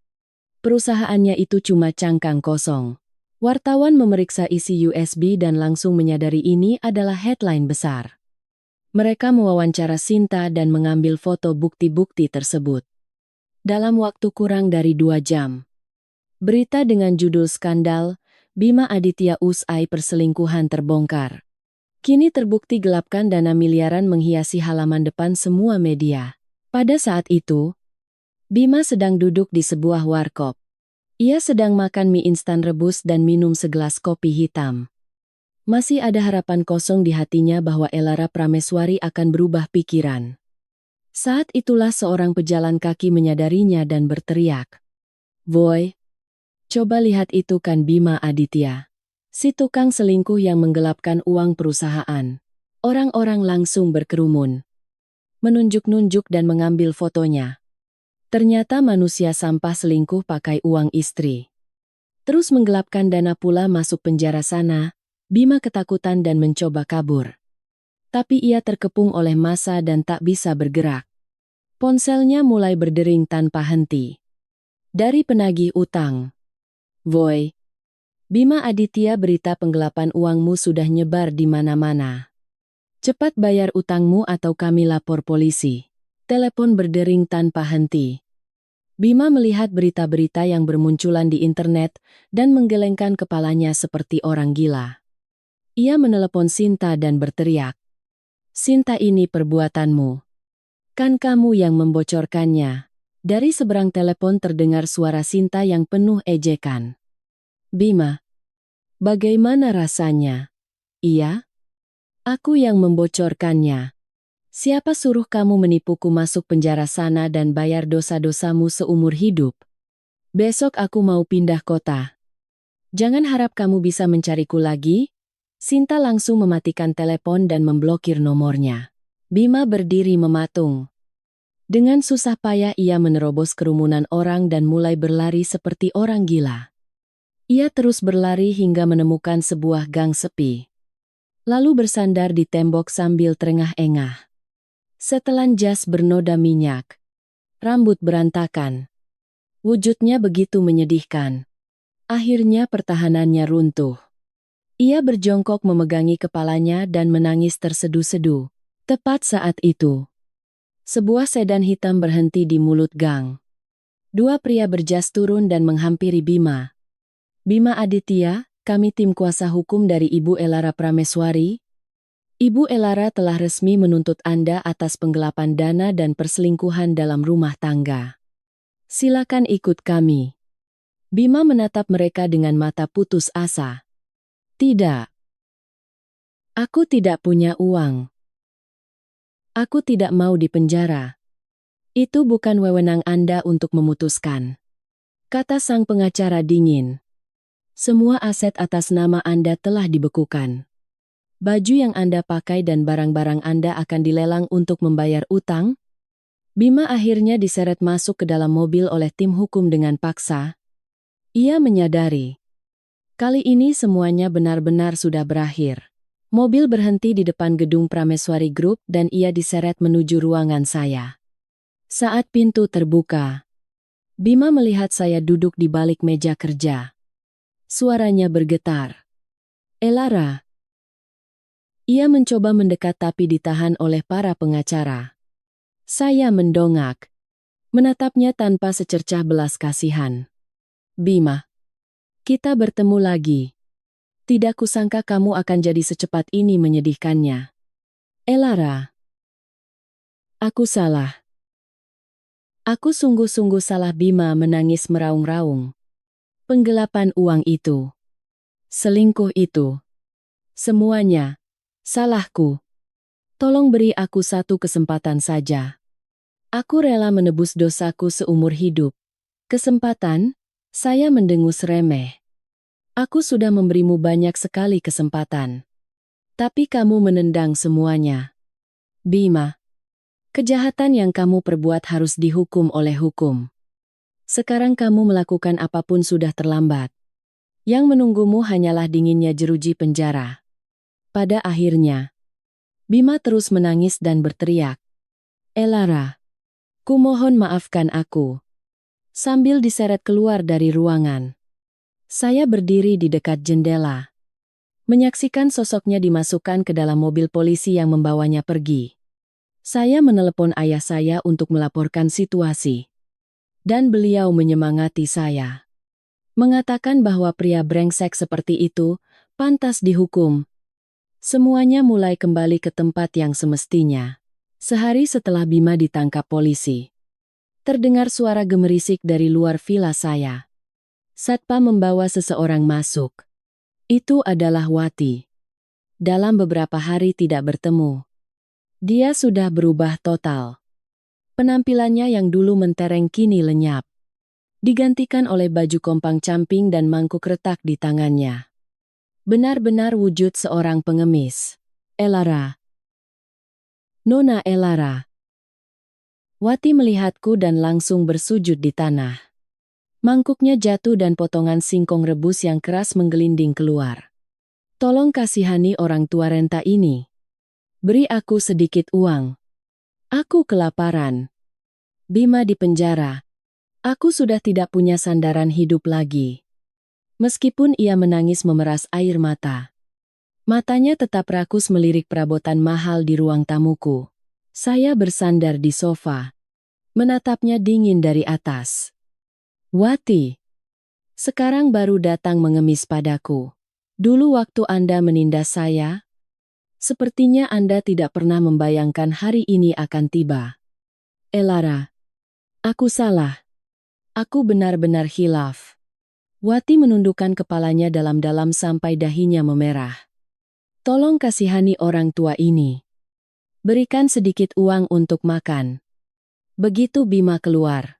Perusahaannya itu cuma cangkang kosong. Wartawan memeriksa isi USB dan langsung menyadari ini adalah headline besar. Mereka mewawancara Sinta dan mengambil foto bukti-bukti tersebut. Dalam waktu kurang dari 2 jam. Berita dengan judul skandal, Bima Aditya usai perselingkuhan terbongkar. Kini terbukti gelapkan dana miliaran menghiasi halaman depan semua media. Pada saat itu, Bima sedang duduk di sebuah warkop. Ia sedang makan mie instan rebus dan minum segelas kopi hitam. Masih ada harapan kosong di hatinya bahwa Elara Prameswari akan berubah pikiran. Saat itulah seorang pejalan kaki menyadarinya dan berteriak, "Boy, coba lihat itu kan Bima Aditya. Si tukang selingkuh yang menggelapkan uang perusahaan." Orang-orang langsung berkerumun. Menunjuk-nunjuk dan mengambil fotonya. Ternyata manusia sampah selingkuh pakai uang istri. Terus menggelapkan dana pula masuk penjara sana. Bima ketakutan dan mencoba kabur. Tapi ia terkepung oleh massa dan tak bisa bergerak. Ponselnya mulai berdering tanpa henti. Dari penagih utang. "Boy, Bima Aditya, berita penggelapan uangmu sudah nyebar di mana-mana. Cepat bayar utangmu atau kami lapor polisi." Telepon berdering tanpa henti. Bima melihat berita-berita yang bermunculan di internet dan menggelengkan kepalanya seperti orang gila. Ia menelepon Sinta dan berteriak, "Sinta, ini perbuatanmu. Kan kamu yang membocorkannya." Dari seberang telepon terdengar suara Sinta yang penuh ejekan. "Bima, bagaimana rasanya?" "Iya? Aku yang membocorkannya. Siapa suruh kamu menipuku masuk penjara sana dan bayar dosa-dosamu seumur hidup? Besok aku mau pindah kota. Jangan harap kamu bisa mencariku lagi." Sinta langsung mematikan telepon dan memblokir nomornya. Bima berdiri mematung. Dengan susah payah ia menerobos kerumunan orang dan mulai berlari seperti orang gila. Ia terus berlari hingga menemukan sebuah gang sepi. Lalu bersandar di tembok sambil terengah-engah. Setelan jas bernoda minyak. Rambut berantakan. Wujudnya begitu menyedihkan. Akhirnya pertahanannya runtuh. Ia berjongkok memegangi kepalanya dan menangis terseduh-seduh. Tepat saat itu, sebuah sedan hitam berhenti di mulut gang. 2 pria berjas turun dan menghampiri Bima. "Bima Aditya, kami tim kuasa hukum dari Ibu Elara Prameswari. Ibu Elara telah resmi menuntut Anda atas penggelapan dana dan perselingkuhan dalam rumah tangga. Silakan ikut kami." Bima menatap mereka dengan mata putus asa. "Tidak. Aku tidak punya uang. Aku tidak mau dipenjara. Itu bukan wewenang Anda untuk memutuskan," kata sang pengacara dingin. "Semua aset atas nama Anda telah dibekukan. Baju yang Anda pakai dan barang-barang Anda akan dilelang untuk membayar utang." Bima akhirnya diseret masuk ke dalam mobil oleh tim hukum dengan paksa. Ia menyadari, kali ini semuanya benar-benar sudah berakhir. Mobil berhenti di depan gedung Prameswari Group dan ia diseret menuju ruangan saya. Saat pintu terbuka, Bima melihat saya duduk di balik meja kerja. Suaranya bergetar. "Elara." Ia mencoba mendekat tapi ditahan oleh para pengacara. Saya mendongak, menatapnya tanpa secercah belas kasihan. "Bima, kita bertemu lagi. Tidak kusangka kamu akan jadi secepat ini menyedihkannya." "Elara, aku salah. Aku sungguh-sungguh salah." Bima menangis meraung-raung. "Penggelapan uang itu, selingkuh itu, semuanya salahku. Tolong beri aku satu kesempatan saja. Aku rela menebus dosaku seumur hidup." "Kesempatan?" Saya mendengus remeh. "Aku sudah memberimu banyak sekali kesempatan. Tapi kamu menendang semuanya. Bima, kejahatan yang kamu perbuat harus dihukum oleh hukum. Sekarang kamu melakukan apapun sudah terlambat. Yang menunggumu hanyalah dinginnya jeruji penjara. Pada akhirnya, Bima terus menangis dan berteriak, "Elara, kumohon maafkan aku." Sambil diseret keluar dari ruangan. Saya berdiri di dekat jendela, menyaksikan sosoknya dimasukkan ke dalam mobil polisi yang membawanya pergi. Saya menelepon ayah saya untuk melaporkan situasi. Dan beliau menyemangati saya, mengatakan bahwa pria brengsek seperti itu pantas dihukum. Semuanya mulai kembali ke tempat yang semestinya. Sehari setelah Bima ditangkap polisi, terdengar suara gemerisik dari luar villa saya. Satpam membawa seseorang masuk. Itu adalah Wati. Dalam beberapa hari tidak bertemu, dia sudah berubah total. Penampilannya yang dulu mentereng kini lenyap, digantikan oleh baju kompang-camping dan mangkuk retak di tangannya. Benar-benar wujud seorang pengemis. "Elara. Nona Elara." Wati melihatku dan langsung bersujud di tanah. Mangkuknya jatuh dan potongan singkong rebus yang keras menggelinding keluar. "Tolong kasihani orang tua renta ini. Beri aku sedikit uang. Aku kelaparan. Bima di penjara. Aku sudah tidak punya sandaran hidup lagi." Meskipun ia menangis memeras air mata, matanya tetap rakus melirik perabotan mahal di ruang tamuku. Saya bersandar di sofa, menatapnya dingin dari atas. "Wati, sekarang baru datang mengemis padaku. Dulu waktu Anda menindas saya, sepertinya Anda tidak pernah membayangkan hari ini akan tiba." "Elara, aku salah. Aku benar-benar khilaf." Wati menundukkan kepalanya dalam-dalam sampai dahinya memerah. "Tolong kasihani orang tua ini. Berikan sedikit uang untuk makan." Begitu Bima keluar,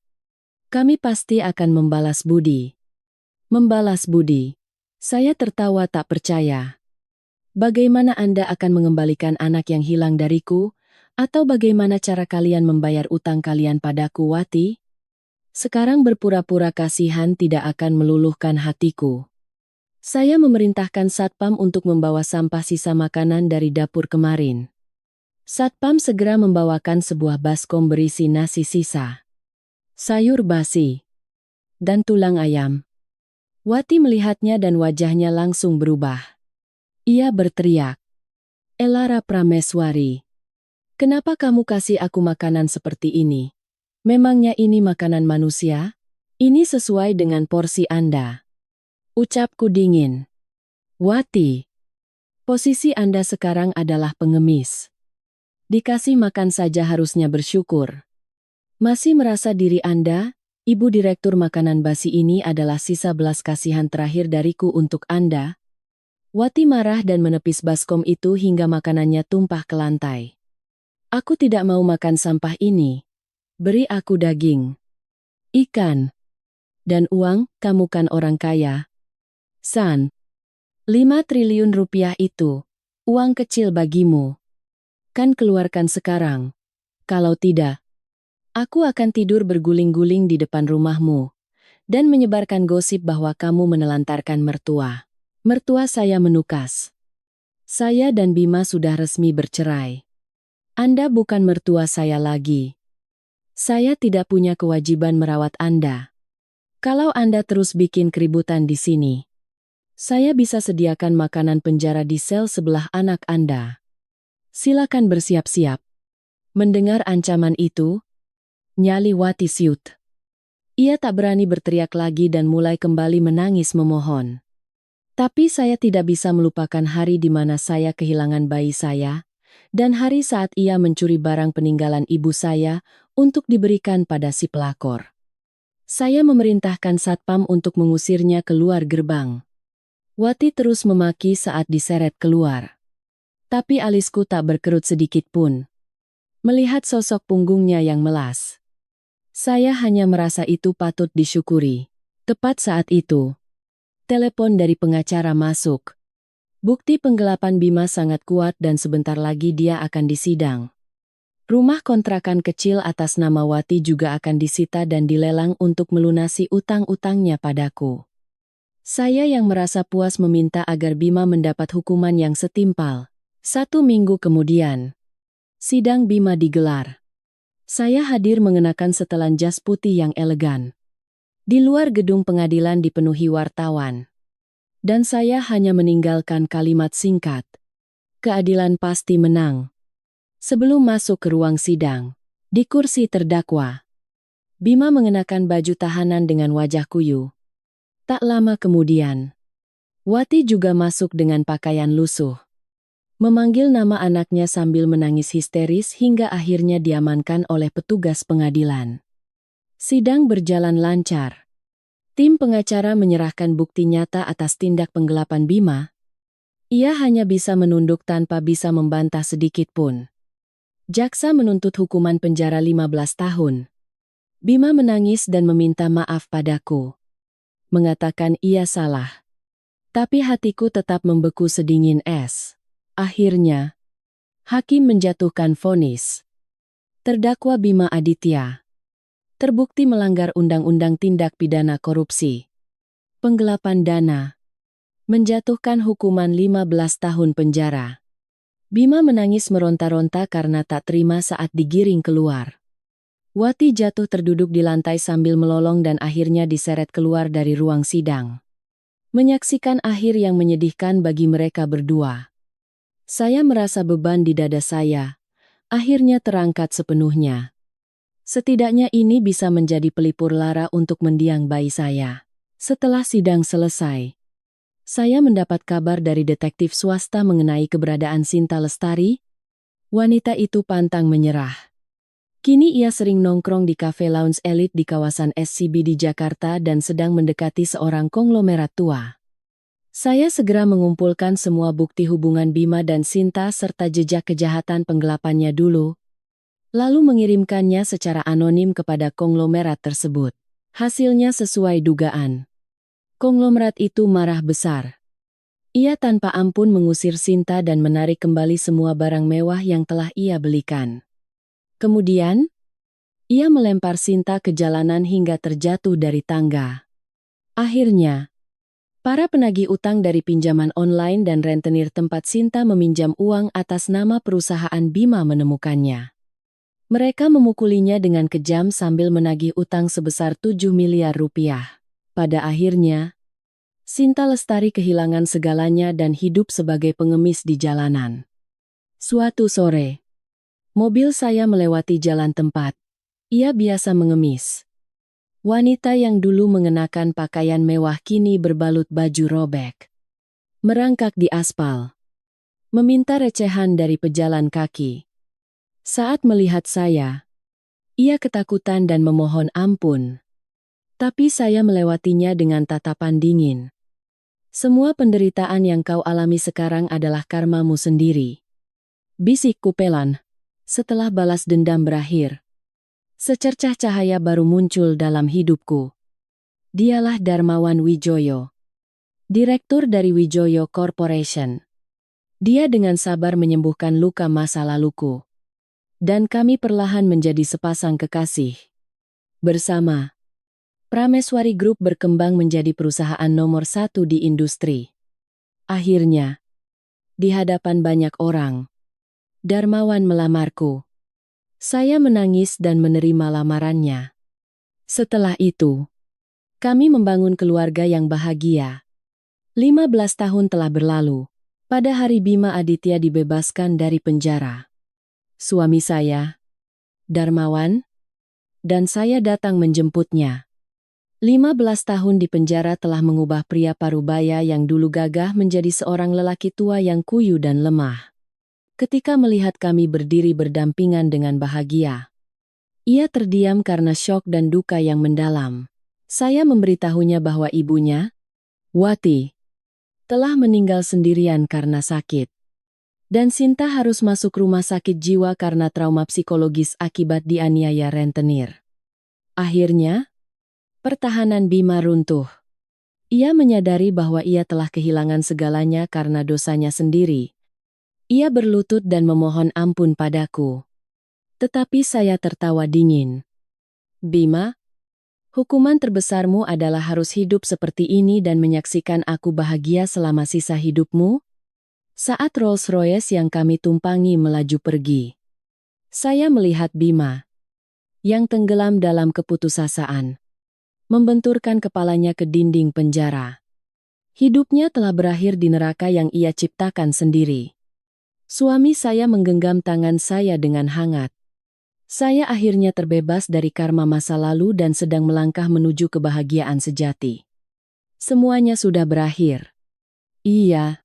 "Kami pasti akan membalas budi." "Membalas budi?" Saya tertawa tak percaya. "Bagaimana Anda akan mengembalikan anak yang hilang dariku? Atau bagaimana cara kalian membayar utang kalian padaku, Wati? Sekarang berpura-pura kasihan tidak akan meluluhkan hatiku." Saya memerintahkan satpam untuk membawa sampah sisa makanan dari dapur kemarin. Satpam segera membawakan sebuah baskom berisi nasi sisa, sayur basi, dan tulang ayam. Wati melihatnya dan wajahnya langsung berubah. Ia berteriak, "Elara Prameswari, kenapa kamu kasih aku makanan seperti ini? Memangnya ini makanan manusia? Ini sesuai dengan porsi Anda." Ucapku dingin. "Wati, posisi Anda sekarang adalah pengemis. Dikasih makan saja harusnya bersyukur. Masih merasa diri Anda, Ibu Direktur Makanan Basi ini adalah sisa belas kasihan terakhir dariku untuk Anda?" Wati marah dan menepis baskom itu hingga makanannya tumpah ke lantai. "Aku tidak mau makan sampah ini. Beri aku daging, ikan, dan uang. Kamu kan orang kaya, San. 5 triliun rupiah itu, uang kecil bagimu. Kan keluarkan sekarang. Kalau tidak, aku akan tidur berguling-guling di depan rumahmu dan menyebarkan gosip bahwa kamu menelantarkan mertua." Mertua saya menukas. "Saya dan Bima sudah resmi bercerai. Anda bukan mertua saya lagi. Saya tidak punya kewajiban merawat Anda. Kalau Anda terus bikin keributan di sini, saya bisa sediakan makanan penjara di sel sebelah anak Anda. Silakan bersiap-siap." Mendengar ancaman itu, nyali Wati siut. Ia tak berani berteriak lagi dan mulai kembali menangis memohon. Tapi saya tidak bisa melupakan hari di mana saya kehilangan bayi saya, dan hari saat ia mencuri barang peninggalan ibu saya untuk diberikan pada si pelakor. Saya memerintahkan satpam untuk mengusirnya keluar gerbang. Wati terus memaki saat diseret keluar. Tapi alisku tak berkerut sedikit pun. Melihat sosok punggungnya yang melas, saya hanya merasa itu patut disyukuri. Tepat saat itu, telepon dari pengacara masuk. Bukti penggelapan Bima sangat kuat dan sebentar lagi dia akan disidang. Rumah kontrakan kecil atas nama Wati juga akan disita dan dilelang untuk melunasi utang-utangnya padaku. Saya yang merasa puas meminta agar Bima mendapat hukuman yang setimpal. 1 minggu kemudian, sidang Bima digelar. Saya hadir mengenakan setelan jas putih yang elegan. Di luar gedung pengadilan dipenuhi wartawan. Dan saya hanya meninggalkan kalimat singkat. Keadilan pasti menang. Sebelum masuk ke ruang sidang, di kursi terdakwa, Bima mengenakan baju tahanan dengan wajah kuyu. Tak lama kemudian, Wati juga masuk dengan pakaian lusuh. Memanggil nama anaknya sambil menangis histeris hingga akhirnya diamankan oleh petugas pengadilan. Sidang berjalan lancar. Tim pengacara menyerahkan bukti nyata atas tindak penggelapan Bima. Ia hanya bisa menunduk tanpa bisa membantah sedikit pun. Jaksa menuntut hukuman penjara 15 tahun. Bima menangis dan meminta maaf padaku. Mengatakan ia salah. Tapi hatiku tetap membeku sedingin es. Akhirnya, hakim menjatuhkan vonis. Terdakwa Bima Aditya terbukti melanggar Undang-Undang Tindak Pidana Korupsi, penggelapan dana, menjatuhkan hukuman 15 tahun penjara. Bima menangis meronta-ronta karena tak terima saat digiring keluar. Wati jatuh terduduk di lantai sambil melolong dan akhirnya diseret keluar dari ruang sidang. Menyaksikan akhir yang menyedihkan bagi mereka berdua. Saya merasa beban di dada saya, akhirnya terangkat sepenuhnya. Setidaknya ini bisa menjadi pelipur lara untuk mendiang bayi saya. Setelah sidang selesai, saya mendapat kabar dari detektif swasta mengenai keberadaan Sinta Lestari. Wanita itu pantang menyerah. Kini ia sering nongkrong di kafe lounge elit di kawasan SCB di Jakarta dan sedang mendekati seorang konglomerat tua. Saya segera mengumpulkan semua bukti hubungan Bima dan Sinta serta jejak kejahatan penggelapannya dulu, lalu mengirimkannya secara anonim kepada konglomerat tersebut. Hasilnya sesuai dugaan. Konglomerat itu marah besar. Ia tanpa ampun mengusir Sinta dan menarik kembali semua barang mewah yang telah ia belikan. Kemudian, ia melempar Sinta ke jalanan hingga terjatuh dari tangga. Akhirnya, para penagih utang dari pinjaman online dan rentenir tempat Sinta meminjam uang atas nama perusahaan Bima menemukannya. Mereka memukulinya dengan kejam sambil menagih utang sebesar 7 miliar rupiah. Pada akhirnya, Sinta Lestari kehilangan segalanya dan hidup sebagai pengemis di jalanan. Suatu sore, mobil saya melewati jalan tempat ia biasa mengemis. Wanita yang dulu mengenakan pakaian mewah kini berbalut baju robek. Merangkak di aspal. Meminta recehan dari pejalan kaki. Saat melihat saya, ia ketakutan dan memohon ampun. Tapi saya melewatinya dengan tatapan dingin. Semua penderitaan yang kau alami sekarang adalah karmamu sendiri. Bisikku pelan. Setelah balas dendam berakhir, secercah cahaya baru muncul dalam hidupku. Dialah Darmawan Wijoyo, direktur dari Wijoyo Corporation. Dia dengan sabar menyembuhkan luka masa laluku. Dan kami perlahan menjadi sepasang kekasih. Bersama, Prameswari Group berkembang menjadi perusahaan nomor 1 di industri. Akhirnya, di hadapan banyak orang, Darmawan melamarku. Saya menangis dan menerima lamarannya. Setelah itu, kami membangun keluarga yang bahagia. 15 tahun telah berlalu. Pada hari Bima Aditya dibebaskan dari penjara. Suami saya, Darmawan, dan saya datang menjemputnya. 15 tahun di penjara telah mengubah pria parubaya yang dulu gagah menjadi seorang lelaki tua yang kuyu dan lemah. Ketika melihat kami berdiri berdampingan dengan bahagia, ia terdiam karena syok dan duka yang mendalam. Saya memberitahunya bahwa ibunya, Wati, telah meninggal sendirian karena sakit. Dan Sinta harus masuk rumah sakit jiwa karena trauma psikologis akibat dianiaya rentenir. Akhirnya, pertahanan Bima runtuh. Ia menyadari bahwa ia telah kehilangan segalanya karena dosanya sendiri. Ia berlutut dan memohon ampun padaku. Tetapi saya tertawa dingin. Bima, Hukuman terbesarmu adalah harus hidup seperti ini dan menyaksikan aku bahagia selama sisa hidupmu? Saat Rolls-Royce yang kami tumpangi melaju pergi, saya melihat Bima yang tenggelam dalam keputusasaan, membenturkan kepalanya ke dinding penjara. Hidupnya telah berakhir di neraka yang ia ciptakan sendiri. Suami saya menggenggam tangan saya dengan hangat. Saya akhirnya terbebas dari karma masa lalu dan sedang melangkah menuju kebahagiaan sejati. Semuanya sudah berakhir. Iya,